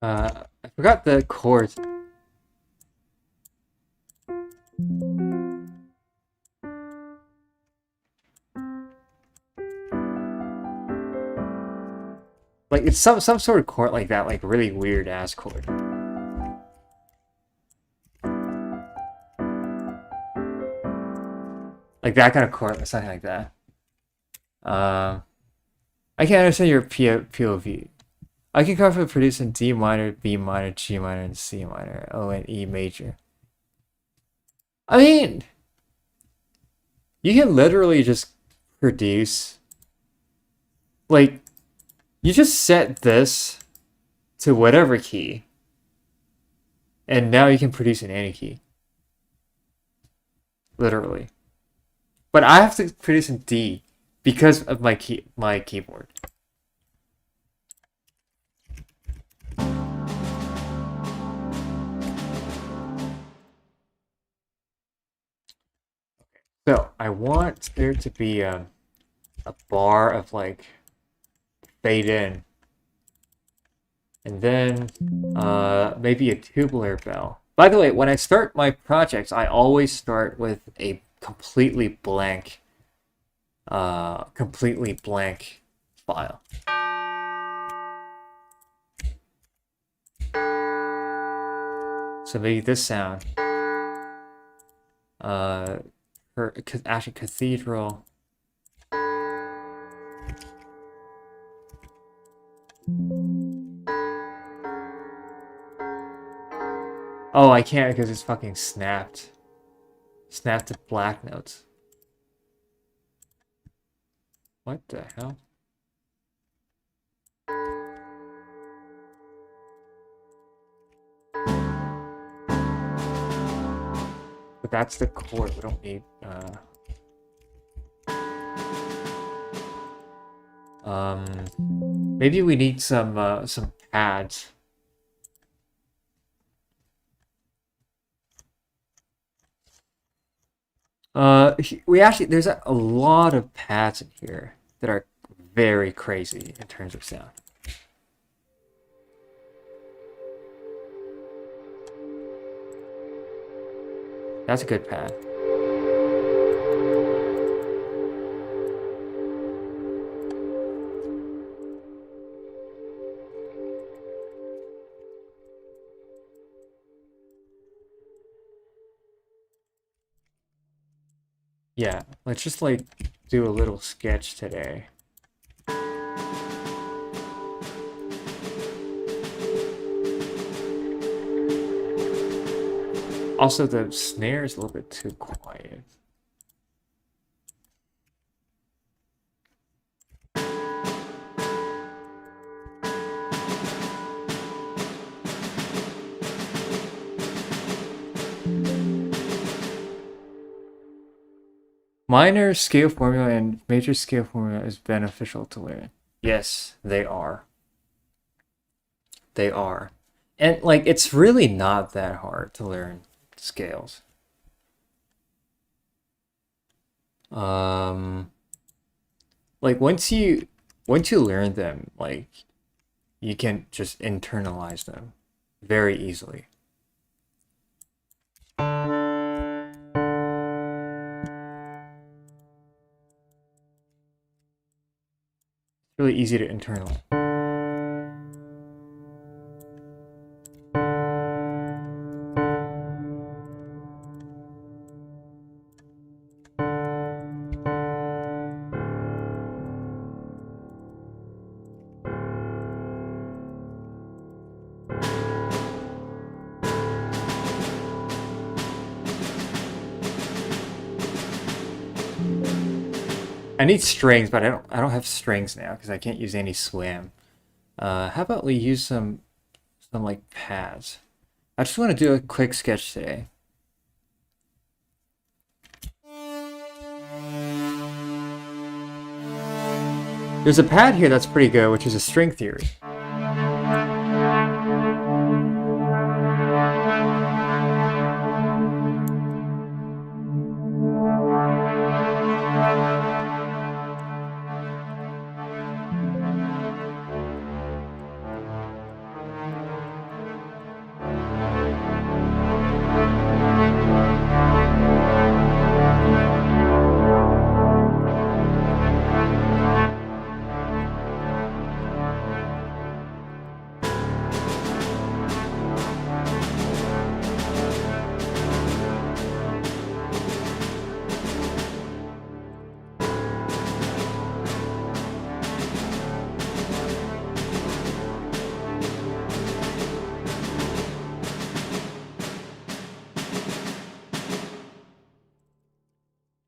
I forgot the chords. Like it's some sort of chord like that, like really weird ass chord. Like that kind of chord, something like that. I can't understand your POV. I can comfortably produce in D minor, B minor, G minor, and C minor, O and E major. I mean, you can literally just produce, like, you just set this to whatever key, and now you can produce in any key. Literally. But I have to produce in D because of my keyboard. So I want there to be a bar of like fade in, and then maybe a tubular bell. By the way, when I start my projects, I always start with a completely blank file. So maybe this sound. Actually cathedral. Oh, I can't because it's fucking snapped. Snapped to black notes. What the hell? But that's the chord. We don't need maybe we need some pads. We actually there's a lot of pads in here that are very crazy in terms of sound. That's a good pad. Yeah, let's just like do a little sketch today. Also, the snare is a little bit too quiet. Minor scale formula and major scale formula is beneficial to learn. Yes, they are. They are. And like it's really not that hard to learn scales. Um like once you learn them, like you can just internalize them very easily. It's really easy to internalize. I need strings, but I don't have strings now because I can't use any swim. How about we use some like pads? I just want to do a quick sketch today. There's a pad here that's pretty good, which is a string theory.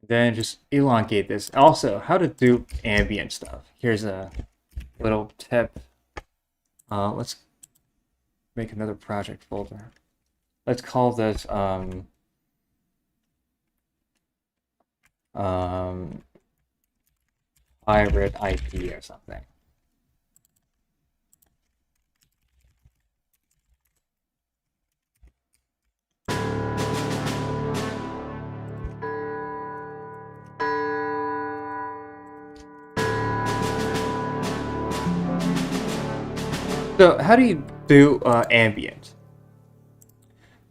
Then just elongate this. Also, how to do ambient stuff. Here's a little tip. Let's make another project folder. Let's call this pirate IP or something. So how do you do ambient?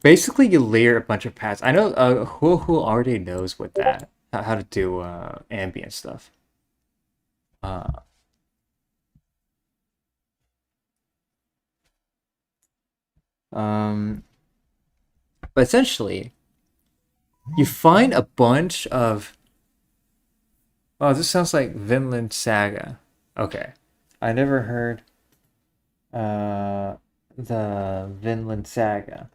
Basically, you layer a bunch of paths. I know who already knows what that how to do ambient stuff. Uh, um, but essentially, you find a bunch of. Oh, this sounds like Vinland Saga. Okay, I never heard the Vinland Saga.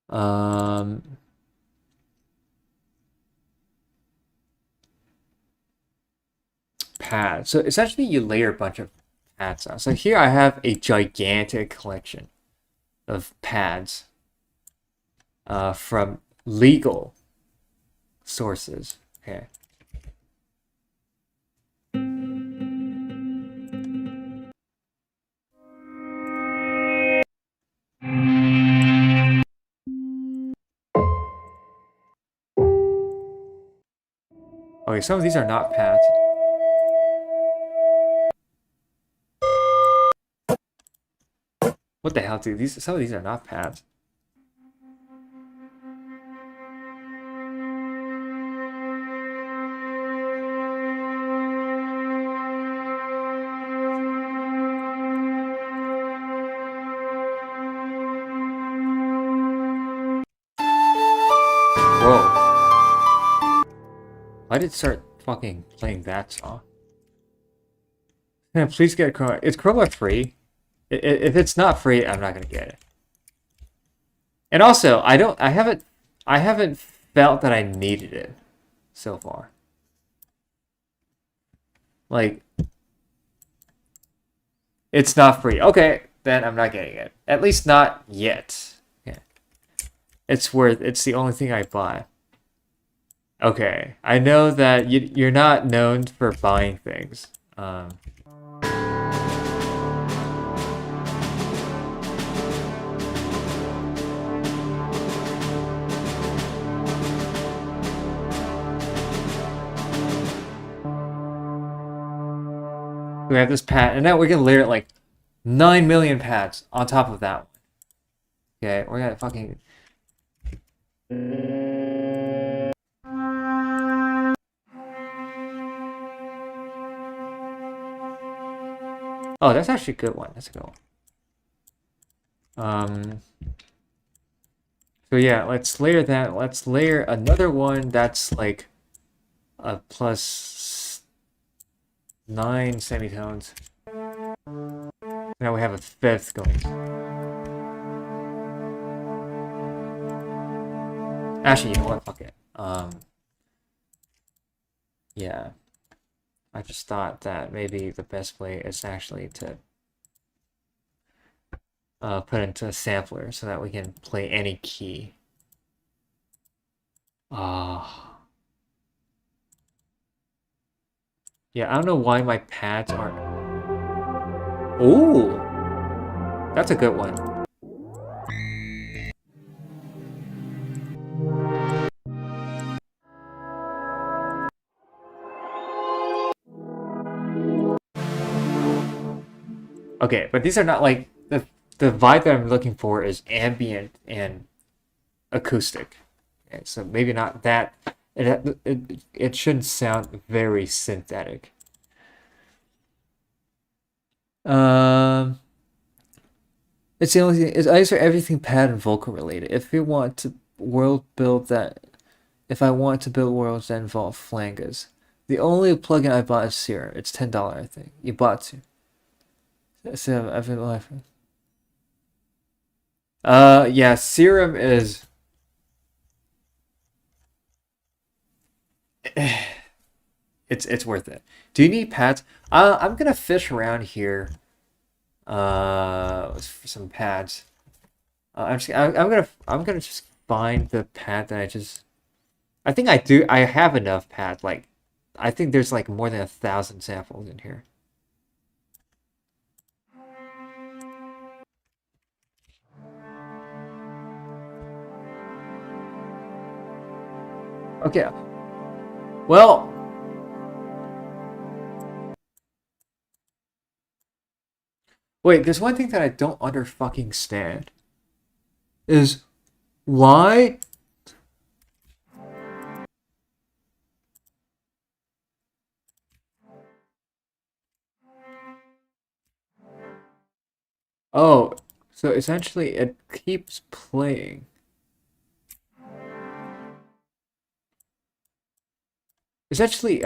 Um, Pads. So essentially, you layer a bunch of pads on. So here I have a gigantic collection of pads from legal sources. Okay. Okay, some of these are not pads. What the hell, dude? Some of these are not pads. Whoa. Why did it start fucking playing that song? Yeah, please get Chroma. Is Chroma free? If it's not free, I'm not gonna get it. And also, I haven't felt that I needed it so far. Like, it's not free. Okay, then I'm not getting it. At least not yet. Yeah. It's the only thing I buy. Okay, I know that you're not known for buying things. We have this pad, and now we can layer like 9 million pads on top of that one. Okay, we're gonna fucking. Oh, that's actually a good one. That's a good one. So yeah, let's layer that. Let's layer another one that's like a plus 9 semitones. Now we have a fifth going. Actually, you know what? Fuck it. Yeah, I just thought that maybe the best way is actually to put into a sampler so that we can play any key. Ah, yeah, I don't know why my pads aren't. Ooh, that's a good one. Okay, but these are not like the vibe that I'm looking for is ambient and acoustic. Okay, so maybe not that. It shouldn't sound very synthetic. Um, it's the only thing. It's either everything pad and vocal related. If you want to world build that, if I want to build worlds that involve flangas, the only plugin I bought is Serum. It's $10, I think. You bought two. So I've been laughing. Yeah, Serum is. It's worth it. Do you need pads? I'm gonna fish around here. For some pads. I'm gonna just find the pad that I just. I think I do. I have enough pads. Like, I think there's like more than 1,000 samples in here. Okay. Well, wait. There's one thing that I don't under fucking stand. Is why. Oh, so essentially it keeps playing. Essentially,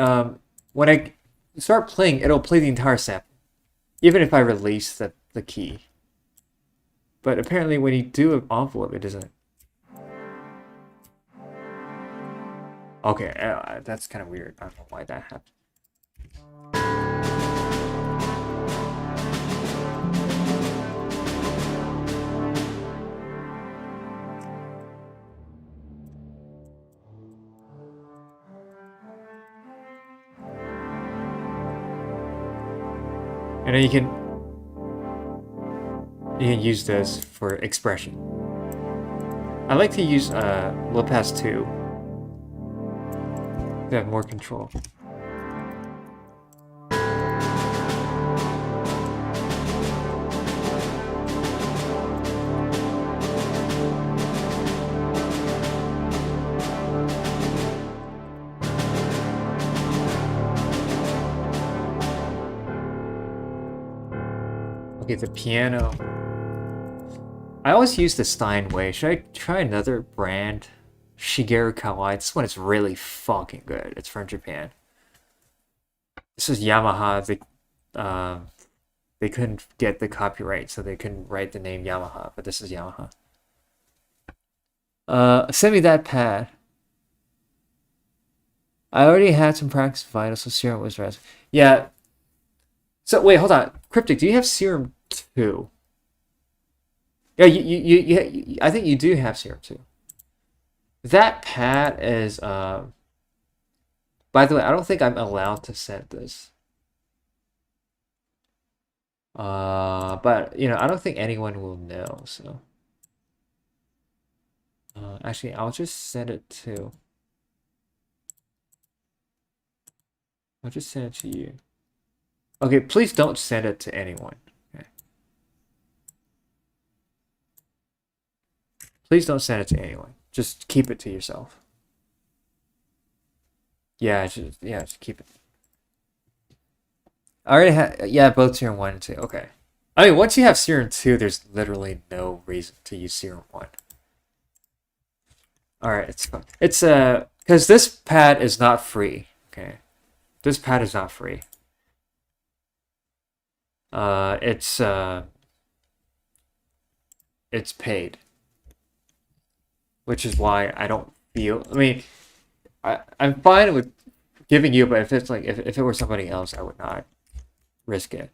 when I start playing, it'll play the entire sample, even if I release the key. But apparently, when you do an envelope, it doesn't. Okay, that's kind of weird. I don't know why that happened. And then you can use this for expression. I like to use low pass 2 to have more control. Okay, the piano. I always use the Steinway. Should I try another brand? Shigeru Kawai. This one is really fucking good. It's from Japan. This is Yamaha. They couldn't get the copyright, so they couldn't write the name Yamaha, but this is Yamaha. Send me that pad. I already had some practice with Vital, so Serum was rest. Yeah. So wait, hold on. Cryptic, do you have Serum 2? Yeah, I think you do have Serum 2. That pad is by the way, I don't think I'm allowed to send this. But you know, I don't think anyone will know, so actually I'll just send it to I'll just send it to you. Okay, please don't send it to anyone. Okay. Please don't send it to anyone. Just keep it to yourself. Yeah, just keep it. I already had yeah, both Serum 1 and 2. Okay. I mean, once you have Serum 2, there's literally no reason to use Serum 1. Alright, it's fine. It's because this pad is not free. Okay. This pad is not free. It's paid. Which is why I don't feel I mean I'm fine with giving you, but if it's like if it were somebody else, I would not risk it.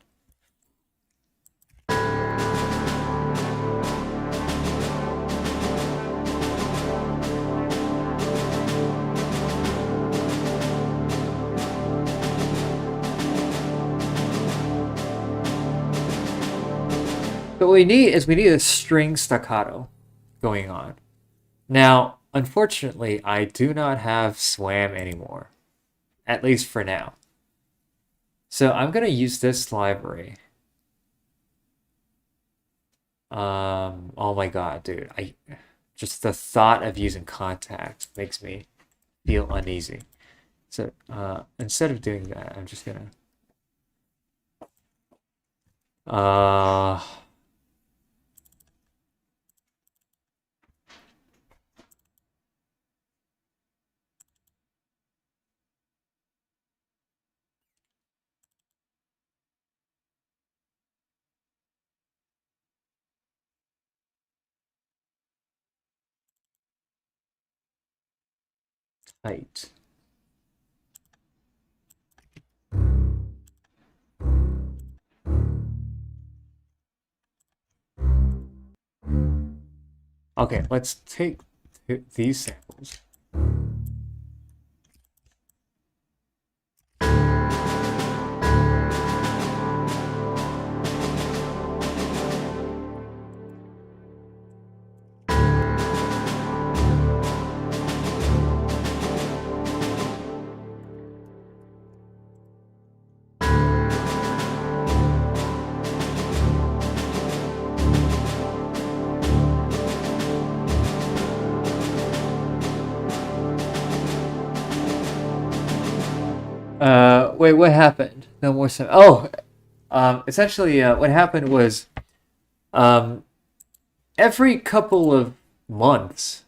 But what we need a string staccato going on. Now, unfortunately, I do not have SWAM anymore, at least for now. So I'm gonna use this library. Oh my god, dude, just the thought of using Kontakt makes me feel uneasy. So instead of doing that, I'm just gonna height. Okay, let's take these samples. Wait, what happened? No more sam. Oh, essentially, what happened was, every couple of months,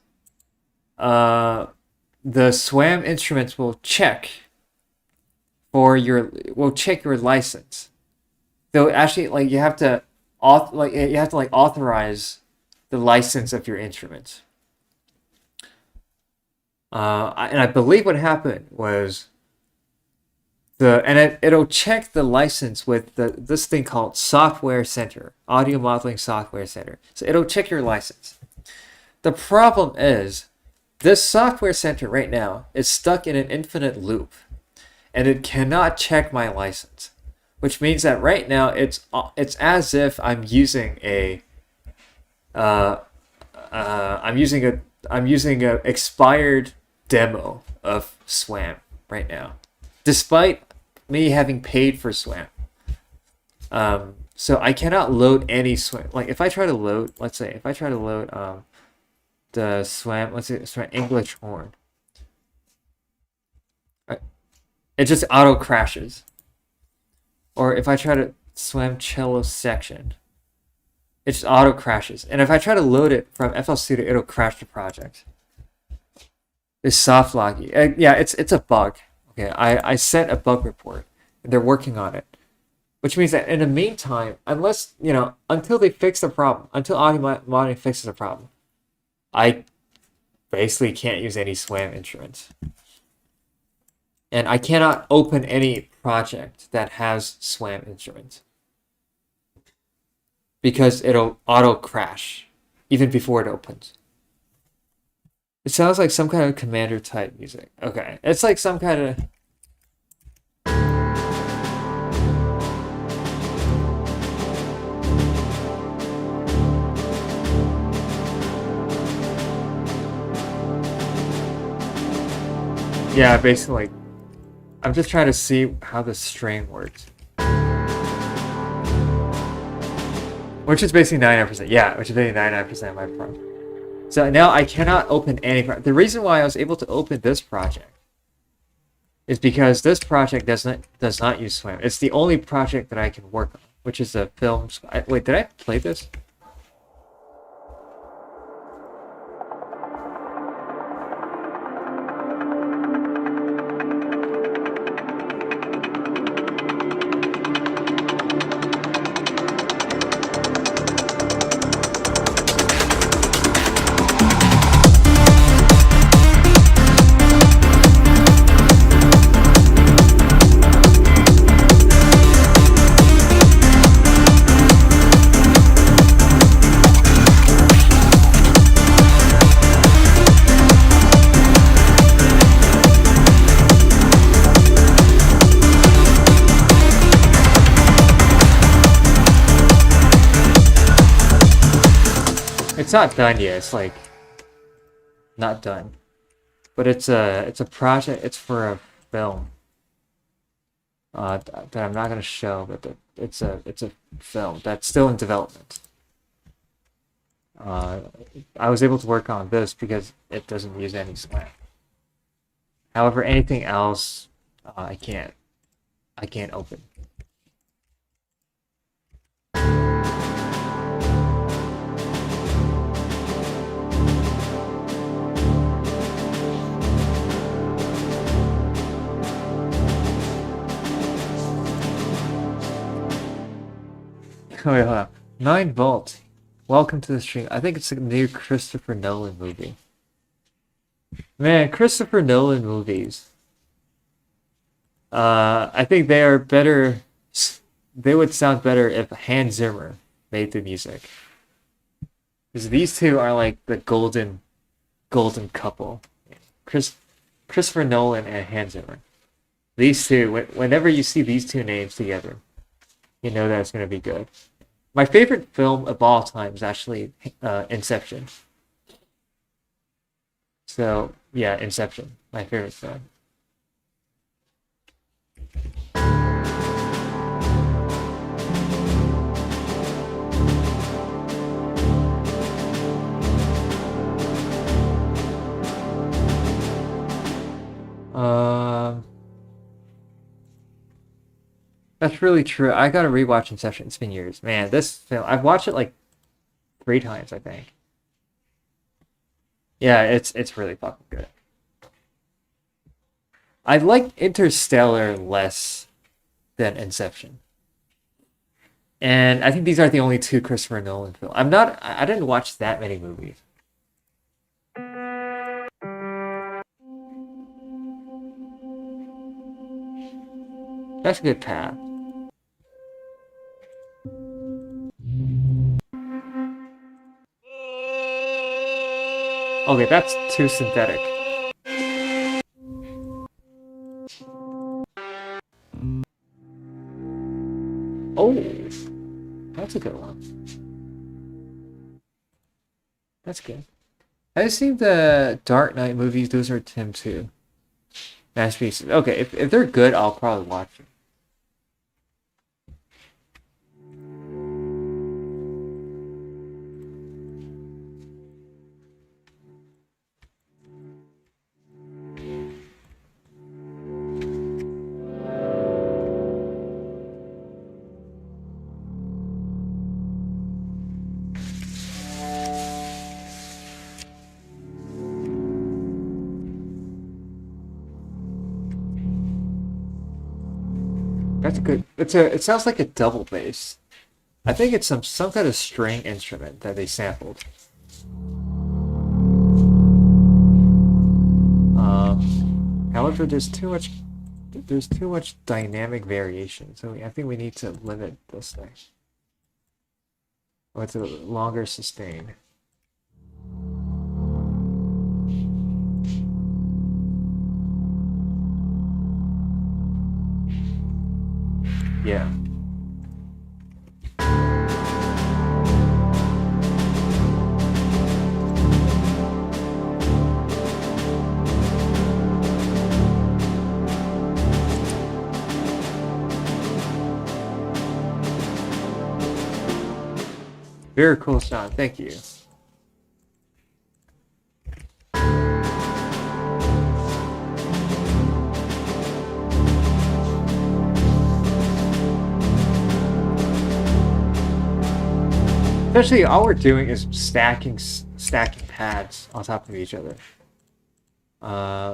the SWAM instruments will check your license. So actually, like you have to authorize the license of your instrument. And I believe what happened was it'll check the license with this thing called Software Center, Audio Modeling Software Center. So it'll check your license. The problem is this Software Center right now is stuck in an infinite loop, and it cannot check my license, which means that right now it's as if I'm using a expired demo of SWAM right now, despite me having paid for SWAM. So I cannot load any SWAM. Like if I try to load, let's say if I try to load the SWAM, let's say SWAM English horn, it just auto crashes. Or if I try to SWAM cello section, it just auto crashes. And if I try to load it from FL Studio, it'll crash the project. It's soft loggy. Yeah, it's a bug. Okay, I sent a bug report. They're working on it, which means that in the meantime, until they fix the problem, until Audio Modeling fixes the problem, I basically can't use any SWAM instruments, and I cannot open any project that has SWAM instruments because it'll auto crash even before it opens. It sounds like some kind of Commander type music. Okay, it's like some kind of... Yeah, basically, I'm just trying to see how the string works. Which is basically 99%. Yeah, which is basically 99% of my problem. So now I cannot open any project. The reason why I was able to open this project is because this project does not use SWAM. It's the only project that I can work on, which is a film. Wait, did I play this? It's not done yet. It's like not done, but it's a project. It's for a film. That I'm not gonna show, but it's a film that's still in development. I was able to work on this because it doesn't use any slang. However, anything else, I can't open. Wait, hold on. 9 Volt. Welcome to the stream. I think it's a new Christopher Nolan movie. Man, Christopher Nolan movies. I think they are better. They would sound better if Hans Zimmer made the music. Because these two are like the golden couple. Christopher Nolan and Hans Zimmer. These two, whenever you see these two names together, you know that it's going to be good. My favorite film of all time is actually Inception. So, yeah, Inception. My favorite film. That's really true. I gotta rewatch Inception. It's been years. Man, this film, I've watched it like 3 times, I think. Yeah, it's really fucking good. I like Interstellar less than Inception. And I think these are the only 2 Christopher Nolan films. I didn't watch that many movies. That's a good path. Okay, that's too synthetic. Oh, that's a good one. That's good. Have you seen the Dark Knight movies? Those are Tim too. Masterpieces. Okay, if they're good, I'll probably watch them. That's good. It sounds like a double bass. I think it's some kind of string instrument that they sampled. However, there's too much dynamic variation, so I think we need to limit this thing. With a longer sustain. Yeah. Very cool sound. Thank you. Essentially, all we're doing is stacking pads on top of each other.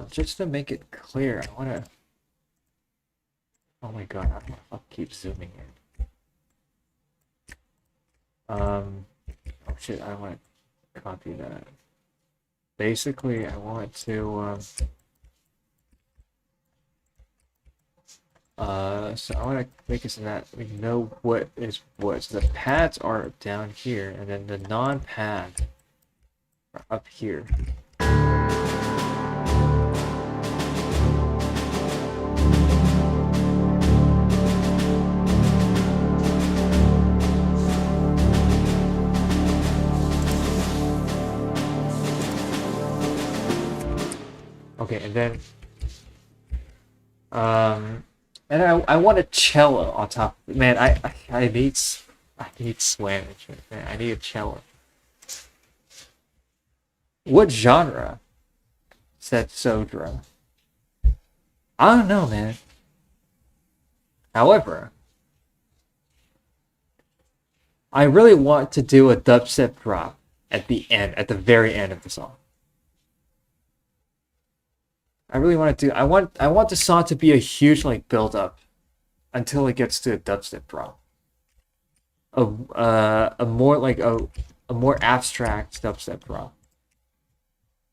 Just to make it clear, I wanna. Oh my god, I'm gonna keep zooming in. Oh shit, I want to copy that. Basically, I want to. So I want to make it so that we know what is what. So the pads are down here, and then the non-pad are up here. then and I want a cello on top of it. Man, I need sway management, man. I need a cello. What genre? Said Sodra. I don't know, man. However, I really want to do a dubstep drop at the end, at the very end of the song. I really want to do. I want the song to be a huge like build up until it gets to a dubstep drop. A more like a more abstract dubstep drop.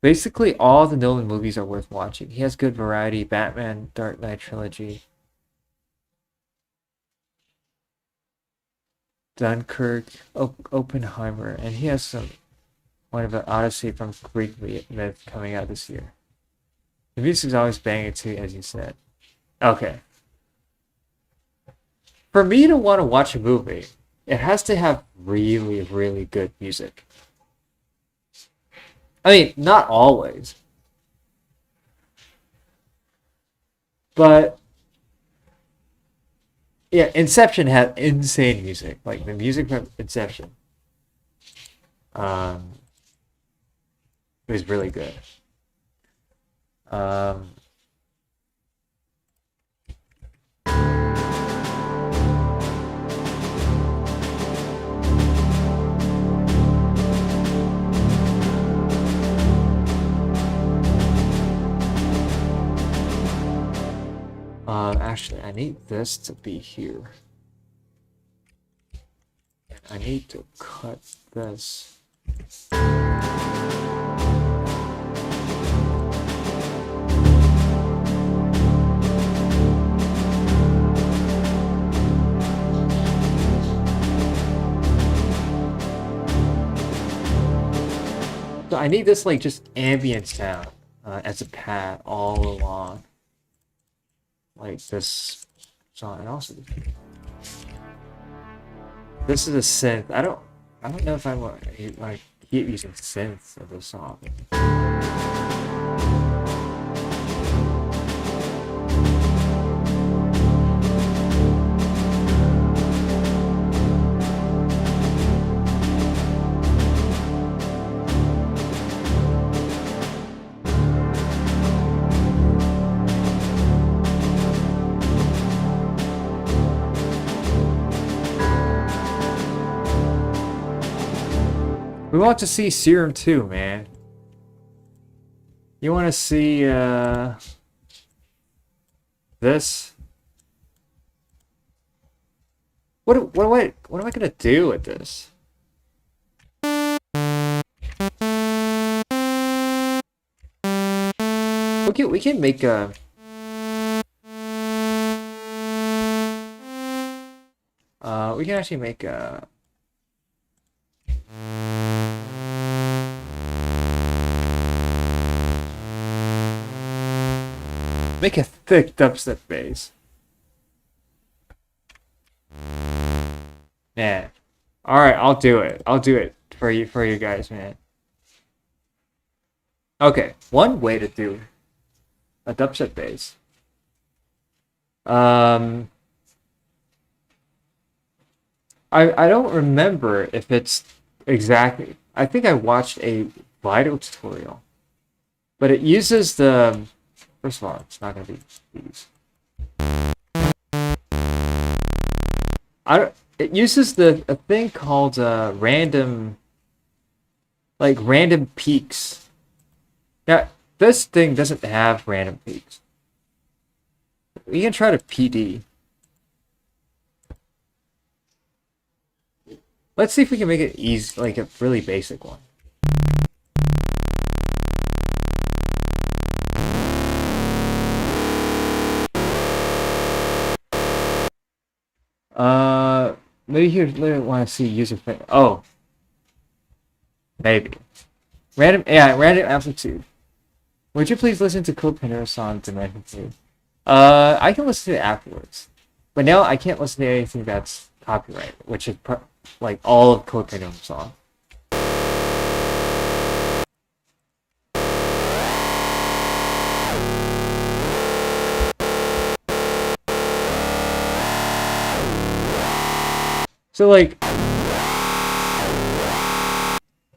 Basically, all the Nolan movies are worth watching. He has good variety. Batman, Dark Knight trilogy, Dunkirk, Oppenheimer, and he has one of the Odyssey from Greek myth coming out this year. The music's always banging too, as you said. Okay. For me to want to watch a movie, it has to have really, really good music. I mean, not always. But yeah, Inception had insane music. Like the music from Inception. It was really good. Actually, I need this to be here. And I need to cut this. So I need this like just ambient sound as a pad all along. Like this song, and also this is a synth. I don't know if I want like keep using synths of this song. We want to see Serum 2, man. You want to see this? What am I gonna do with this? We can make a we can actually make a thick dubstep bass. Man. Alright, I'll do it. I'll do it for you guys, man. Okay, one way to do a dubstep bass. I don't remember if it's exactly. I think I watched a Vital tutorial, but it uses the. First of all, it's not gonna be these. It uses a thing called random peaks. Now this thing doesn't have random peaks. We can try to PD. Let's see if we can make it easy, like a really basic one. Maybe you literally want to see user thing. Oh, maybe random amplitude. Would you please listen to Copilot song Dimension 2? I can listen to it afterwards, but now I can't listen to anything that's copyright, which is like all of Copilot song. So like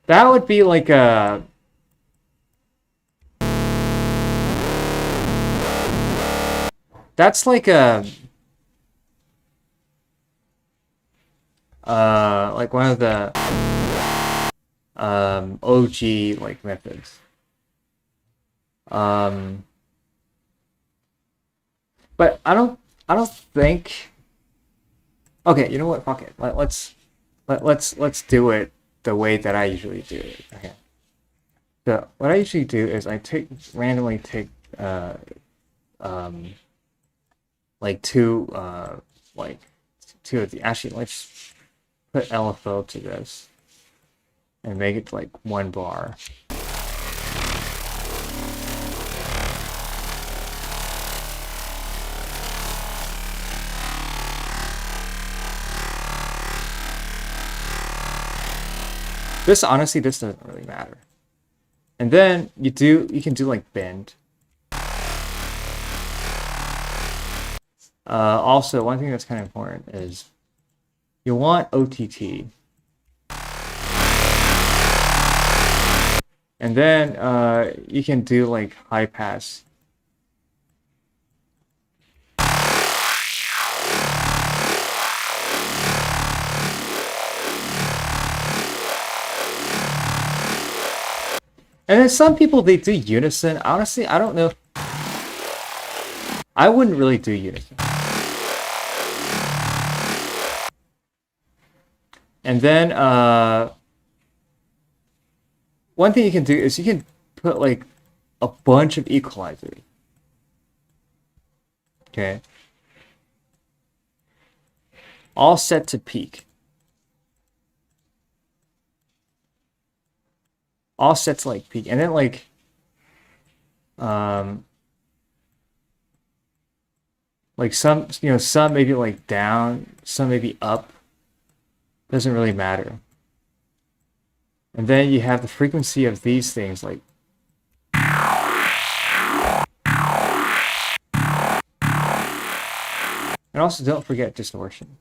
that would be like a that's like one of the OG like methods. But I don't think. Okay, you know what? Fuck it. Let's do it the way that I usually do it. Okay. So what I usually do is I randomly take um like like two of the actually let's put LFO to this and make it like one bar. This honestly, this doesn't really matter. And then you can do like bend. Also, one thing that's kind of important is you want OTT. And then you can do like high pass. And then some people, they do unison. Honestly, I don't know. I wouldn't really do unison. And then one thing you can do is you can put like a bunch of equalizers. Okay. All set to peak. All set to like peak. And then like some, you know, some maybe like down, some maybe up. Doesn't really matter. And then you have the frequency of these things like and also don't forget distortion.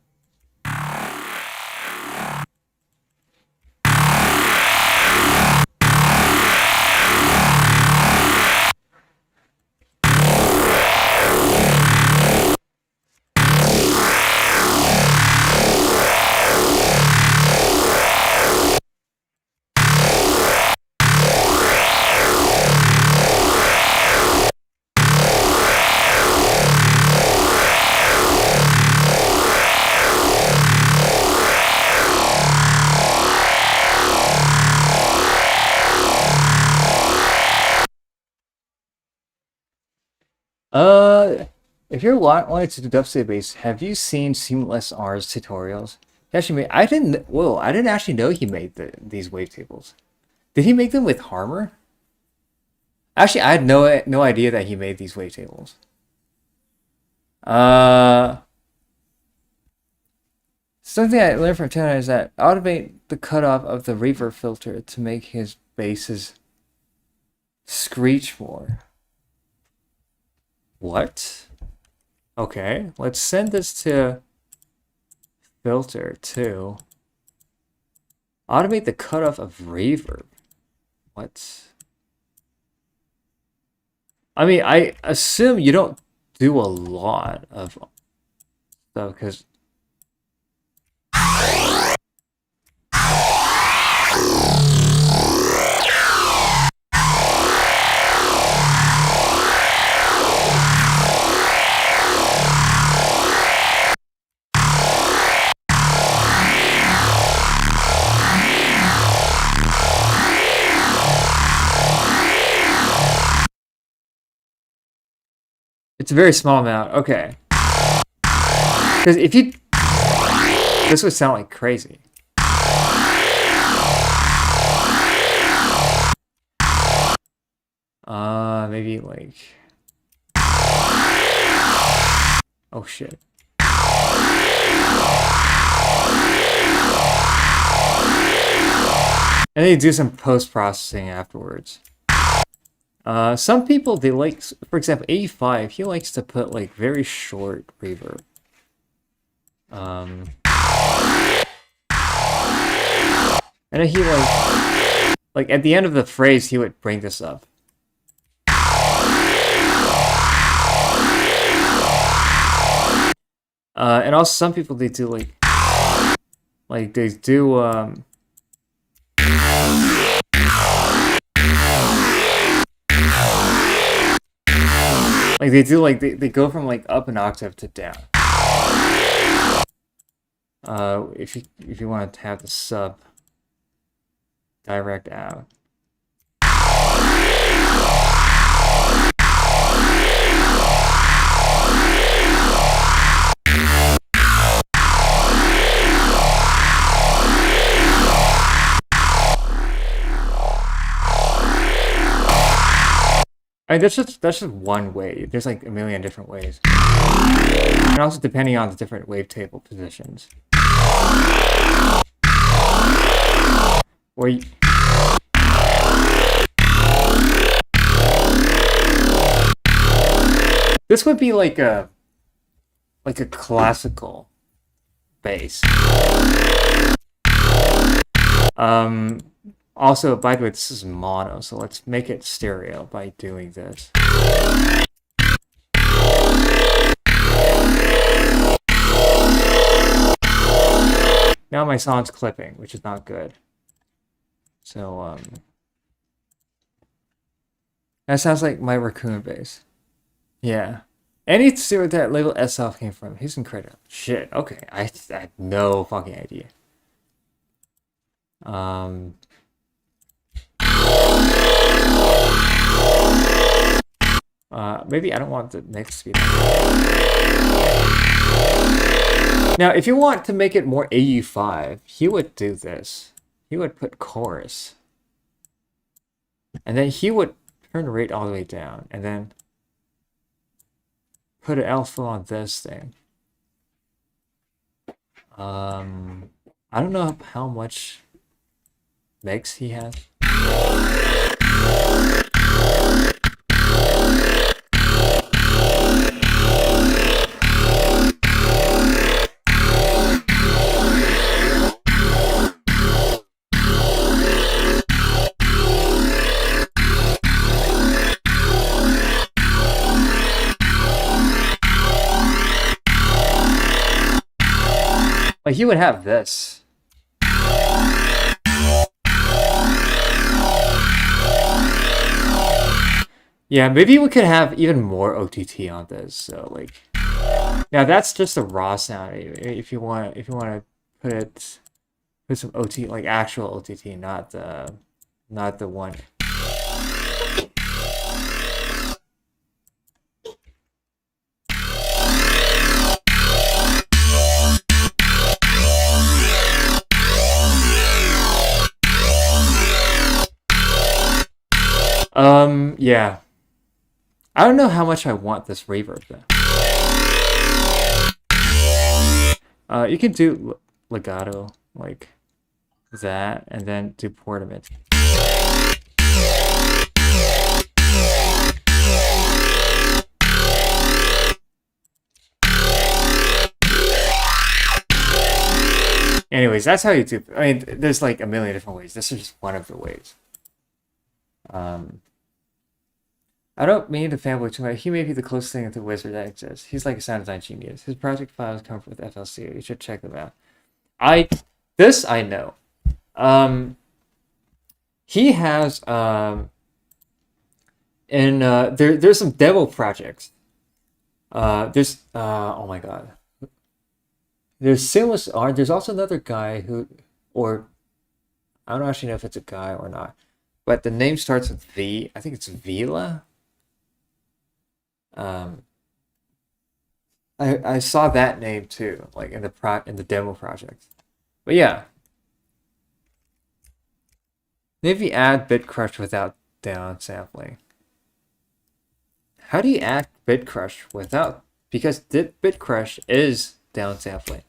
If you're wanting to do dubstep bass, have you seen Seamless R's tutorials? He actually made. I didn't. Whoa! I didn't actually know he made these wavetables. Did he make them with Harmor? Actually, I had no idea that he made these wavetables. Something I learned from Tana is that automate the cutoff of the reverb filter to make his basses screech more. What? Okay, let's send this to filter 2. Automate the cutoff of reverb. What? I mean, I assume you don't do a lot of stuff because it's a very small amount. Okay. Because if you... This would sound like crazy. Maybe like... Oh shit. And then you do some post-processing afterwards. Some people, they like, for example, 85, he likes to put like very short reverb. And then he like at the end of the phrase, he would bring this up. And also some people, they do like they do like they do like they go from like up an octave to down. If you want to have the sub direct out. I mean, that's just one way. There's like a million different ways, and also depending on the different wavetable positions. Or this would be like a classical bass. Also, by the way, this is mono, so let's make it stereo by doing this. Now my song's clipping, which is not good. So, that sounds like my raccoon bass. Yeah. Any to see where that label S-Off came from. He's incredible. Shit, okay. I had no fucking idea. Maybe I don't want the next speed. Now, if you want to make it more AU5, he would do this. He would put chorus. And then he would turn the rate all the way down. And then put an alpha on this thing. I don't know how much mix he has. Like, he would have this. Yeah, maybe we could have even more OTT on this. So like, now that's just a raw sound. If you want to put some OT, like actual OTT, not the one. Yeah. I don't know how much I want this reverb though. You can do legato like that, and then do portament. Anyways, that's how you do. I mean, there's like a million different ways. This is just one of the ways. I don't mean to fanboy too much. He may be the closest thing to Wizard that exists. He's like a sound design genius. His project files come from FLC. You should check them out. This I know. He has there's some demo projects. There's oh my god. There's Seamless Art. There's also another guy or I don't actually know if it's a guy or not, but the name starts with V. I think it's Vila. I saw that name too, like in the demo project. But yeah, maybe add BitCrush without downsampling. How do you add BitCrush without? Because BitCrush is downsampling.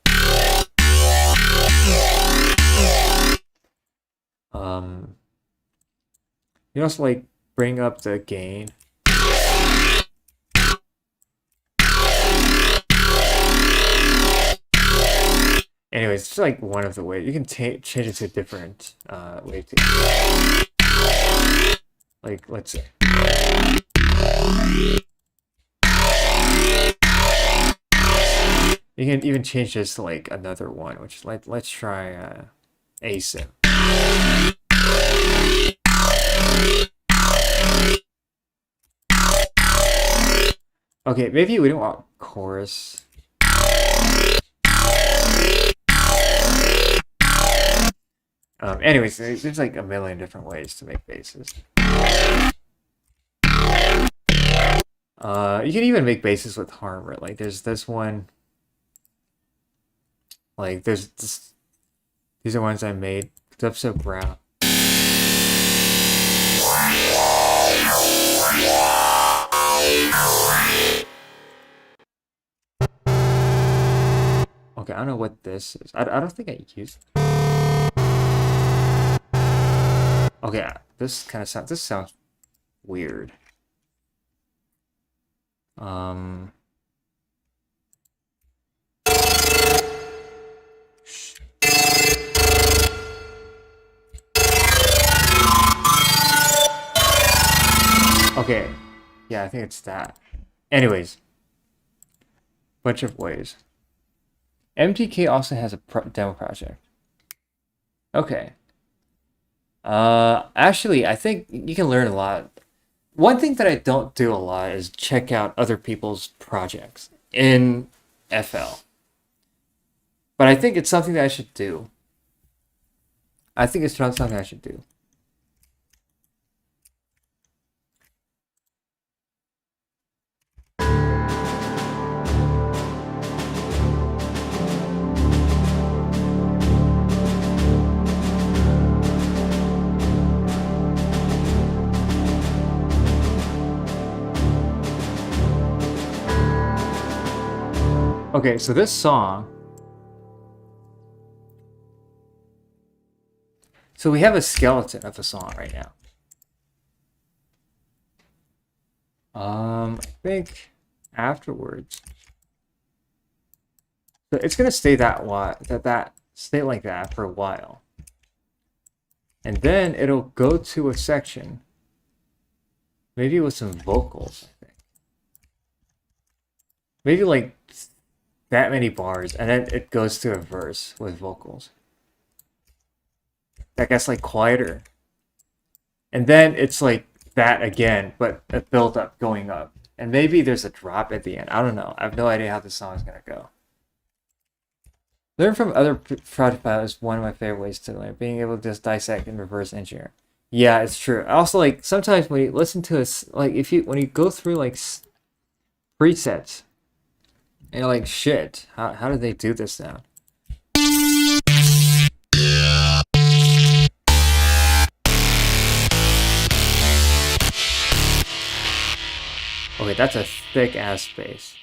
You also like bring up the gain. Anyways, it's like one of the ways you can change it to a different way too. Like let's say. You can even change this to like another one, which is like let's try ASIM. Okay, maybe we don't want chorus. Anyways, there's like a million different ways to make basses. You can even make basses with hardware. Like there's this one. Like there's this. These are ones I made. Dubstep Brown. Okay, I don't know what this is. I don't think I used it. Okay, this kind of sounds. This sounds weird. Okay, yeah, I think it's that. Anyways, bunch of ways. MTK also has a demo project. Okay. Actually, I think you can learn a lot. One thing that I don't do a lot is check out other people's projects in FL. But I think it's something that I should do. I think it's something I should do. Okay, so this song. So we have a skeleton of a song right now. I think afterwards. So it's gonna stay stay like that for a while. And then it'll go to a section. Maybe with some vocals, I think. Maybe like that many bars, and then it goes to a verse with vocals. That gets like quieter. And then it's like that again, but a build up going up. And maybe there's a drop at the end. I don't know. I have no idea how the song is gonna go. Learn from other project files is one of my favorite ways to learn. Being able to just dissect and reverse engineer. Yeah, it's true. Also, like sometimes when you listen to us, like when you go through like presets, and you're like, shit, how did they do this now? Okay, that's a thick ass bass.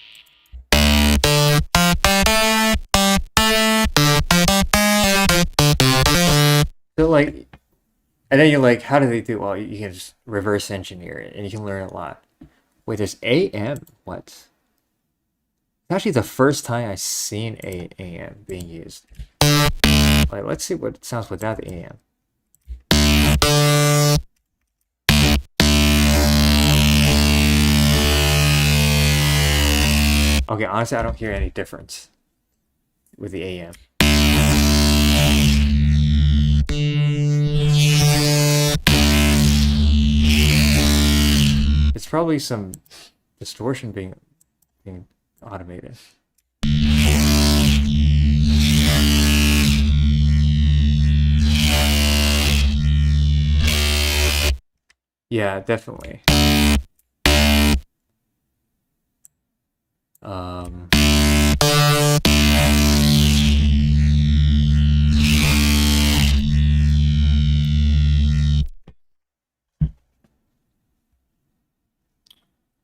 So like, and then you're like, how do they do? Well, you can just reverse engineer it, and you can learn a lot. Wait, there's AM? What? It's actually the first time I've seen AM being used. Like, let's see what it sounds without the AM. Okay, honestly, I don't hear any difference with the AM. It's probably some distortion being automated. Yeah, definitely.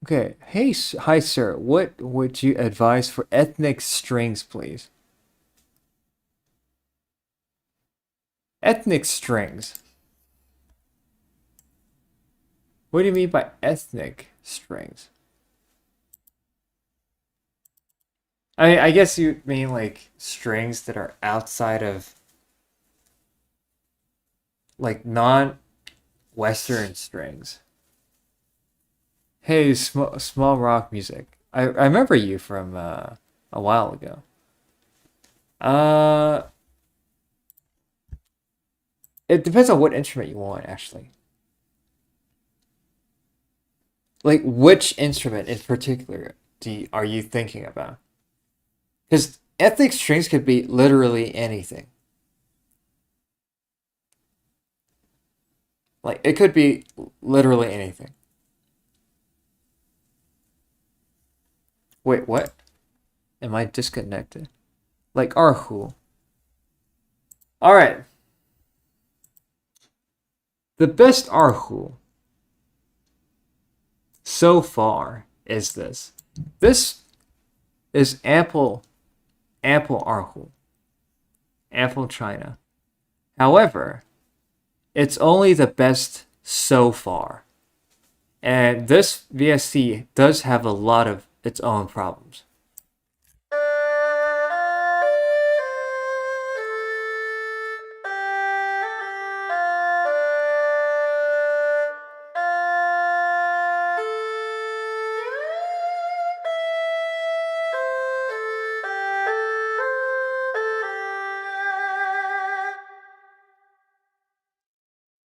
Okay. Hey, hi, sir. What would you advise for ethnic strings, please? Ethnic strings. What do you mean by ethnic strings? I guess you mean like strings that are outside of like non-Western strings. Hey, small rock music. I remember you from a while ago. Uh, it depends on what instrument you want, actually. Like, which instrument in particular are you thinking about? Because ethnic strings could be literally anything. Like, it could be literally anything. Wait, what? Am I disconnected? Like, Arhu. All right. The best Arhu so far is this. This is ample Arhu, ample China. However, it's only the best so far. And this VST does have a lot of its own problems.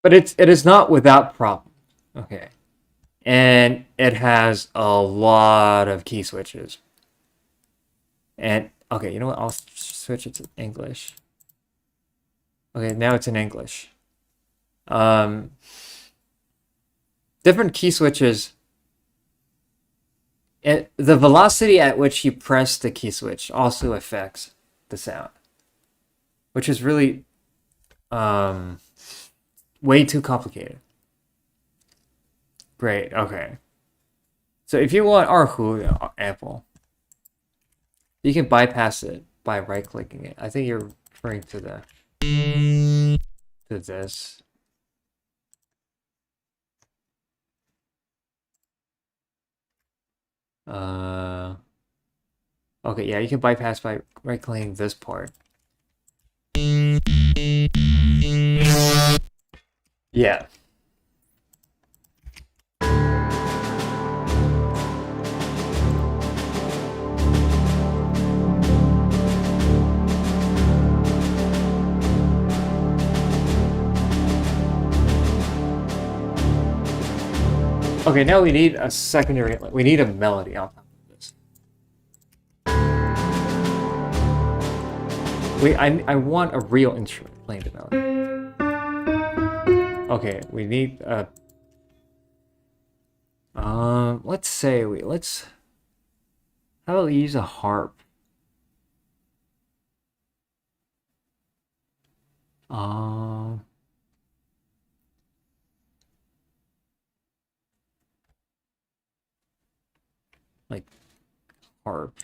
But it is not without problems. Okay. And it has a lot of key switches. And okay, you know what? I'll switch it to English. Okay, now it's in English. Um, different key switches. The velocity at which you press the key switch also affects the sound, which is really um, way too complicated. Great. Okay. So if you want Arhu Apple, you can bypass it by right-clicking it. I think you're referring to this. Okay, yeah, you can bypass by right-clicking this part. Yeah. Okay, now we need a secondary. We need a melody on top of this. I want a real instrument playing the melody. Okay, we need a. Let's say let's. How about we use a harp? Um. Like harp.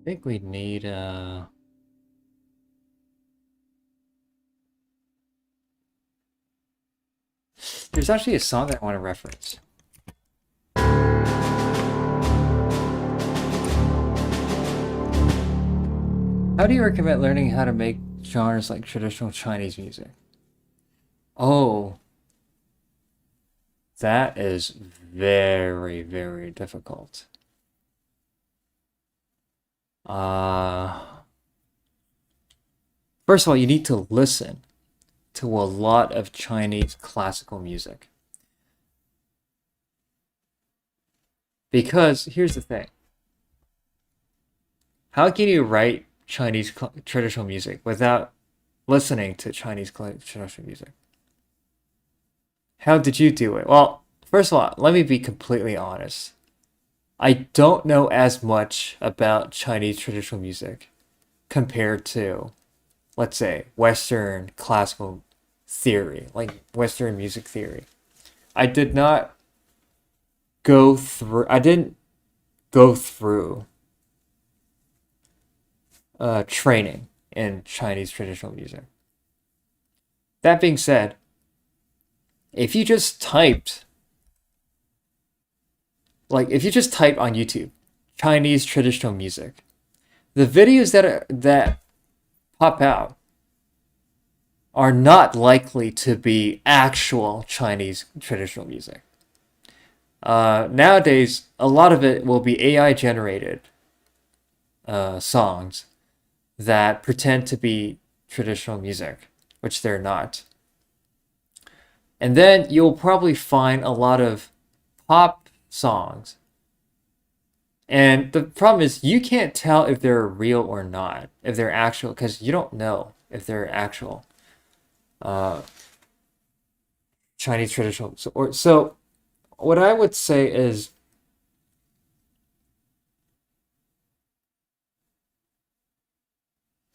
I think we need There's actually a song that I want to reference. How do you recommend learning how to make genres like traditional Chinese music? Oh, That is very, very difficult. First of all, you need to listen to a lot of Chinese classical music. Because here's the thing. How can you write Chinese traditional music without listening to Chinese traditional music? How did you do it? Well, first of all, let me be completely honest. I don't know as much about Chinese traditional music compared to, let's say, Western classical theory, like Western music theory. I did not I didn't go through training in Chinese traditional music. That being said, if you just typed, if you just type on YouTube, Chinese traditional music, the videos that pop out are not likely to be actual Chinese traditional music. Nowadays, a lot of it will be AI generated songs that pretend to be traditional music, which they're not. And then you'll probably find a lot of pop songs. And the problem is you can't tell if they're real or not, if they're actual, because you don't know if they're actual Chinese traditional. So what I would say is,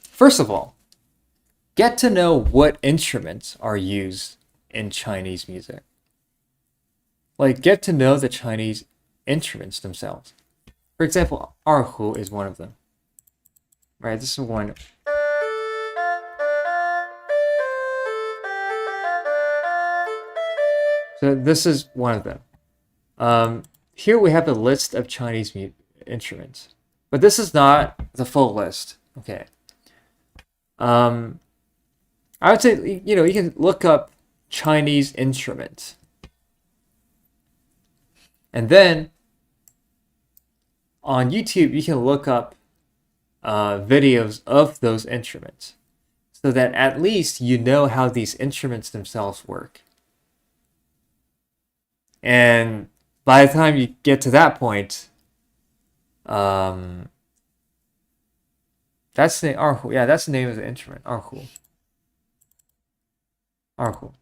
first of all, get to know what instruments are used in Chinese music. Like, get to know the Chinese instruments themselves. For example, erhu is one of them. Right, this is one. So this is one of them. Here we have a list of Chinese instruments, but this is not the full list. Okay. I would say, you can look up Chinese instruments. And then on YouTube, you can look up videos of those instruments so that at least you know how these instruments themselves work. And by the time you get to that point, that's the erhu. Yeah, that's the name of the instrument, erhu. Erhu.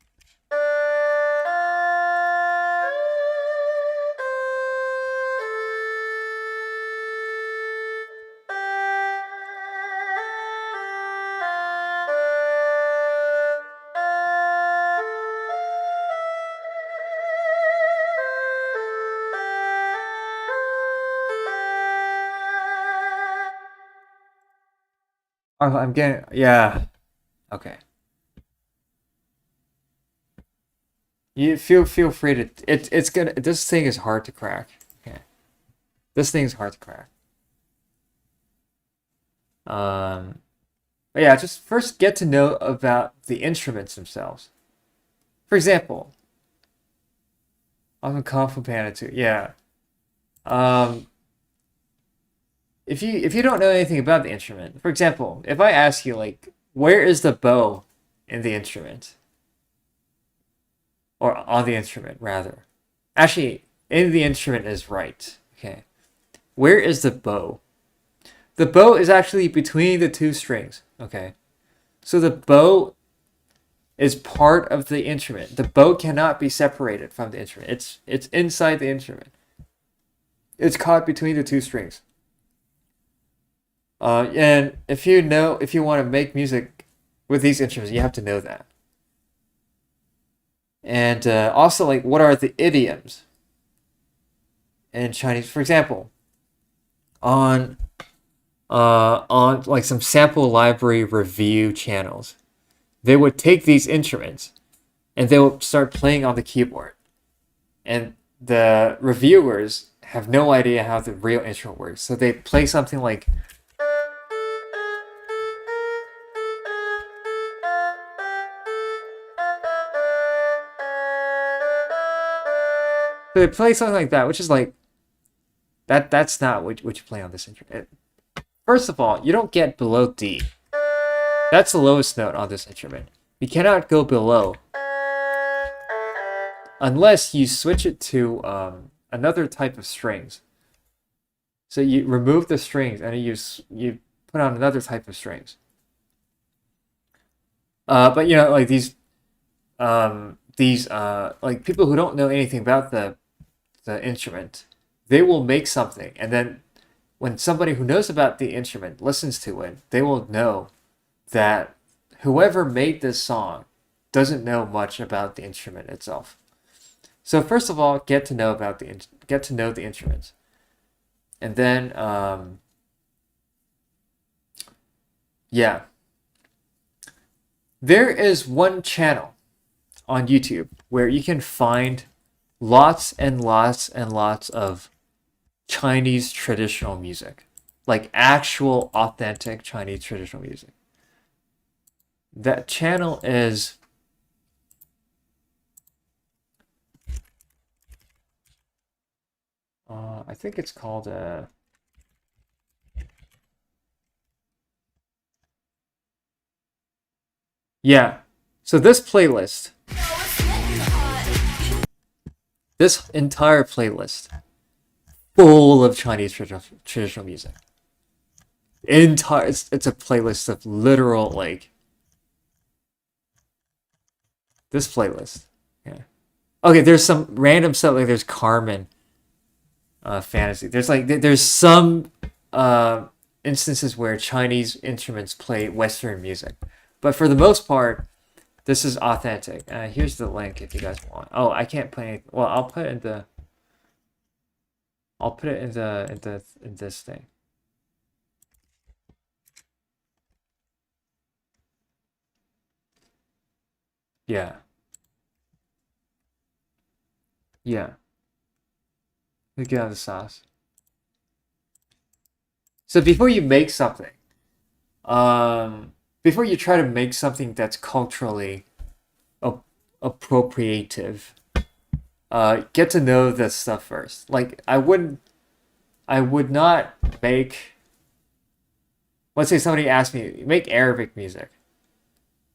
I'm getting, yeah. Okay. You feel free to. It's gonna. This thing is hard to crack. Okay. This thing is hard to crack. But yeah, just first get to know about the instruments themselves. For example, I'm Kung Fu Panda 2. Yeah. Um, if you don't know anything about the instrument, for example, if I ask you like, where is the bow in the instrument? Or on the instrument, rather. Actually, in the instrument is right. Okay. Where is the bow? The bow is actually between the two strings. Okay. So the bow is part of the instrument. The bow cannot be separated from the instrument. It's inside the instrument. It's caught between the two strings. And if you want to make music with these instruments, you have to know that. And also, like, what are the idioms in Chinese? For example, on like some sample library review channels, they would take these instruments and they would start playing on the keyboard, and the reviewers have no idea how the real instrument works, so they play something like. So they play something like that, which is like that's not what you play on this instrument. First of all, you don't get below D. That's the lowest note on this instrument. You cannot go below unless you switch it to another type of strings. So you remove the strings and you put on another type of strings. But you know, like these like people who don't know anything about the instrument, they will make something, and then when somebody who knows about the instrument listens to it, they will know that whoever made this song doesn't know much about the instrument itself. So first of all, get to know the instruments, and then yeah, there is one channel on YouTube where you can find lots and lots and lots of Chinese traditional music, like actual authentic Chinese traditional music. That channel is I think it's called yeah. So this playlist, this entire playlist, full of Chinese traditional music. It's a playlist of literal like this playlist. Yeah. Okay, there's some random stuff like there's Carmen fantasy. There's some instances where Chinese instruments play Western music, but for the most part, this is authentic. Here's the link if you guys want. Oh, I can't play anything. Well, I'll put it in the. I'll put it in this thing. Yeah. Yeah. Let me get out of the sauce. So before you make something, before you try to make something that's culturally appropriative, get to know this stuff first. Like I would not make. Let's say somebody asked me make Arabic music.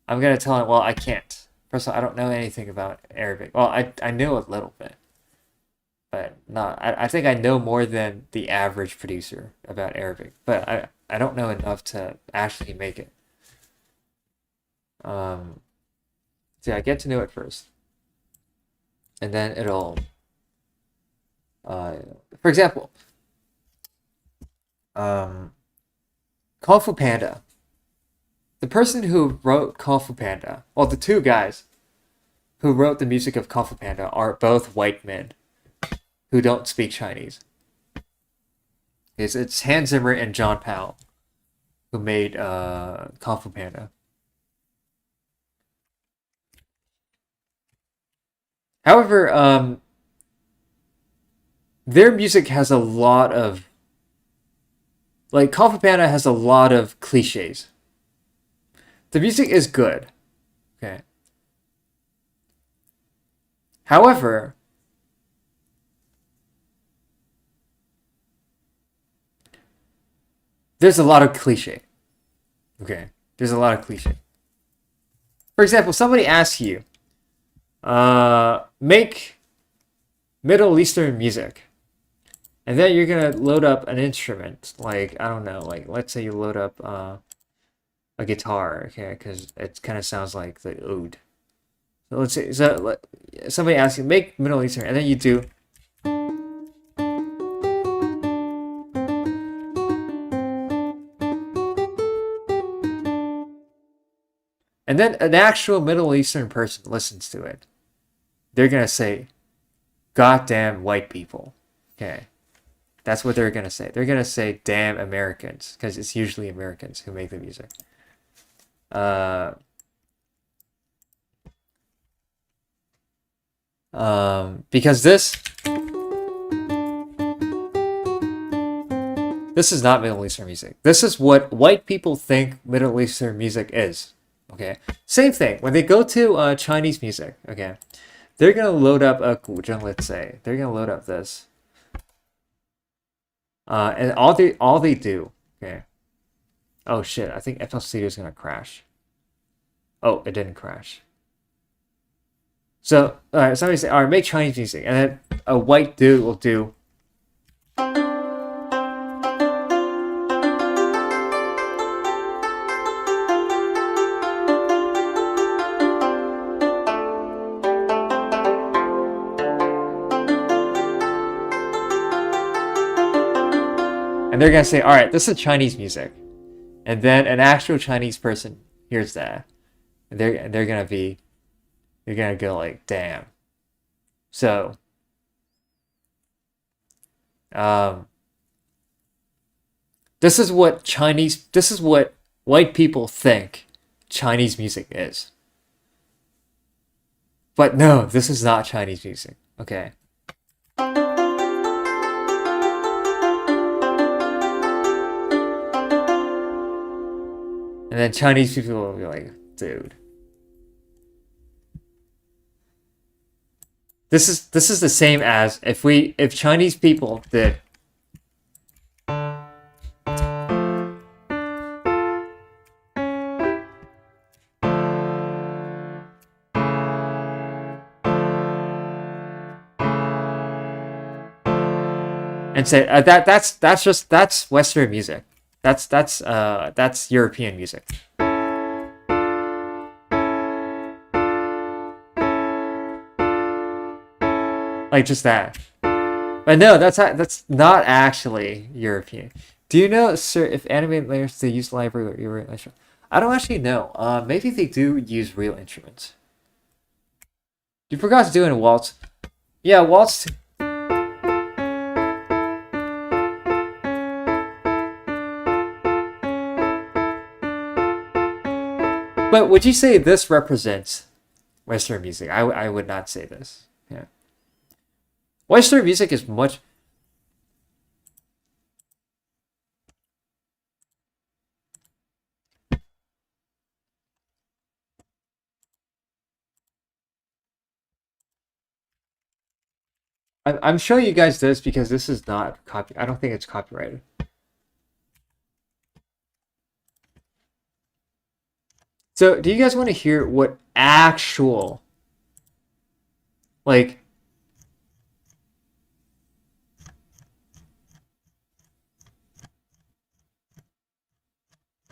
I'm gonna tell them, well, I can't. First of all, I don't know anything about Arabic. Well, I knew a little bit, but not. I think I know more than the average producer about Arabic, but I don't know enough to actually make it. So yeah, I get to know it first, and then it'll. For example, Kung Fu Panda. The person who wrote Kung Fu Panda, well, the two guys who wrote the music of Kung Fu Panda are both white men who don't speak Chinese. It's Hans Zimmer and John Powell who made Kung Fu Panda. However, their music has a lot of like Kung Fu Panda has a lot of cliches. The music is good. Okay. However, there's a lot of cliche. Okay. There's a lot of cliche. For example, somebody asks you, make Middle Eastern music. And then you're gonna load up an instrument, like, I don't know, like, let's say you load up a guitar, okay, because it kind of sounds like the oud. So let's say, somebody asks you, make Middle Eastern, and then you do. And then an actual Middle Eastern person listens to it. They're gonna say, "Goddamn white people." Okay. That's what they're gonna say. They're gonna say, "Damn Americans," because it's usually Americans who make the music. Because this is not Middle Eastern music. This is what white people think Middle Eastern music is. Okay, same thing when they go to Chinese music. Okay, they're gonna load up a Guzheng, let's say. They're gonna load up this. And all they do, okay. Oh shit, I think FL Studio is gonna crash. Oh, it didn't crash. So, alright, somebody say, alright, make Chinese music, and then a white dude will do. And they're gonna say, alright, this is Chinese music. And then an actual Chinese person hears that. And they're gonna go like, damn. So this is what white people think Chinese music is. But no, this is not Chinese music. Okay. And then Chinese people will be like, dude. This is the same as if Chinese people did and say that's Western music. That's European music. Like just that. But no, that's not actually European. Do you know, sir, if animated layers they use library or real instruments? I don't actually know. Maybe they do use real instruments. You forgot to do it in Waltz. Yeah, Waltz. But would you say this represents Western music? I would not say this. Yeah. Western music is much. I'm showing you guys this because this is not copy. I don't think it's copyrighted. So, do you guys want to hear what actual, like,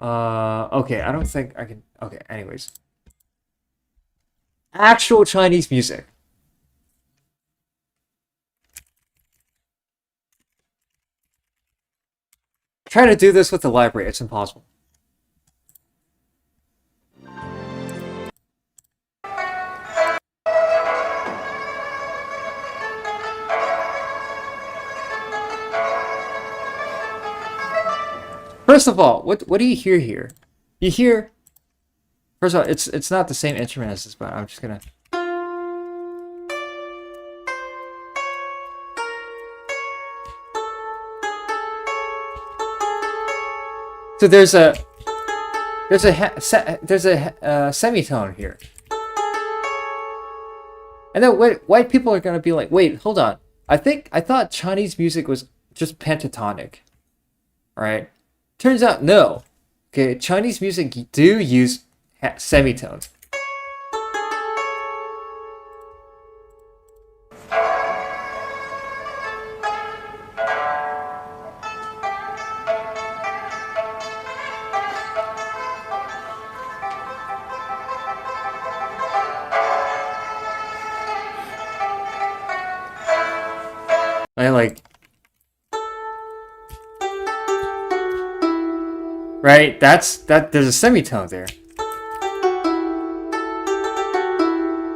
okay, I don't think I can, okay, anyways. Actual Chinese music. Try to do this with the library, it's impossible. First of all, what do you hear here? You hear. First of all, it's not the same instrument as this, but I'm just gonna. So there's a semitone here, and then white people are gonna be like, wait, hold on. I thought Chinese music was just pentatonic, all right? Turns out no. Okay, Chinese music do use semitones. Like, right? There's a semitone there.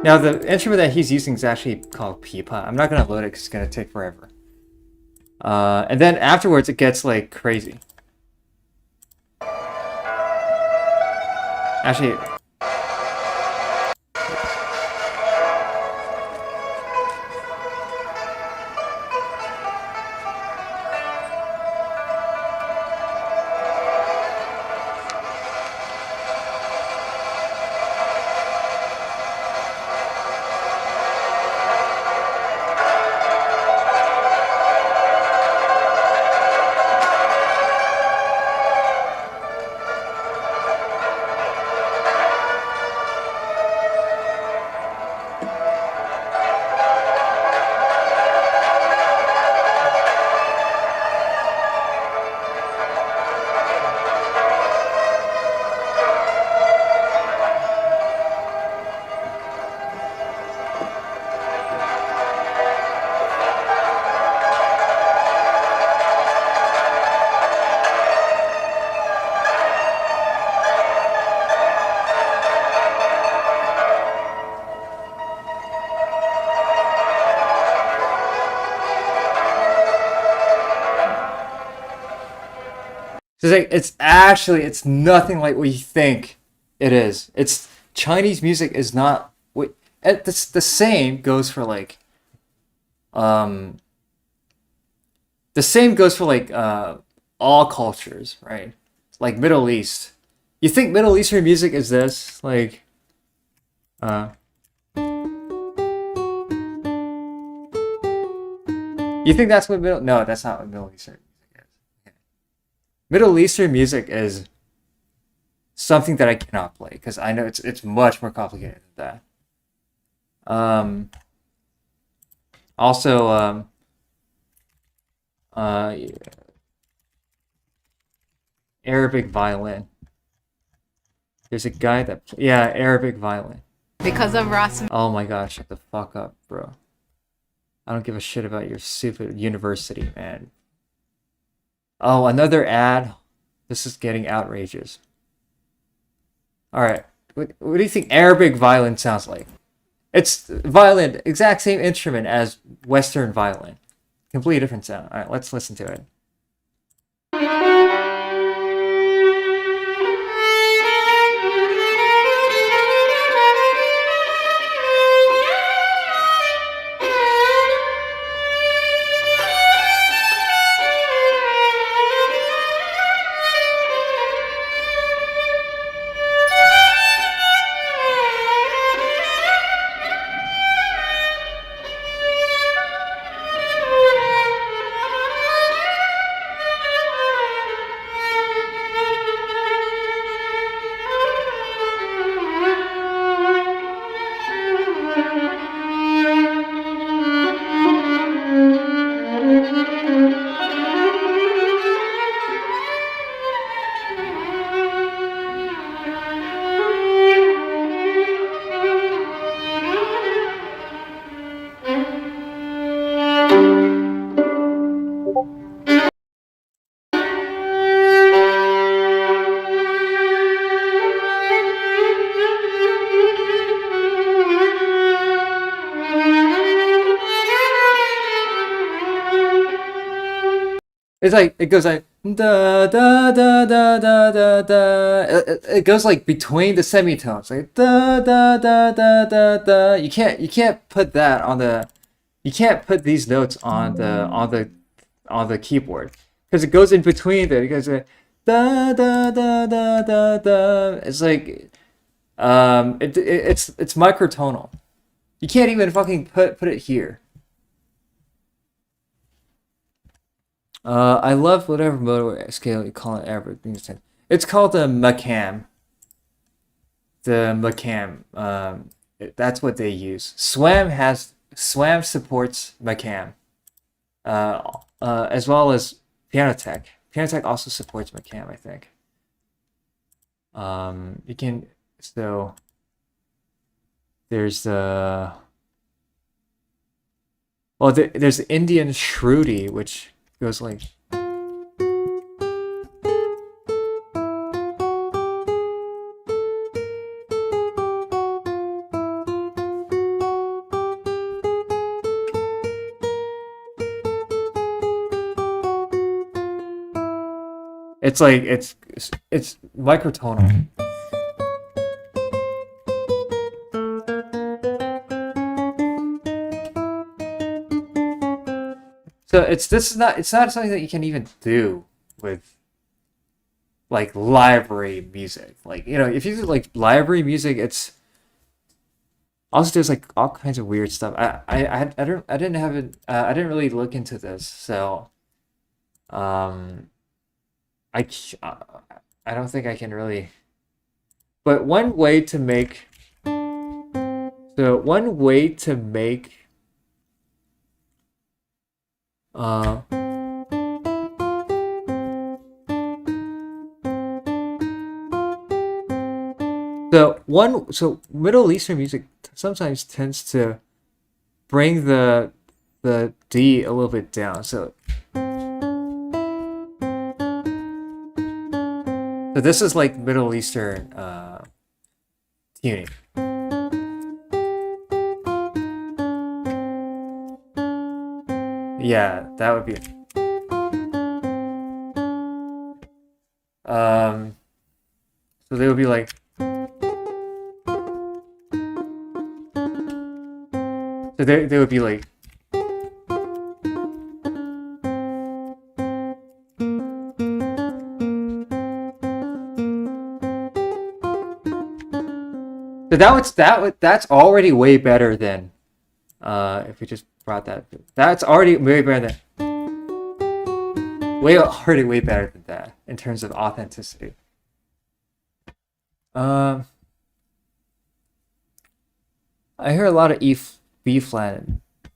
Now the instrument that he's using is actually called pipa. I'm not gonna load it because it's gonna take forever. And then afterwards it gets like crazy. Actually. So it's nothing like what you think it is. It's Chinese music is not what the same goes for like um the same goes for like all cultures, right? Like Middle East. You think Middle Eastern music is this? Like uh you think that's what Middle No, that's not what Middle Eastern music is. Middle Eastern music is something that I cannot play because I know it's much more complicated than that. Also yeah, Arabic violin. There's a guy that yeah, Arabic violin. Because of Ross. Oh my god, shut the fuck up, bro. I don't give a shit about your stupid university, man. Oh, another ad. This is getting outrageous. All right. What do you think Arabic violin sounds like? It's violin, exact same instrument as Western violin. Completely different sound. All right, let's listen to it. It's like it goes like da da da da da da da. It goes like between the semitones, like da da da da da da. You can't put that on the you can't put these notes on the keyboard because it goes in between there. It goes like da da da da da da. It's like it's microtonal. You can't even fucking put it here. I love whatever motor scale you call it, average. It's called the Macam. The Macam. That's what they use. Swam supports Macam. As well as Pianotech. Pianotech also supports Macam, I think. You can so there's there's the Indian Shruti, which goes like it's like it's microtonal. So it's not something that you can even do with like library music. Like, you know, if you do like library music, it's also there's like all kinds of weird stuff. I didn't have it I didn't really look into this. So um I c- uh, I don't think I can really but one way to make uh so Middle Eastern music sometimes tends to bring the D a little bit down. So this is like Middle Eastern tuning. Yeah, that would be So they would be like, so they would be like, so that's already way better than if we just brought that. That's already way better than way better than that in terms of authenticity. I hear a lot of B flat.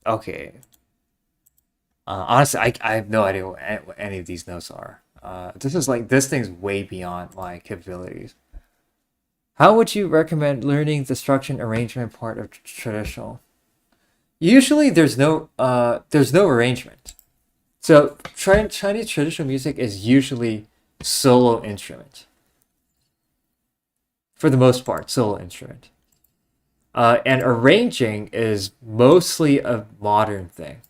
Okay. Honestly, I have no idea what any of these notes are. This thing's way beyond my capabilities. How would you recommend learning the structure and arrangement part of traditional? Usually, there's no arrangement. So, Chinese traditional music is usually solo instrument. For the most part, solo instrument. And arranging is mostly a modern thing.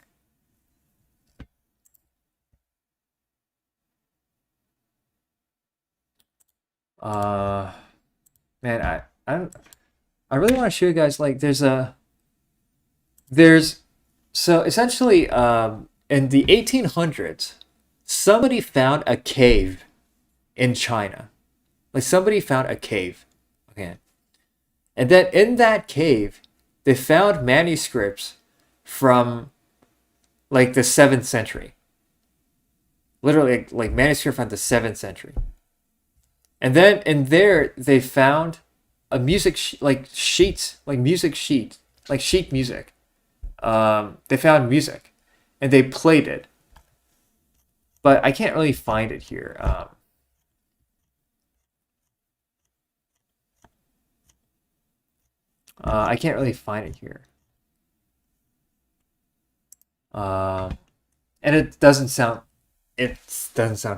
Man, I really want to show you guys like there's so essentially in the 1800s somebody found a cave in China. Like somebody found a cave. Okay. And then in that cave they found manuscripts from like the 7th century. Literally like manuscript from the 7th century. And then in there they found a music like sheets, like music sheet, like sheet music. They found music, and they played it, but I can't really find it here. I can't really find it here. And it doesn't sound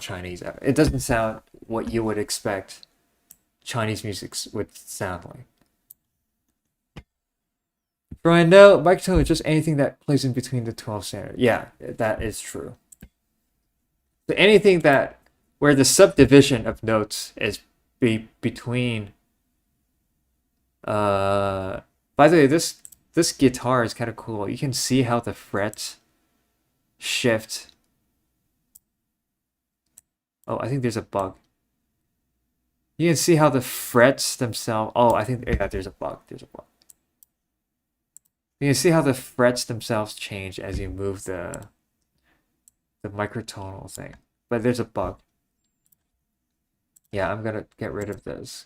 Chinese. It doesn't sound what you would expect Chinese music would sound like. Brian, no, microtone is just anything that plays in between the 12 standard. Yeah, that is true. So anything that where the subdivision of notes is between. By the way, this guitar is kind of cool. You can see how the frets shift. Oh, I think there's a bug. You can see how the frets themselves. Oh, I think yeah, there's a bug. There's a bug. You can see how the frets themselves change as you move the microtonal thing. But there's a bug. Yeah, I'm gonna get rid of this.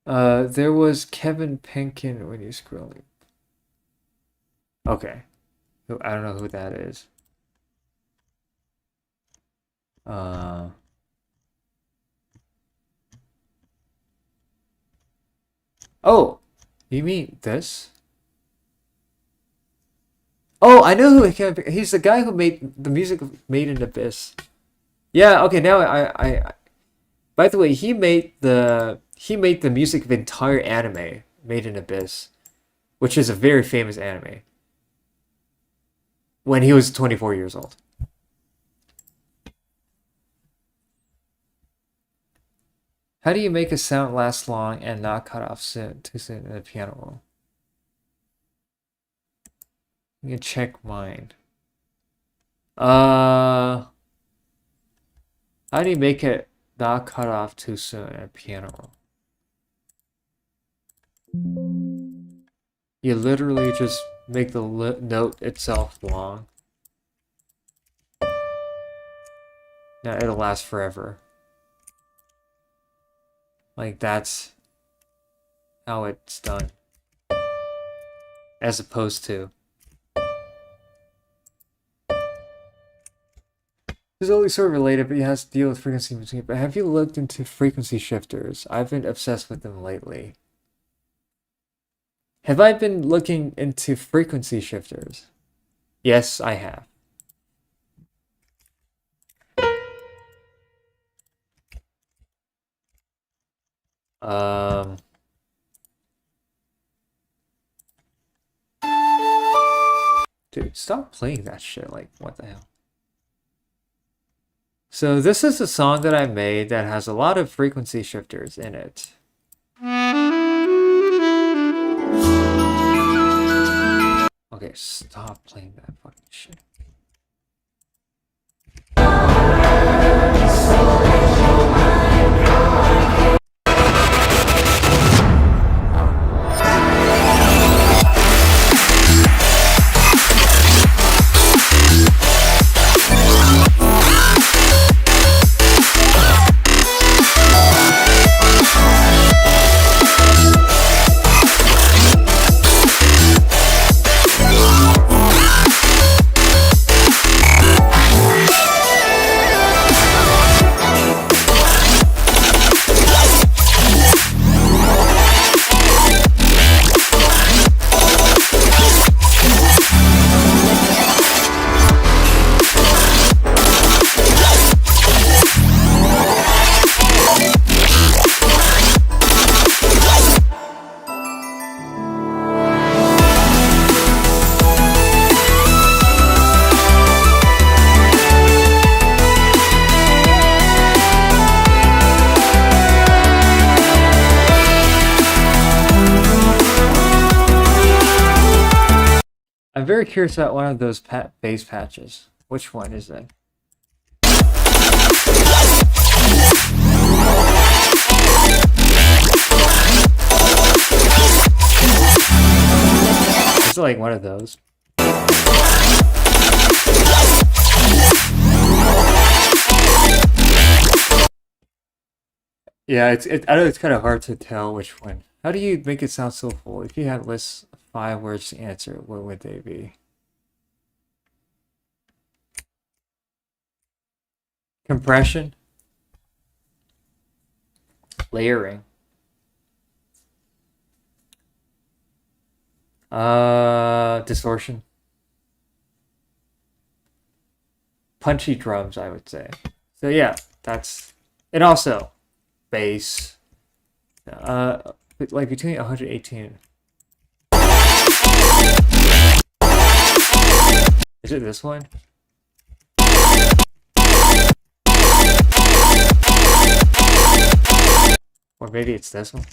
There was Kevin Penkin when you're scrolling. Okay. I don't know who that is. Oh, you mean this? Oh, I know who he's the guy who made the music of Made in Abyss. Yeah, okay, now by the way, he made the music of entire anime Made in Abyss, which is a very famous anime. When he was 24 years old. How do you make a sound last long and not cut off too soon in a piano roll? You can check mine. How do you make it not cut off too soon in a piano roll? You literally just make the note itself long. Now it'll last forever. Like that's how it's done. As opposed to. This is only sort of related, but it has to deal with frequency between. But have you looked into frequency shifters? I've been obsessed with them lately. Have I been looking into frequency shifters? Yes, I have. Dude, stop playing that shit. Like, what the hell? So this is a song that I made that has a lot of frequency shifters in it. Okay, stop playing that fucking shit. I'm very curious about one of those bass patches. Which one is it? Is it like one of those? Yeah, I know it's kind of hard to tell which one. How do you make it sound so full? If you had lists 5 words to answer, what would they be? Compression, layering, distortion, punchy drums, I would say. So yeah, that's, and also bass, like between 118. Is it this one? Or maybe it's this one?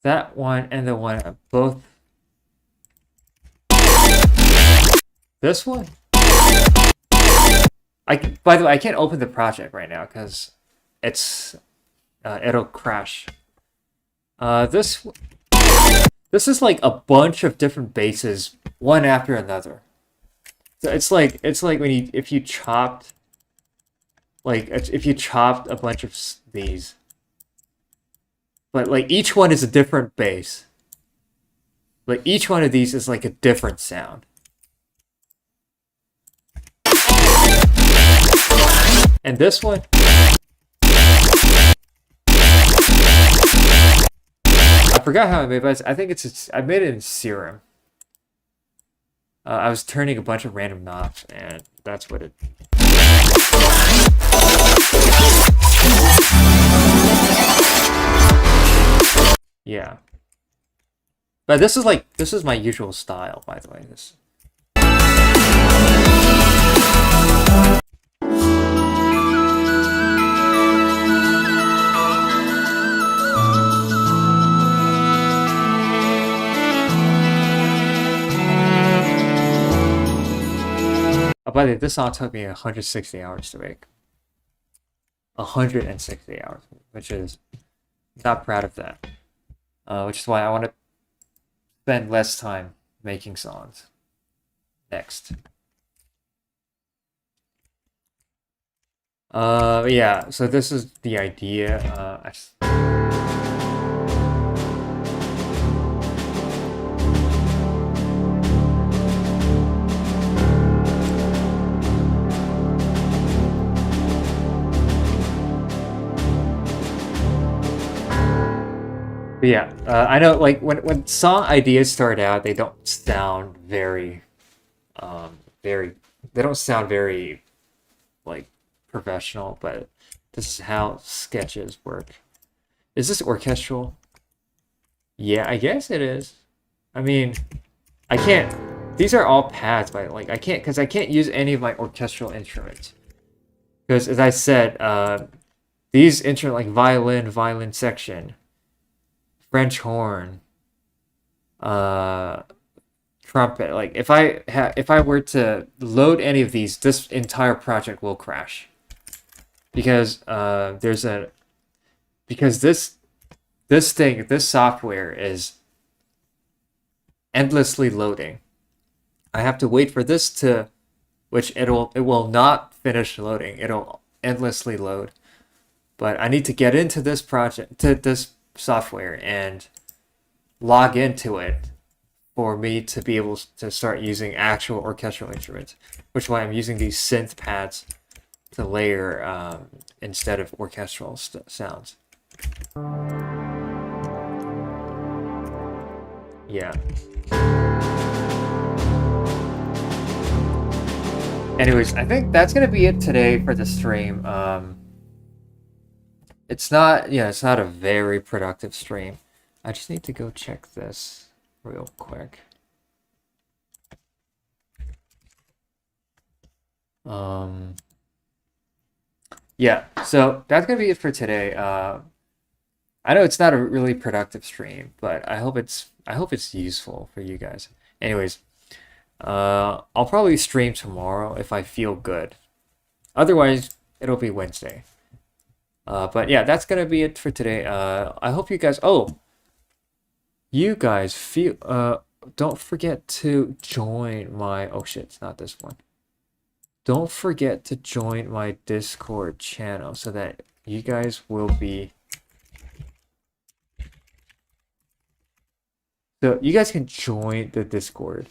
That one and the one both. This one? By the way, I can't open the project right now because it's it'll crash. This is like a bunch of different basses, one after another. So it's like when if you chopped a bunch of these, but like each one is a different bass. Like each one of these is like a different sound. And this one, I forgot how I made it, but I think I made it in Serum. I was turning a bunch of random knobs, and that's what it. Yeah. But this is my usual style, by the way. This. Oh, by the way, this song took me 160 hours to make. 160 hours, which is not proud of that. Which is why I want to spend less time making songs. Next. Yeah, so this is the idea. But yeah, I know like when song ideas start out, they don't sound very, they don't sound very like professional, but This is how sketches work. Is this orchestral? Yeah, I guess it is. I mean, I can't. These are all pads, but like I can't because I can't use any of my orchestral instruments. Because as I said, these instruments like violin section, French horn, trumpet. Like if I were to load any of these, this entire project will crash because this software is endlessly loading. I have to wait for this to, which it will not finish loading. It'll endlessly load. But I need to get into this project, to this software, and log into it for me to be able to start using actual orchestral instruments, which is why I'm using these synth pads to layer instead of orchestral sounds. Yeah. Anyways, I think that's gonna be it today for the stream. It's not a very productive stream. I just need to go check this real quick. Yeah, so that's gonna be it for today. I know it's not a really productive stream, but I hope it's useful for you guys. Anyways, I'll probably stream tomorrow if I feel good. Otherwise, it'll be Wednesday. But yeah, that's gonna be it for today. I hope you guys. Oh, you guys feel. Don't forget to join my. Oh shit, it's not this one. Don't forget to join my Discord channel so that you guys will be. So you guys can join the Discord.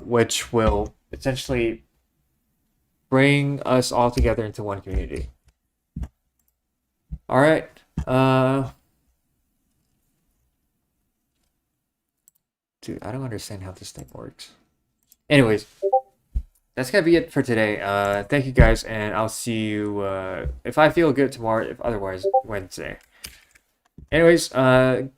Which will essentially bring us all together into one community. All right. Dude, I don't understand how this thing works. Anyways, that's gonna be it for today. Thank you guys, and I'll see you if I feel good tomorrow, if otherwise Wednesday. Anyways, bye.